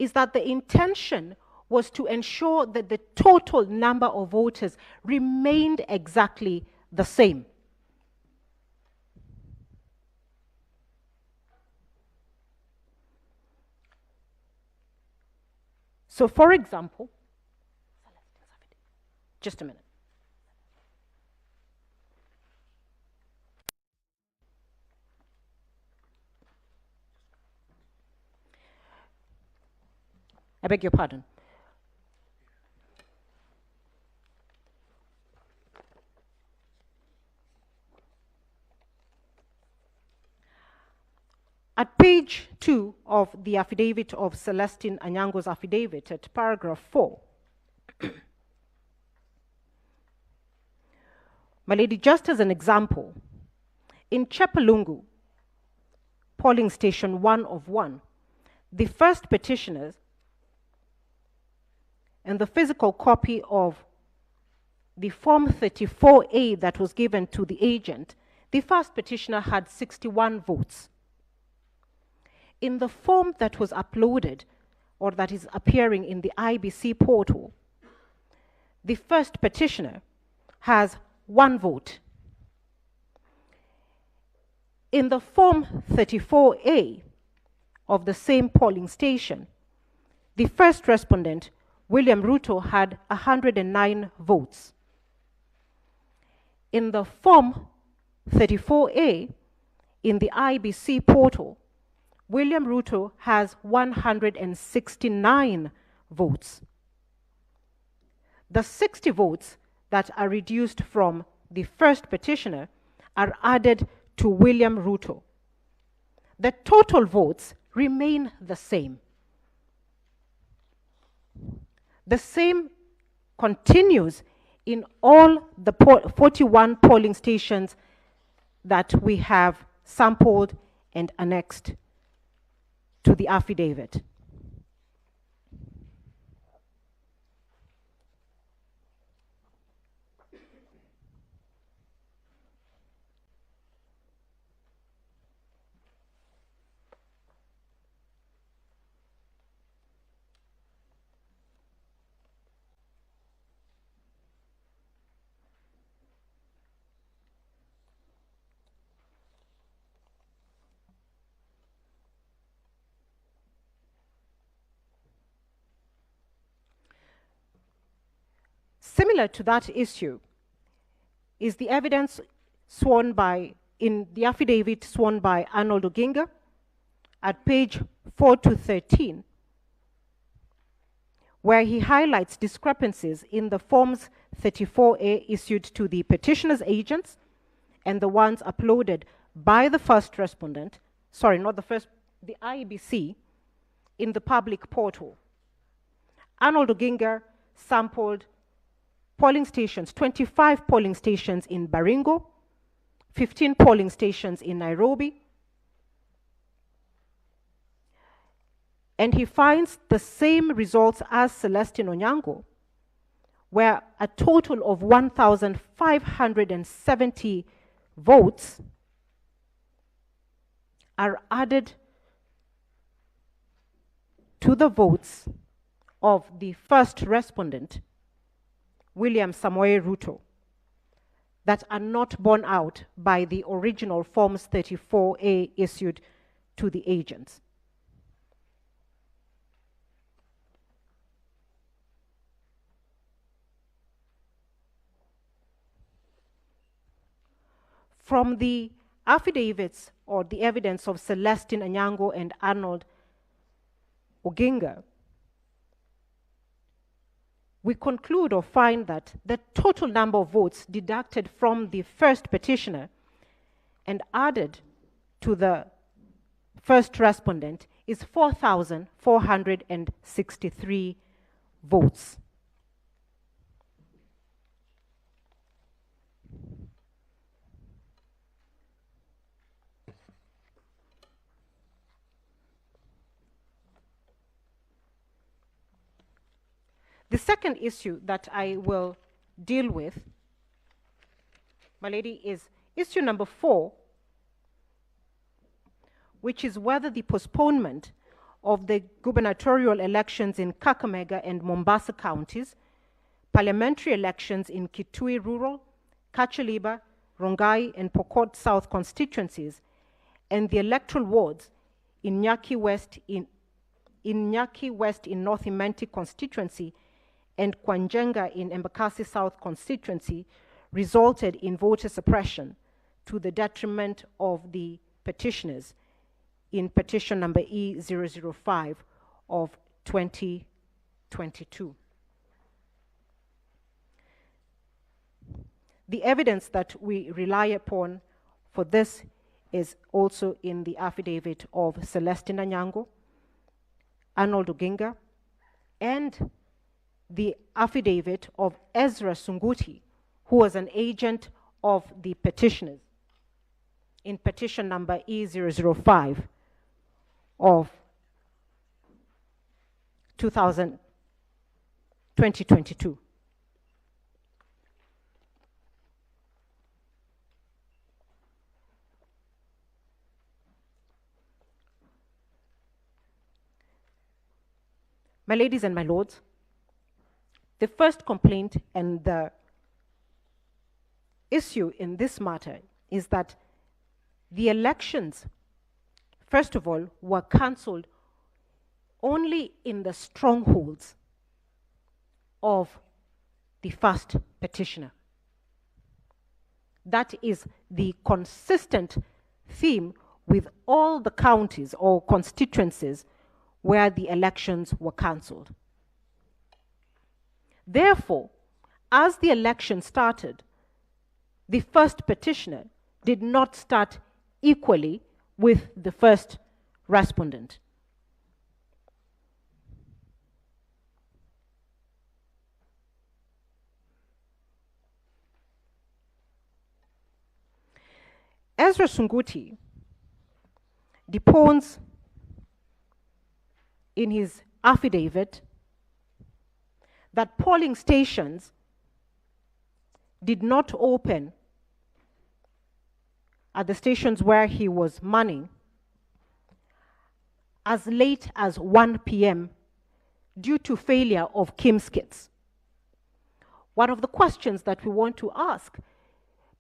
is that the intention was to ensure that the total number of voters remained exactly the same. So, for example, just a minute. I beg your pardon. At page 2 of the affidavit of Celestine Anyango's affidavit, at paragraph 4, my lady, just as an example, in Chepalungu, polling station 1 of 1, the first petitioners and the physical copy of the Form 34A that was given to the agent, the first petitioner had 61 votes. In the form that was uploaded or that is appearing in the IBC portal, the first petitioner has 1 vote. In the Form 34A of the same polling station, the first respondent, William Ruto, had 109 votes. In the Form 34A in the IBC portal, William Ruto has 169 votes. The 60 votes that are reduced from the first petitioner are added to William Ruto. The total votes remain the same. The same continues in all the 41 polling stations that we have sampled and annexed to the affidavit. Similar to that issue is the evidence sworn by, in the affidavit sworn by Arnold Odinga at page 4 to 13, where he highlights discrepancies in the Forms 34A issued to the petitioner's agents and the ones uploaded by the first respondent, sorry, not the first, the IBC, in the public portal. Arnold Odinga sampled polling stations, 25 polling stations in Baringo, 15 polling stations in Nairobi, and he finds the same results as Celestine Onyango, where a total of 1,570 votes are added to the votes of the first respondent, William Samoei Ruto, that are not borne out by the original Forms 34A issued to the agents. From the affidavits or the evidence of Celestine Onyango and Arnold Odinga, we conclude or find that the total number of votes deducted from the first petitioner and added to the first respondent is 4,463 votes. The second issue that I will deal with, my lady, is issue number 4, which is whether the postponement of the gubernatorial elections in Kakamega and Mombasa counties, parliamentary elections in Kitui Rural, Kachaliba, Rongai, and Pokot South constituencies, and the electoral wards in Nyaki West in North Imenti constituency and Kwanjenga in Embakasi South constituency resulted in voter suppression to the detriment of the petitioners in petition number E005 of 2022. The evidence that we rely upon for this is also in the affidavit of Celestine Onyango, Arnold Odinga, and the affidavit of Ezra Sunguti, who was an agent of the petitioners in petition number E005 of 2022. My ladies and my lords, the first complaint and the issue in this matter is that the elections, first of all, were cancelled only in the strongholds of the first petitioner. That is the consistent theme with all the counties or constituencies where the elections were cancelled. Therefore, as the election started, the first petitioner did not start equally with the first respondent. Ezra Sunguti deposed in his affidavit that polling stations did not open at the stations where he was manning as late as 1 p.m. due to failure of KIMS kits. One of the questions that we want to ask,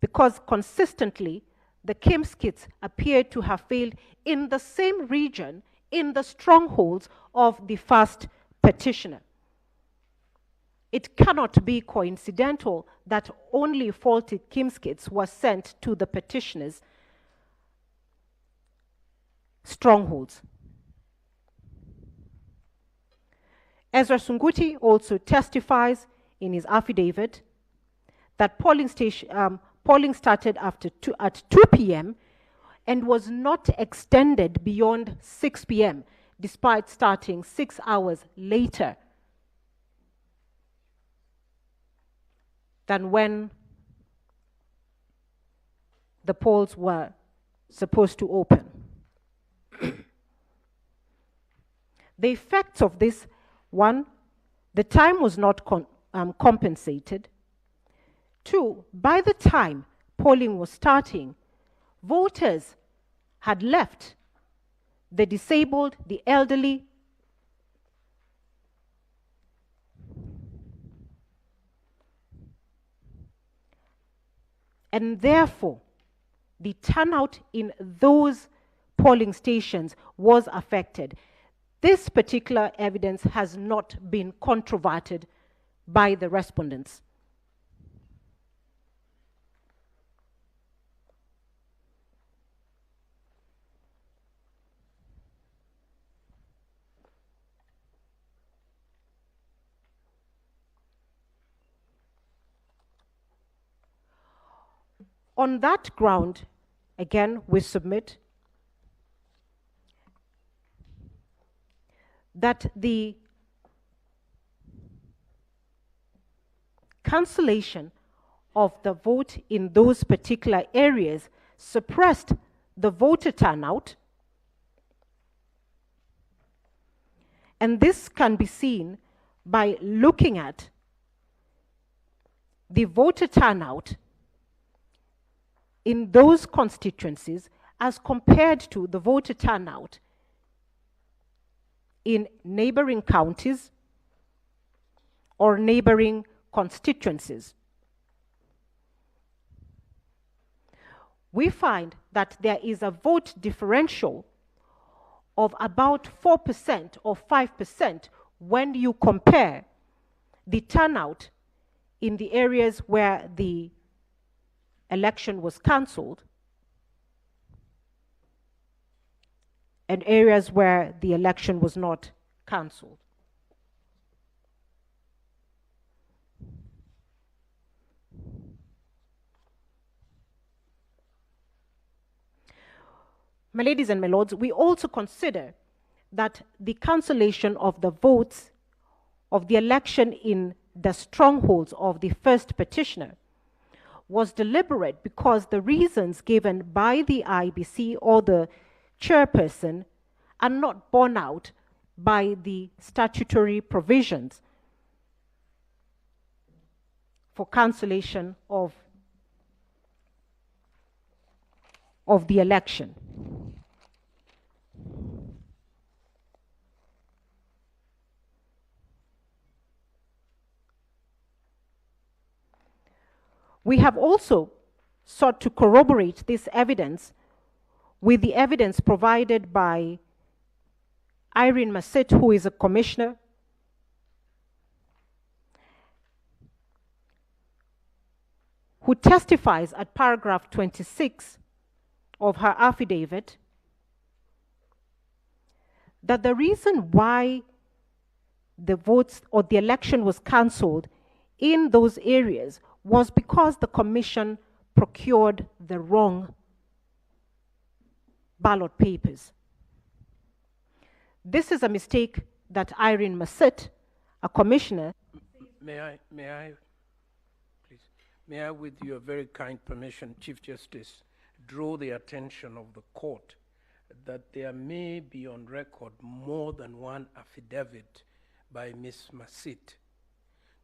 because consistently the KIMS kits appeared to have failed in the same region, in the strongholds of the first petitioner. It cannot be coincidental that only faulty KIMS kits were sent to the petitioner's strongholds. Ezra Sunguti also testifies in his affidavit that polling started at 2 p.m. and was not extended beyond 6 p.m. despite starting 6 hours later than when the polls were supposed to open. The effects of this: one, the time was not compensated. Two, by the time polling was starting, voters had left. The disabled, the elderly, and therefore the turnout in those polling stations was affected. This particular evidence has not been controverted by the respondents. On that ground, again, we submit that the cancellation of the vote in those particular areas suppressed the voter turnout, and this can be seen by looking at the voter turnout in those constituencies as compared to the voter turnout in neighboring counties or neighboring constituencies. We find that there is a vote differential of about 4% or 5% when you compare the turnout in the areas where the election was cancelled and areas where the election was not cancelled. My ladies and my lords, we also consider that the cancellation of the votes of the election in the strongholds of the first petitioner was deliberate because the reasons given by the IBC or the chairperson are not borne out by the statutory provisions for cancellation of the election. We have also sought to corroborate this evidence with the evidence provided by Irene Masit, who is a commissioner, who testifies at paragraph 26 of her affidavit that the reason why the votes or the election was cancelled in those areas was because the commission procured the wrong ballot papers. This is a mistake that Irene Masit, a commissioner. May I, please, may I, with your very kind permission, Chief Justice, draw the attention of the court that there may be on record more than one affidavit by Ms. Masit,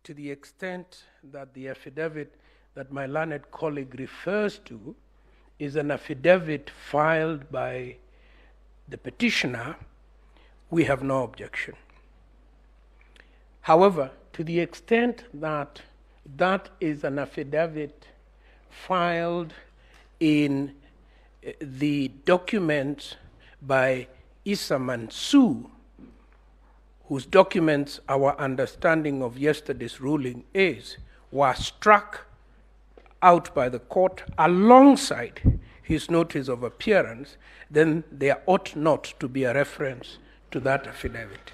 to the extent that the affidavit that my learned colleague refers to is an affidavit filed by the petitioner. We have no objection. However, to the extent that that is an affidavit filed in the documents by Issa Mansour, whose documents our understanding of yesterday's ruling is, were struck out by the court alongside his notice of appearance, then there ought not to be a reference to that affidavit.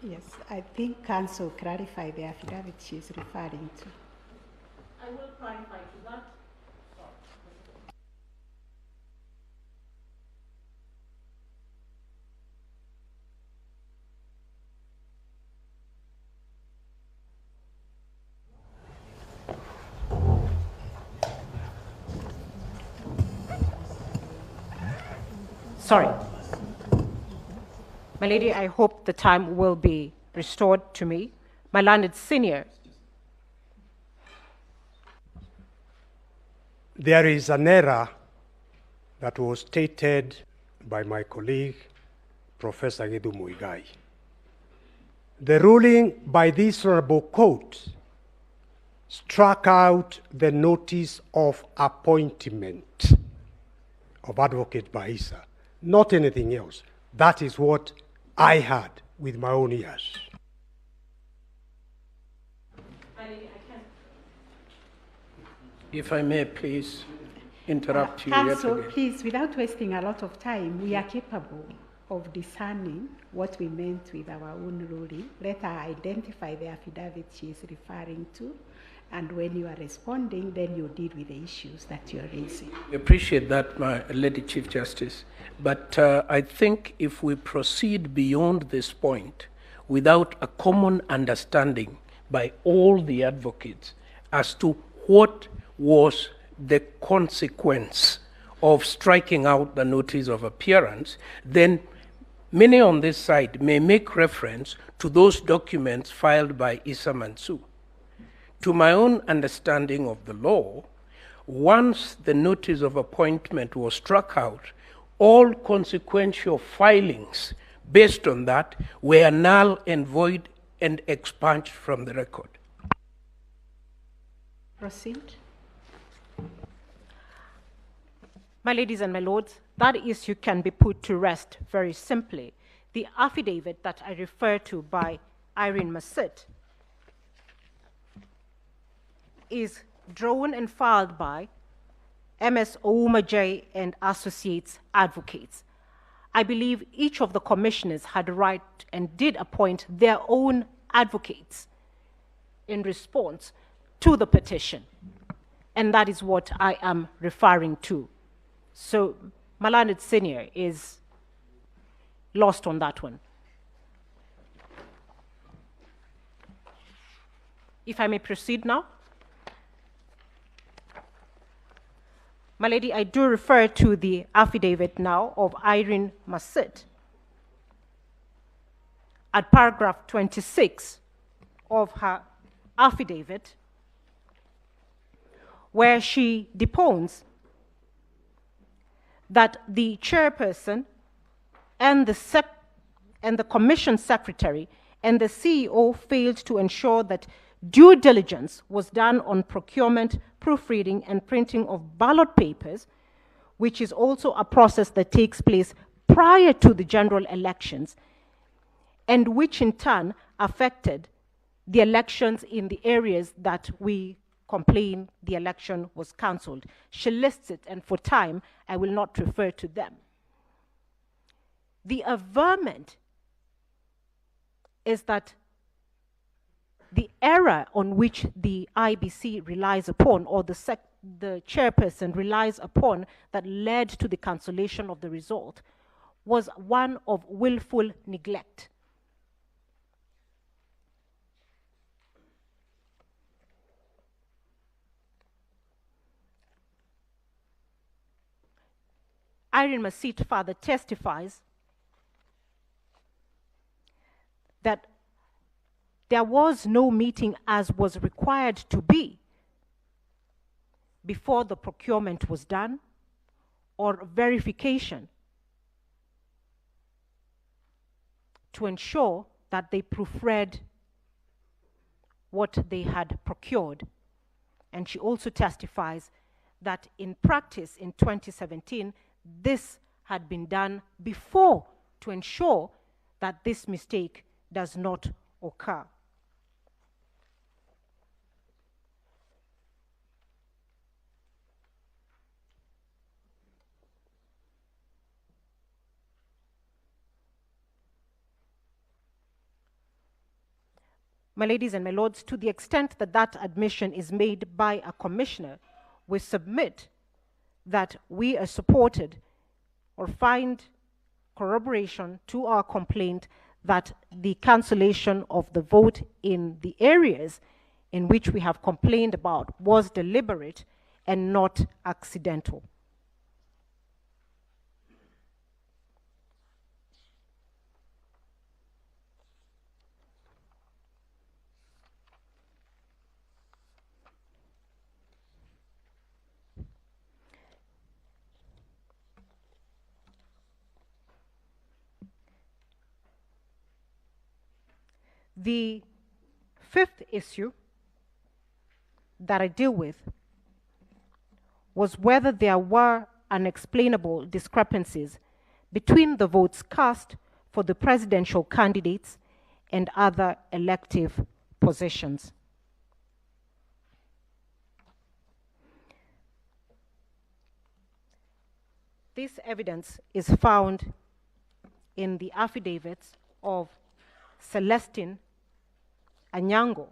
Yes, I think counsel clarify the affidavit she's referring to. I will clarify to that. Sorry. My lady, I hope the time will be restored to me. My learned senior. There is an error that was stated by my colleague, Professor Gedu Muigai. The ruling by this honorable court struck out the notice of appointment of Advocate Baisa, not anything else. That is what I heard with my own ears. If I may please interrupt you Counsel, yet again. please, without wasting a lot of time, we are capable of discerning what we meant with our own ruling. Let her identify the affidavit she is referring to, and when you are responding, then you deal with the issues that you are raising. We appreciate that, my Lady Chief Justice. But I think if we proceed beyond this point without a common understanding by all the advocates as to what was the consequence of striking out the notice of appearance, then many on this side may make reference to those documents filed by Issa Mansour. To my own understanding of the law, once the notice of appointment was struck out, all consequential filings based on that were null and void and expunged from the record. Proceed. My ladies and my lords, that issue can be put to rest very simply. The affidavit that I refer to by Irene Masit is drawn and filed by MS Ouma J and Associates Advocates. I believe each of the commissioners had a right and did appoint their own advocates in response to the petition. And that is what I am referring to. So Malanid Senior is lost on that one. If I may proceed now. My lady, I do refer to the affidavit now of Irene Masit at paragraph 26 of her affidavit, where she depones that the chairperson and the commission secretary and the CEO failed to ensure that due diligence was done on procurement, proofreading, and printing of ballot papers, which is also a process that takes place prior to the general elections, and which in turn affected the elections in the areas that we complain the election was cancelled. She lists it, and for time, I will not refer to them. The averment is that the error on which the IBC relies upon, or the chairperson relies upon, that led to the cancellation of the result, was one of willful neglect. Irene Masit further testifies that there was no meeting as was required to be before the procurement was done, or verification to ensure that they proofread what they had procured. And she also testifies that in practice in 2017, this had been done before to ensure that this mistake does not occur. My ladies and my lords, to the extent that that admission is made by a commissioner, we submit that we are supported or find corroboration to our complaint that the cancellation of the vote in the areas in which we have complained about was deliberate and not accidental. The fifth issue that I deal with was whether there were unexplainable discrepancies between the votes cast for the presidential candidates and other elective positions. This evidence is found in the affidavits of Celestine Anyango,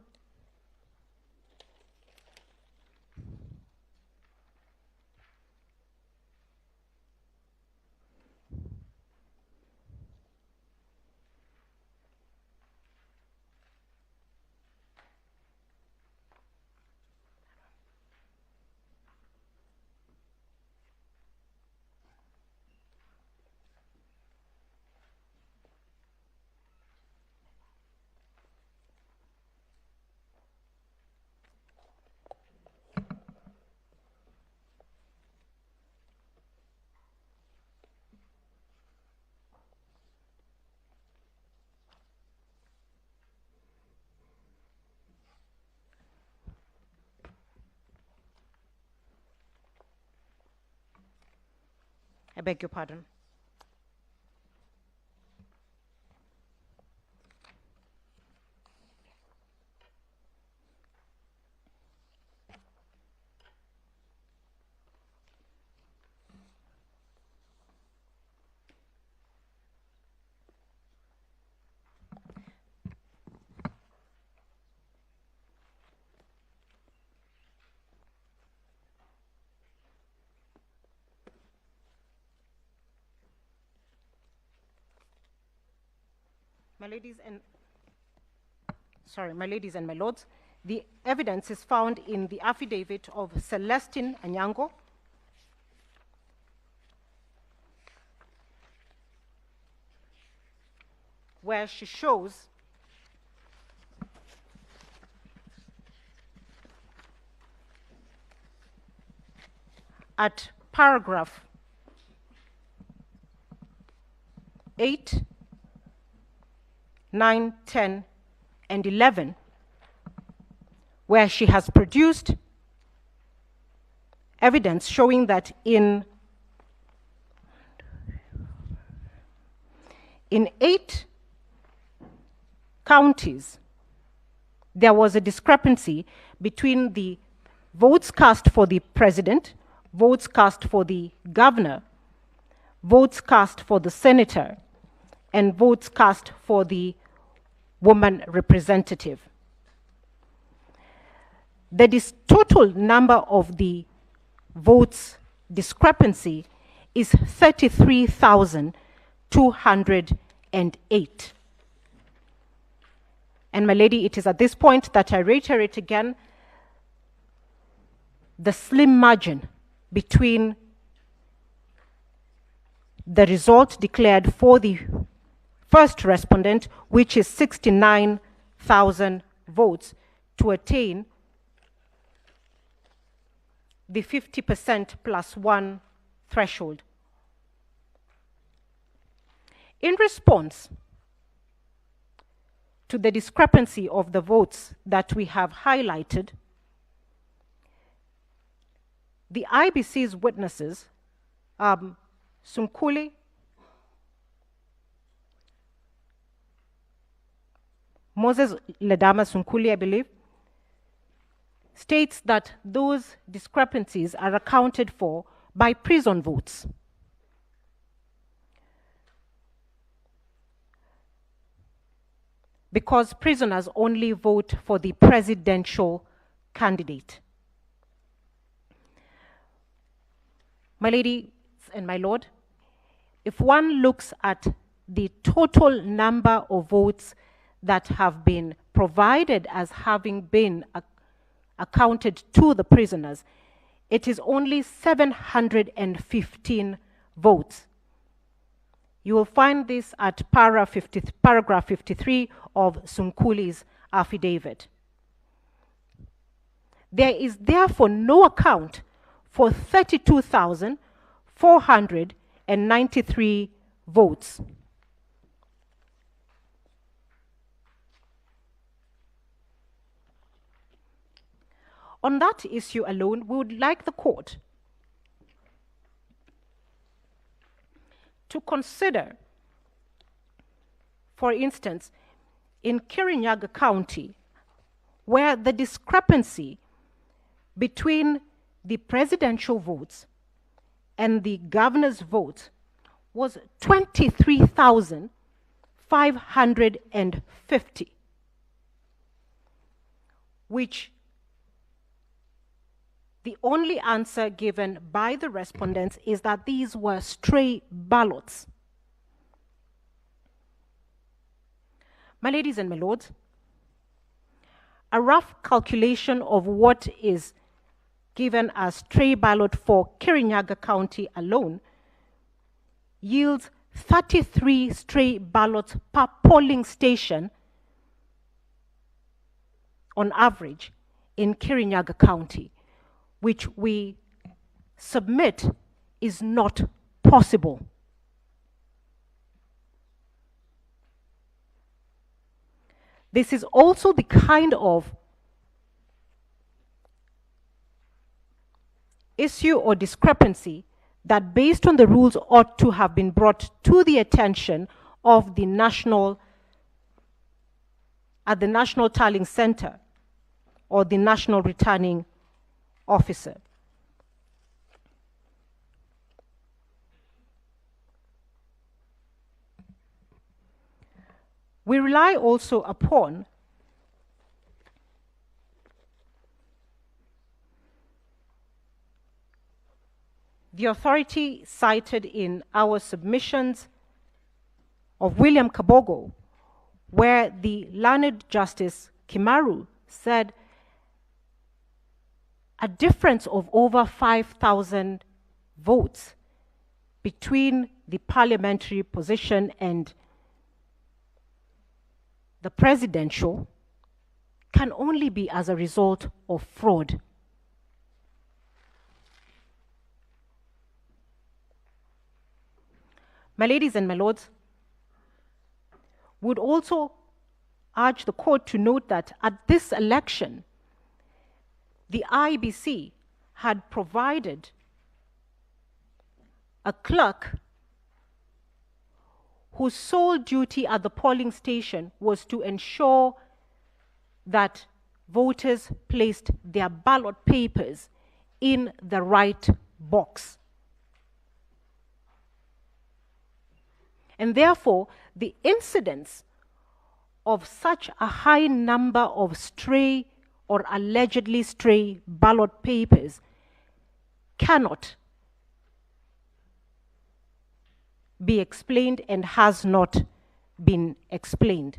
I beg your pardon. My ladies and my lords, the evidence is found in the affidavit of Celestine Anyango, where she shows at paragraph 8, 9, 10, and 11, where she has produced evidence showing that in 8 counties, there was a discrepancy between the votes cast for the president, votes cast for the governor, votes cast for the senator, and votes cast for the woman representative. The total number of the votes discrepancy is 33,208. And my lady, it is at this point that I reiterate again the slim margin between the result declared for the first respondent, which is 69,000 votes, to attain the 50% plus 1 threshold. In response to the discrepancy of the votes that we have highlighted, the IBC's witnesses, Sunkuli, Moses Ledama Sunkuli, I believe, states that those discrepancies are accounted for by prison votes. Because prisoners only vote for the presidential candidate. My ladies and my lord, if one looks at the total number of votes that have been provided as having been accounted to the prisoners, it is only 715 votes. You will find this at paragraph 53 of Sunkuli's affidavit. There is therefore no account for 32,493 votes. On that issue alone, we would like the court to consider, for instance, in Kirinyaga County, where the discrepancy between the presidential votes and the governor's vote was 23,550, which the only answer given by the respondents is that these were stray ballots. My ladies and my lords, a rough calculation of what is given as stray ballot for Kirinyaga County alone yields 33 stray ballots per polling station on average in Kirinyaga County, which we submit is not possible. This is also the kind of issue or discrepancy that, based on the rules, ought to have been brought to the attention of the National Tallying Center or the National Returning Officer. We rely also upon the authority cited in our submissions of William Kabogo, where the learned Justice Kimaru said a difference of over 5,000 votes between the parliamentary position and the presidential can only be as a result of fraud. My ladies and my lords, would also urge the court to note that at this election, the IEBC had provided a clerk whose sole duty at the polling station was to ensure that voters placed their ballot papers in the right box. And therefore, the incidence of such a high number of stray or allegedly stray ballot papers cannot be explained and has not been explained.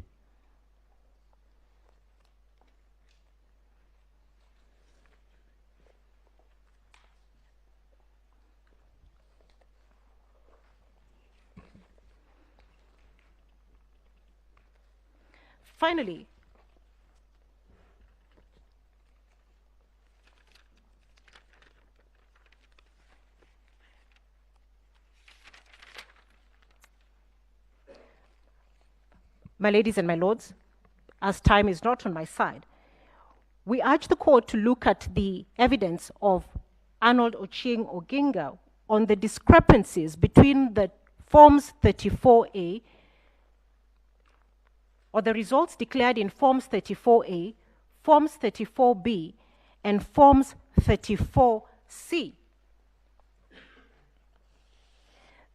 Finally, my ladies and my lords, as time is not on my side, we urge the court to look at the evidence of Arnold Ochieng Oginga on the discrepancies between the Forms 34A or the results declared in Forms 34A, Forms 34B, and Forms 34C.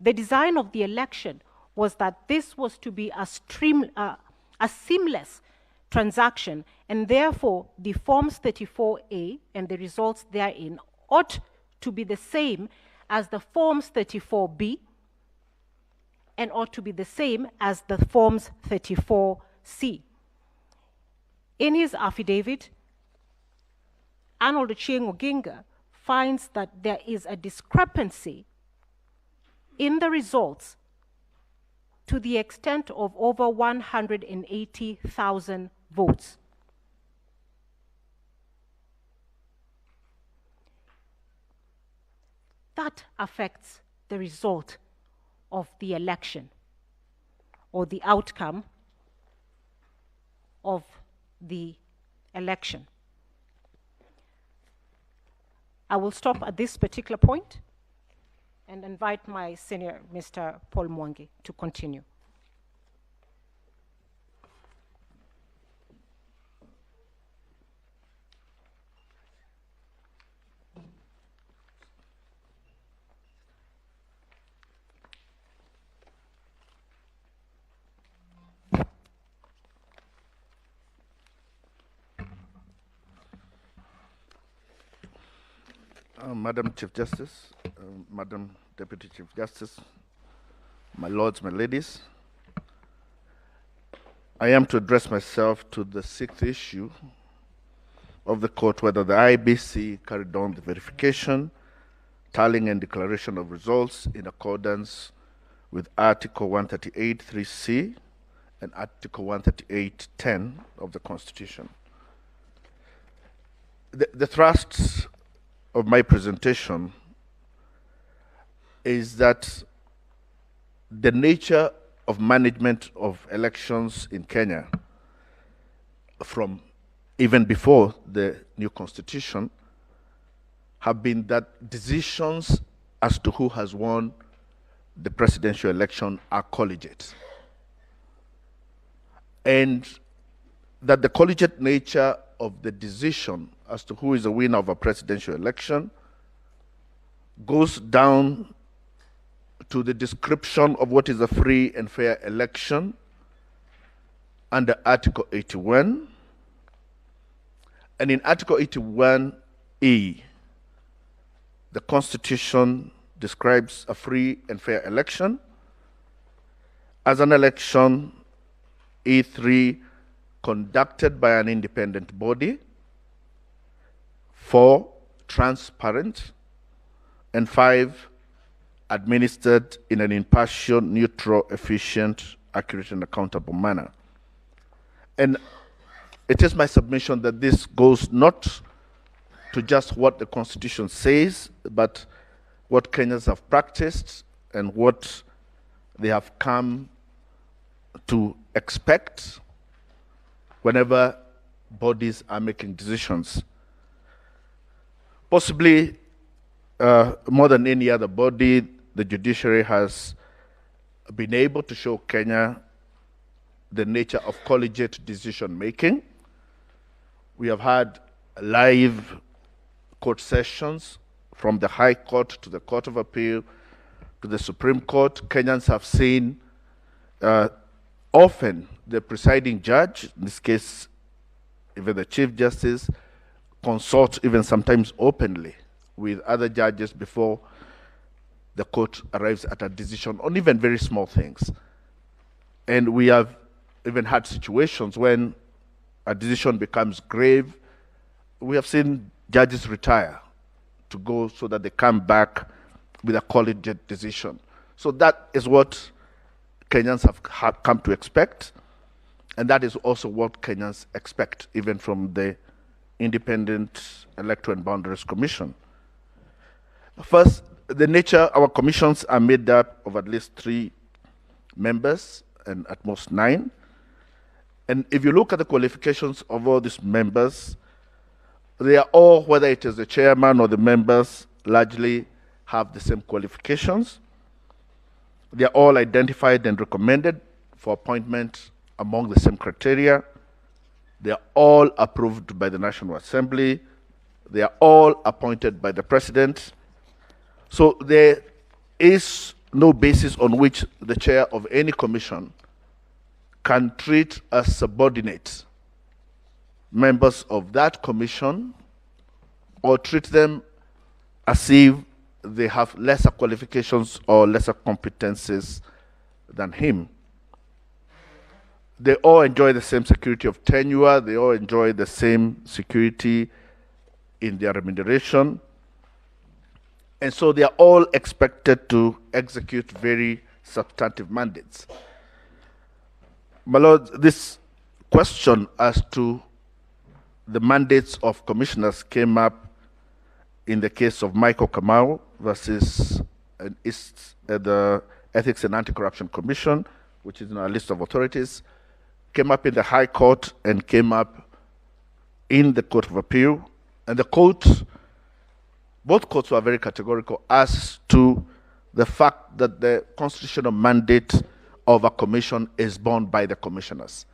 The design of the election was that this was to be a seamless transaction, and therefore the Forms 34A and the results therein ought to be the same as the Forms 34B and ought to be the same as the Forms 34C. In his affidavit, Arnold Ochieng Oginga finds that there is a discrepancy in the results to the extent of over 180,000 votes. That affects the result of the election or the outcome of the election. I will stop at this particular point and invite my senior, Mr. Paul Mwangi, to continue. Madam Chief Justice, Madam Deputy Chief Justice, my lords, my ladies, I am to address myself to the sixth issue of the court, whether the IEBC carried on the verification, tallying and declaration of results in accordance with Article 138(3)(c) and Article 138(10) of the Constitution. The thrust of my presentation is that the nature of management of elections in Kenya from even before the new constitution have been that decisions as to who has won the presidential election are collegiate. And that the collegiate nature of the decision as to who is the winner of a presidential election goes down to the description of what is a free and fair election under Article 81. And in Article 81E, the Constitution describes a free and fair election as an election, E3, conducted by an independent body, 4, transparent, and 5, administered in an impartial, neutral, efficient, accurate, and accountable manner. And it is my submission that this goes not to just what the Constitution says, but what Kenyans have practiced and what they have come to expect whenever bodies are making decisions. Possibly more than any other body, the judiciary has been able to show Kenya the nature of collegiate decision making. We have had live court sessions from the High Court to the Court of Appeal to the Supreme Court. Kenyans have seen often the presiding judge, in this case even the Chief Justice, consult even sometimes openly with other judges before the court arrives at a decision on even very small things. And we have even had situations when a decision becomes grave. We have seen judges retire to go so that they come back with a collegiate decision. So that is what Kenyans have come to expect, and that is also what Kenyans expect even from the Independent Electoral and Boundaries Commission. First, the nature, our commissions are made up of at least 3 members and at most 9. And if you look at the qualifications of all these members, they are all, whether it is the chairman or the members, largely have the same qualifications. They are all identified and recommended for appointment among the same criteria. They are all approved by the National Assembly. They are all appointed by the President. So there is no basis on which the chair of any commission can treat as subordinate members of that commission or treat them as if they have lesser qualifications or lesser competencies than him. They all enjoy the same security of tenure. They all enjoy the same security in their remuneration. And so they are all expected to execute very substantive mandates. My Lord, this question as to the mandates of commissioners came up in the case of Michael Kamau versus the Ethics and Anti-Corruption Commission, which is in our list of authorities, came up in the High Court and came up in the Court of Appeal. And the court, both courts were very categorical as to the fact that the constitutional mandate of a commission is borne by the commissioners.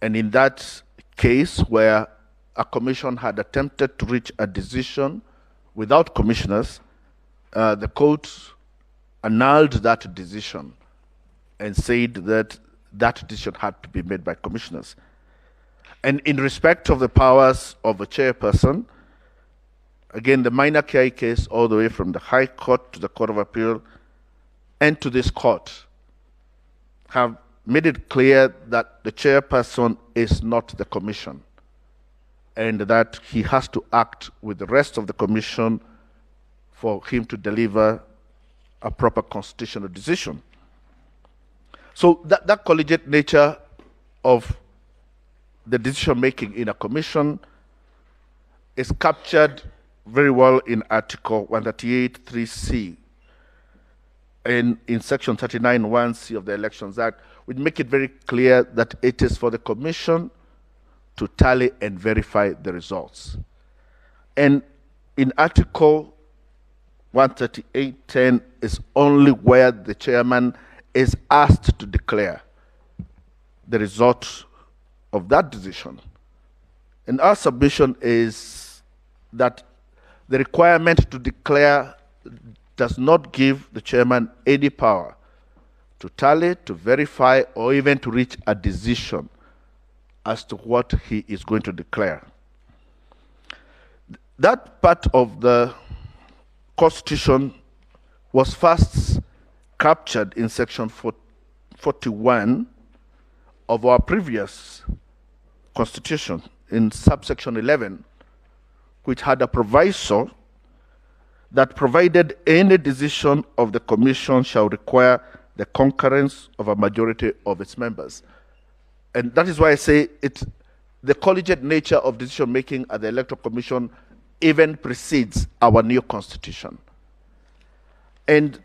And in that case where a commission had attempted to reach a decision without commissioners, the court annulled that decision and said that that decision had to be made by commissioners. And in respect of the powers of a chairperson, again, the minor KI case all the way from the High Court to the Court of Appeal and to this court have made it clear that the chairperson is not the commission and that he has to act with the rest of the commission for him to deliver a proper constitutional decision. So that collegiate nature of the decision-making in a commission is captured very well in Article 138(3)(c) and in Section 39(1)(c) of the Elections Act, which make it very clear that it is for the commission to tally and verify the results. And in Article 138(10) is only where the chairman is asked to declare the result of that decision. And our submission is that the requirement to declare does not give the chairman any power to tally, to verify, or even to reach a decision as to what he is going to declare. That part of the Constitution was first captured in Section 41 of our previous Constitution, in subsection 11, which had a proviso that provided any decision of the commission shall require the concurrence of a majority of its members. And that is why I say the collegiate nature of decision-making at the Electoral Commission even precedes our new Constitution. And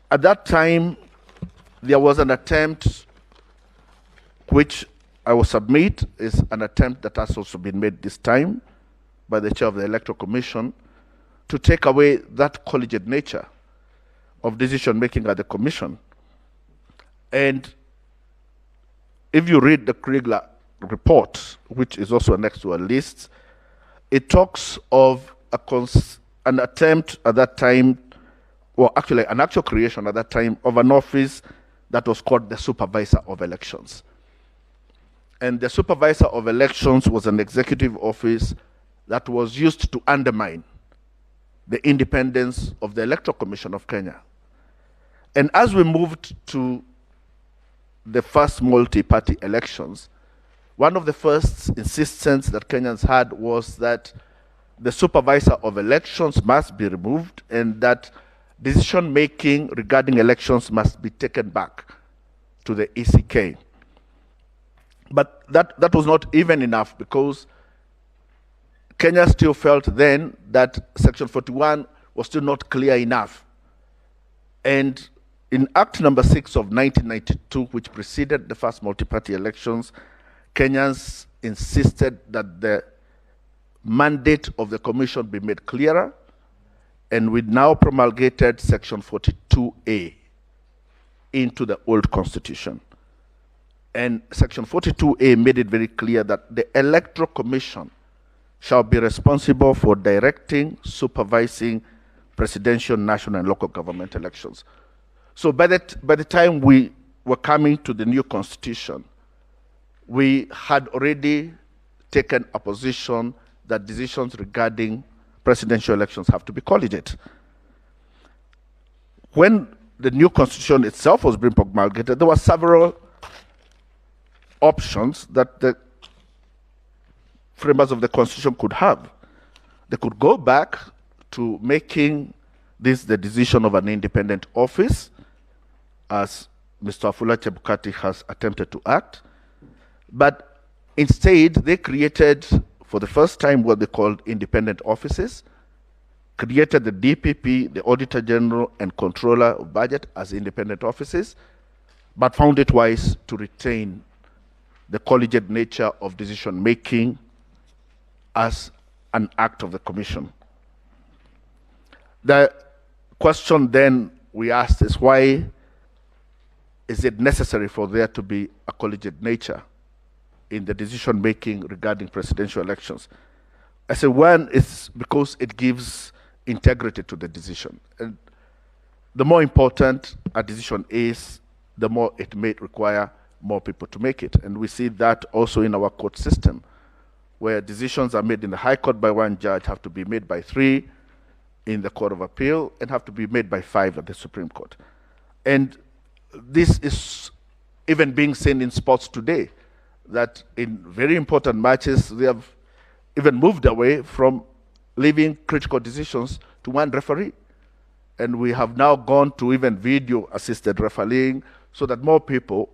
at that time, there was an attempt which I will submit is an attempt that has also been made this time by the chair of the Electoral Commission to take away that collegiate nature of decision-making at the Commission. And if you read the Kriegler report, which is also next to a list, it talks of an attempt at that time, or actually an actual creation at that time, of an office that was called the Supervisor of Elections. And the Supervisor of Elections was an executive office that was used to undermine the independence of the Electoral Commission of Kenya. And as we moved to the first multi-party elections, one of the first insistence that Kenyans had was that the Supervisor of Elections must be removed and that decision-making regarding elections must be taken back to the ECK. But that was not even enough, because Kenya still felt then that Section 41 was still not clear enough. And in Act number 6 of 1992, which preceded the first multi-party elections, Kenyans insisted that the mandate of the commission be made clearer, and we now promulgated Section 42A into the old constitution. And Section 42A made it very clear that the Electoral Commission shall be responsible for directing, supervising presidential, national, and local government elections. So by the time we were coming to the new constitution, we had already taken a position that decisions regarding presidential elections have to be collegiate. When the new constitution itself was being promulgated, there were several options that the framers of the constitution could have. They could go back to making this the decision of an independent office, as Mr. Afula Chebukati has attempted to act. But instead, they created, for the first time, what they called independent offices, created the DPP, the Auditor General, and Controller of Budget as independent offices, but found it wise to retain the collegiate nature of decision-making as an act of the Commission. The question then we asked is, why is it necessary for there to be a collegiate nature in the decision-making regarding presidential elections? I say one is because it gives integrity to the decision. And the more important a decision is, the more it may require more people to make it. And we see that also in our court system, where decisions are made in the High Court by one judge have to be made by 3 in the Court of Appeal and have to be made by 5 at the Supreme Court. And this is even being seen in sports today, that in very important matches, they have even moved away from leaving critical decisions to one referee. And we have now gone to even video-assisted refereeing so that more people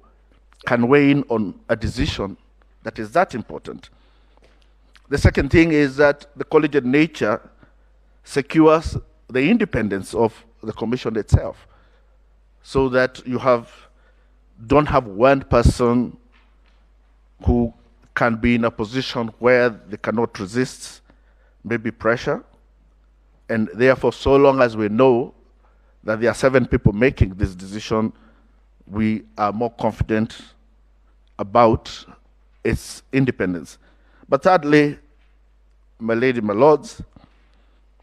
can weigh in on a decision that is that important. The second thing is that the collegiate nature secures the independence of the commission itself, so that you don't have one person who can be in a position where they cannot resist maybe pressure. And therefore, so long as we know that there are 7 people making this decision, we are more confident about its independence. But thirdly, my lady, my lords,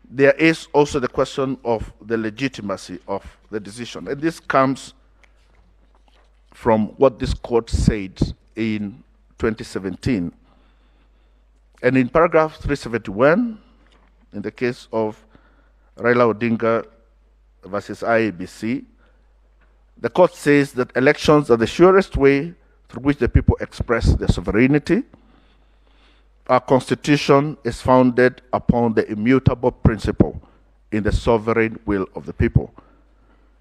there is also the question of the legitimacy of the decision. And this comes from what this court said in 2017. And in paragraph 371, in the case of Raila Odinga versus IEBC, the court says that elections are the surest way through which the people express their sovereignty. Our constitution is founded upon the immutable principle in the sovereign will of the people.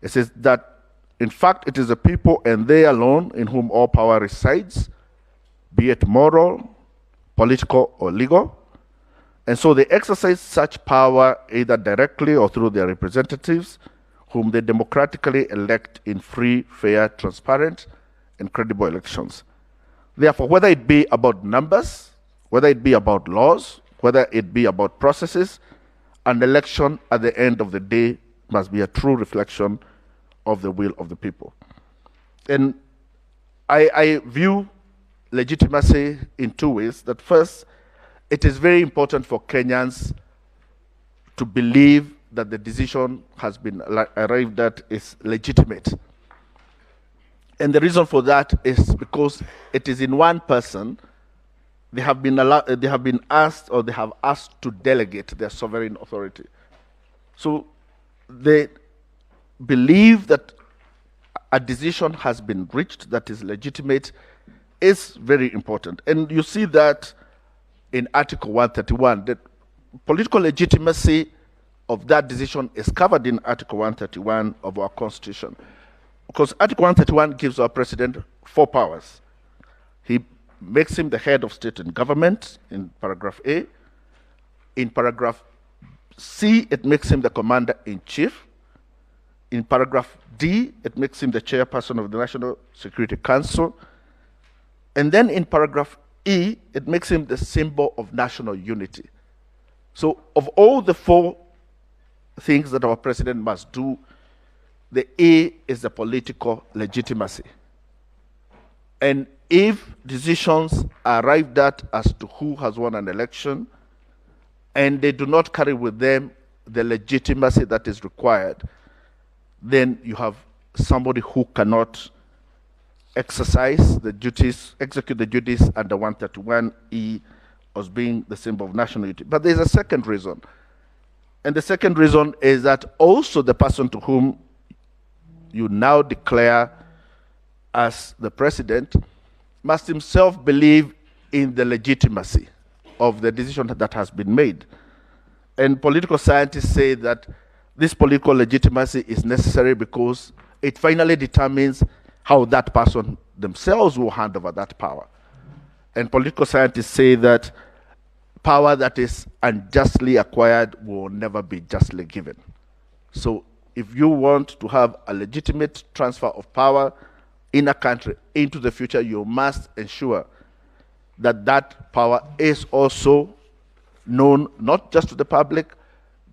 It says that, in fact, it is the people and they alone in whom all power resides, be it moral, political, or legal. And so they exercise such power either directly or through their representatives, whom they democratically elect in free, fair, transparent, and credible elections. Therefore, whether it be about numbers, whether it be about laws, whether it be about processes, an election at the end of the day must be a true reflection of the will of the people. And I view legitimacy in two ways. That first, it is very important for Kenyans to believe that the decision has been arrived at is legitimate. And the reason for that is because it is in one person. They have been asked to delegate their sovereign authority. So they believe that a decision has been reached that is legitimate is very important. And you see that in Article 131, the political legitimacy of that decision is covered in Article 131 of our Constitution. Because Article 131 gives our president 4 powers. He makes him the head of state and government in paragraph A. In paragraph C, it makes him the commander-in-chief. In paragraph D, it makes him the chairperson of the National Security Council. And then in paragraph E, it makes him the symbol of national unity. So of all the 4 things that our president must do, the A is the political legitimacy. And if decisions are arrived at as to who has won an election, and they do not carry with them the legitimacy that is required, then you have somebody who cannot exercise the duties, execute the duties under 131E as being the symbol of national unity. But there's a second reason. And the second reason is that also the person to whom you now declare as the president must himself believe in the legitimacy of the decision that has been made. And political scientists say that this political legitimacy is necessary because it finally determines how that person themselves will hand over that power. And political scientists say that power that is unjustly acquired will never be justly given. So if you want to have a legitimate transfer of power in a country into the future, you must ensure that that power is also known not just to the public,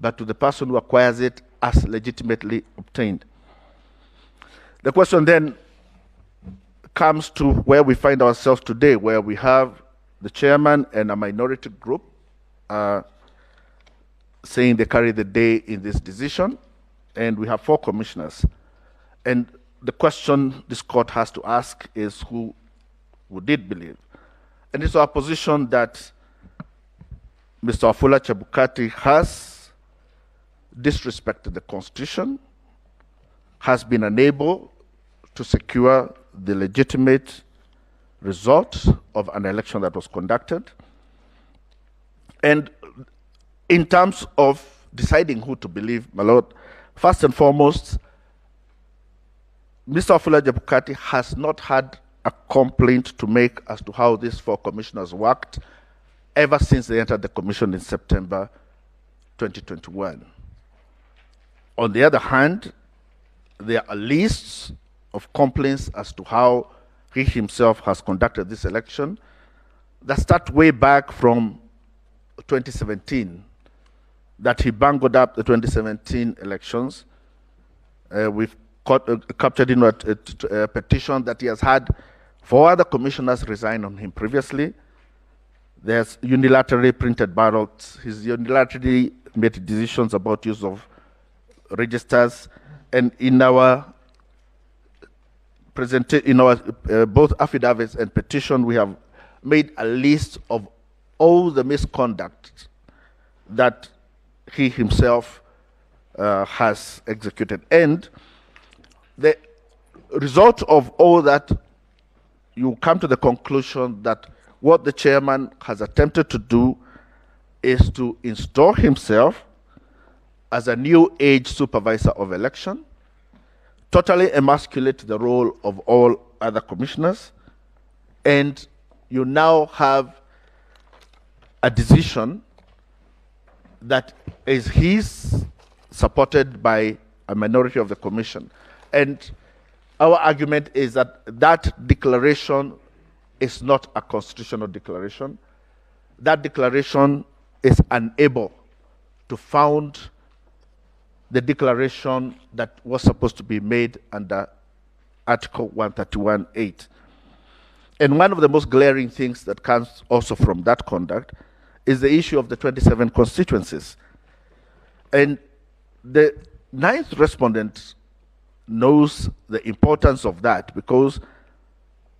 but to the person who acquires it as legitimately obtained. The question then comes to where we find ourselves today, where we have the chairman and a minority group saying they carry the day in this decision, and we have 4 commissioners. And the question this court has to ask is who did believe. And it's our position that Mr. Wafula Chebukati has disrespected the Constitution, has been unable to secure the legitimate result of an election that was conducted. And in terms of deciding who to believe, my Lord, first and foremost, Mr. Wafula Chebukati has not had a complaint to make as to how these 4 commissioners worked ever since they entered the commission in September 2021. On the other hand, there are lists of complaints as to how he himself has conducted this election that start way back from 2017, that he bungled up the 2017 elections. We've captured in a petition that he has had 4 other commissioners resign on him previously. There's unilaterally printed ballots. He's unilaterally made decisions about use of registers. And in our both affidavits and petition, we have made a list of all the misconduct that he himself has executed. And the result of all that, you come to the conclusion that what the chairman has attempted to do is to install himself as a new age supervisor of election, totally emasculate the role of all other commissioners, and you now have a decision that is his, supported by a minority of the commission. And our argument is that that declaration is not a constitutional declaration. That declaration is unable to found the declaration that was supposed to be made under Article 131.8. And one of the most glaring things that comes also from that conduct is the issue of the 27 constituencies. And the ninth respondent knows the importance of that, because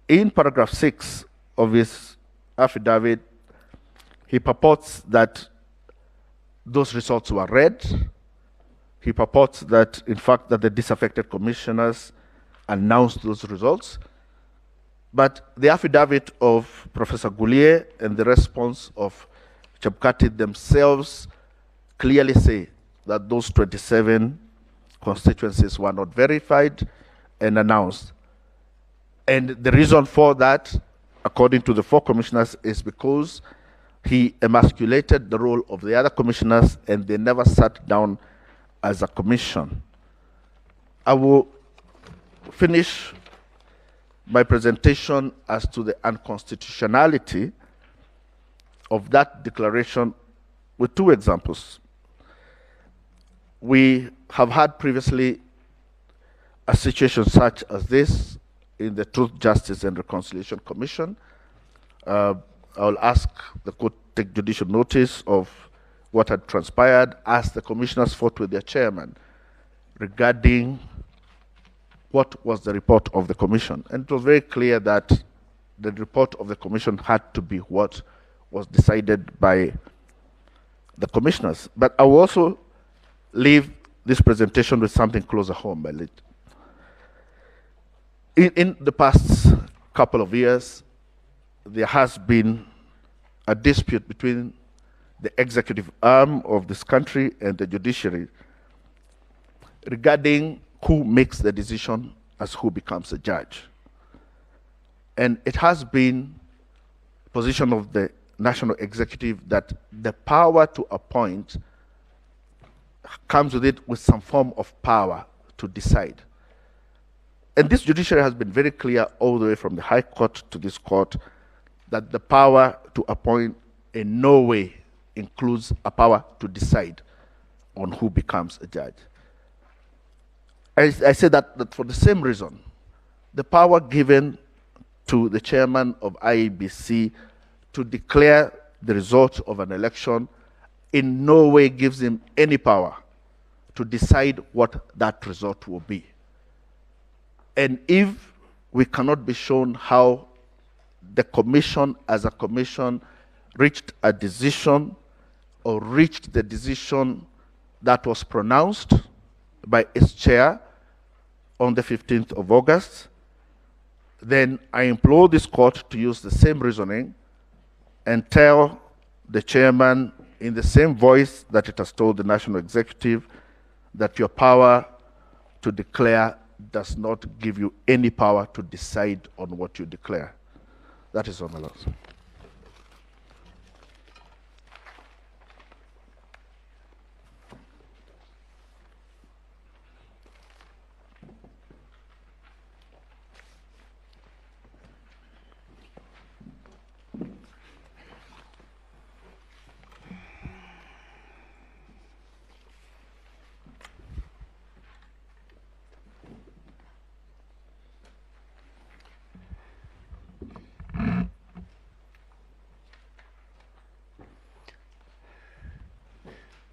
in paragraph 6 of his affidavit, he purports that those results were read. He purports that, in fact, that the disaffected commissioners announced those results. But the affidavit of Professor Goulier and the response of Chebukati themselves clearly say that those 27 constituencies were not verified and announced. And the reason for that, according to the 4 commissioners, is because he emasculated the role of the other commissioners and they never sat down as a commission. I will finish my presentation as to the unconstitutionality of that declaration with 2 examples. We have had previously a situation such as this in the Truth, Justice and Reconciliation Commission. I will ask the court to take judicial notice of what had transpired as the commissioners fought with their chairman regarding what was the report of the commission. And it was very clear that the report of the commission had to be what was decided by the commissioners. But I will also leave this presentation with something closer home. In the past couple of years, there has been a dispute between the executive arm of this country and the judiciary regarding who makes the decision as who becomes a judge. And it has been the position of the national executive that the power to appoint comes with it with some form of power to decide. And this judiciary has been very clear all the way from the High Court to this court that the power to appoint in no way includes a power to decide on who becomes a judge. I say that for the same reason, the power given to the chairman of IEBC to declare the result of an election in no way gives him any power to decide what that result will be. And if we cannot be shown how the commission as a commission reached a decision or reached the decision that was pronounced by its chair on the 15th of August, then I implore this court to use the same reasoning and tell the chairman in the same voice that it has told the national executive that your power to declare does not give you any power to decide on what you declare. That is all, my lords.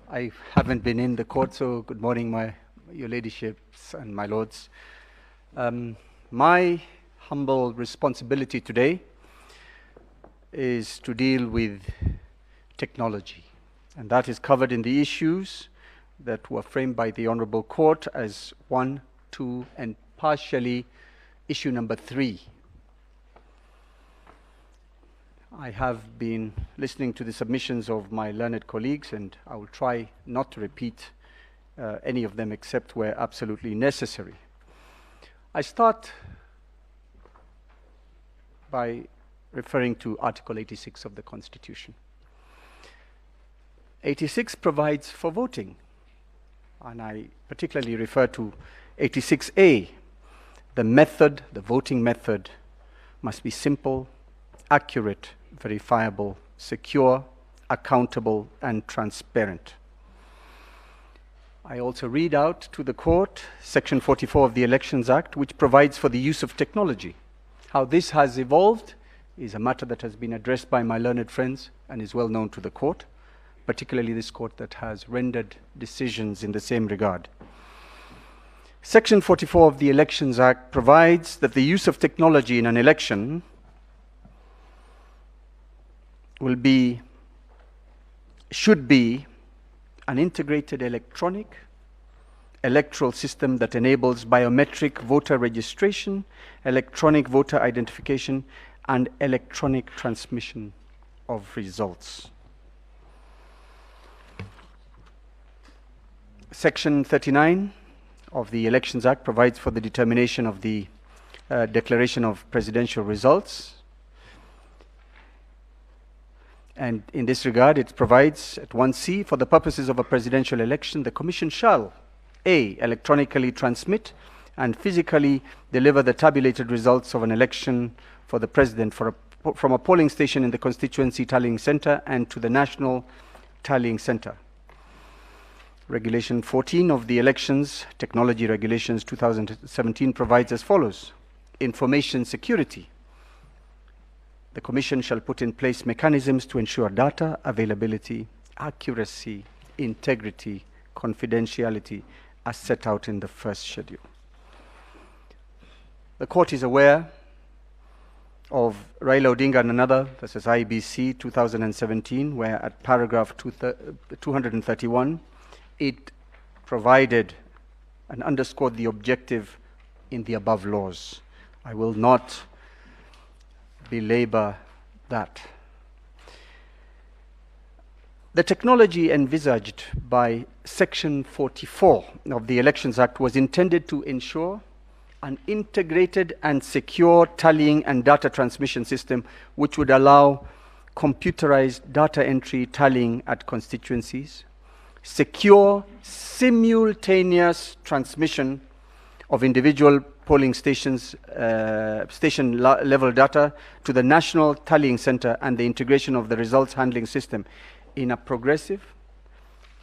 I haven't been in the court, so good morning, your ladyships and my lords. My humble responsibility today is to deal with technology, and that is covered in the issues that were framed by the Honorable Court as 1, 2, and partially issue number 3. I have been listening to the submissions of my learned colleagues, and I will try not to repeat any of them except where absolutely necessary. I start by referring to Article 86 of the Constitution. 86 provides for voting, and I particularly refer to 86A. The method, the voting method, must be simple, accurate, verifiable, secure, accountable, and transparent. I also read out to the court Section 44 of the Elections Act, which provides for the use of technology. How this has evolved is a matter that has been addressed by my learned friends and is well known to the court, particularly this court that has rendered decisions in the same regard. Section 44 of the Elections Act provides that the use of technology in an election should be an integrated electronic electoral system that enables biometric voter registration, electronic voter identification, and electronic transmission of results. Section 39 of the Elections Act provides for the determination of the declaration of presidential results. And in this regard, it provides at 1C, for the purposes of a presidential election, the Commission shall, A, electronically transmit and physically deliver the tabulated results of an election for the president from a polling station in the constituency tallying center and to the national tallying center. Regulation 14 of the Elections Technology Regulations 2017 provides as follows. Information security. The Commission shall put in place mechanisms to ensure data availability, accuracy, integrity, confidentiality, as set out in the first schedule. The court is aware of Raila Odinga and another versus IBC 2017, where at paragraph 231, it provided and underscored the objective in the above laws. I will not belabor that. The technology envisaged by Section 44 of the Elections Act was intended to ensure an integrated and secure tallying and data transmission system which would allow computerized data entry tallying at constituencies, secure simultaneous transmission of individual polling stations, level data to the national tallying center, and the integration of the results handling system in a progressive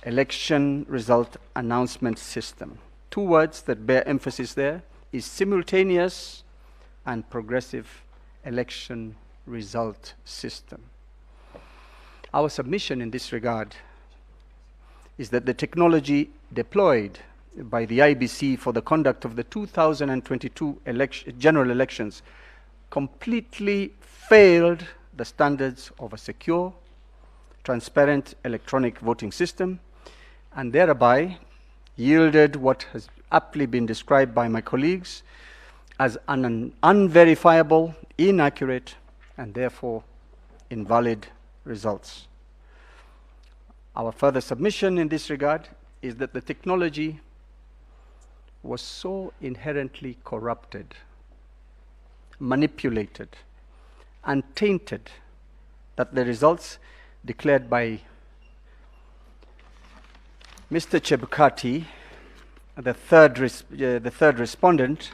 election result announcement system. Two words that bear emphasis there is simultaneous and progressive election result system. Our submission in this regard is that the technology deployed by the IBC for the conduct of the 2022 general elections completely failed the standards of a secure, transparent electronic voting system, and thereby yielded what has aptly been described by my colleagues as an unverifiable, inaccurate, and therefore invalid results. Our further submission in this regard is that the technology was so inherently corrupted, manipulated, and tainted that the results declared by Mr. Chebukati, the third respondent,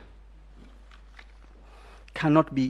cannot be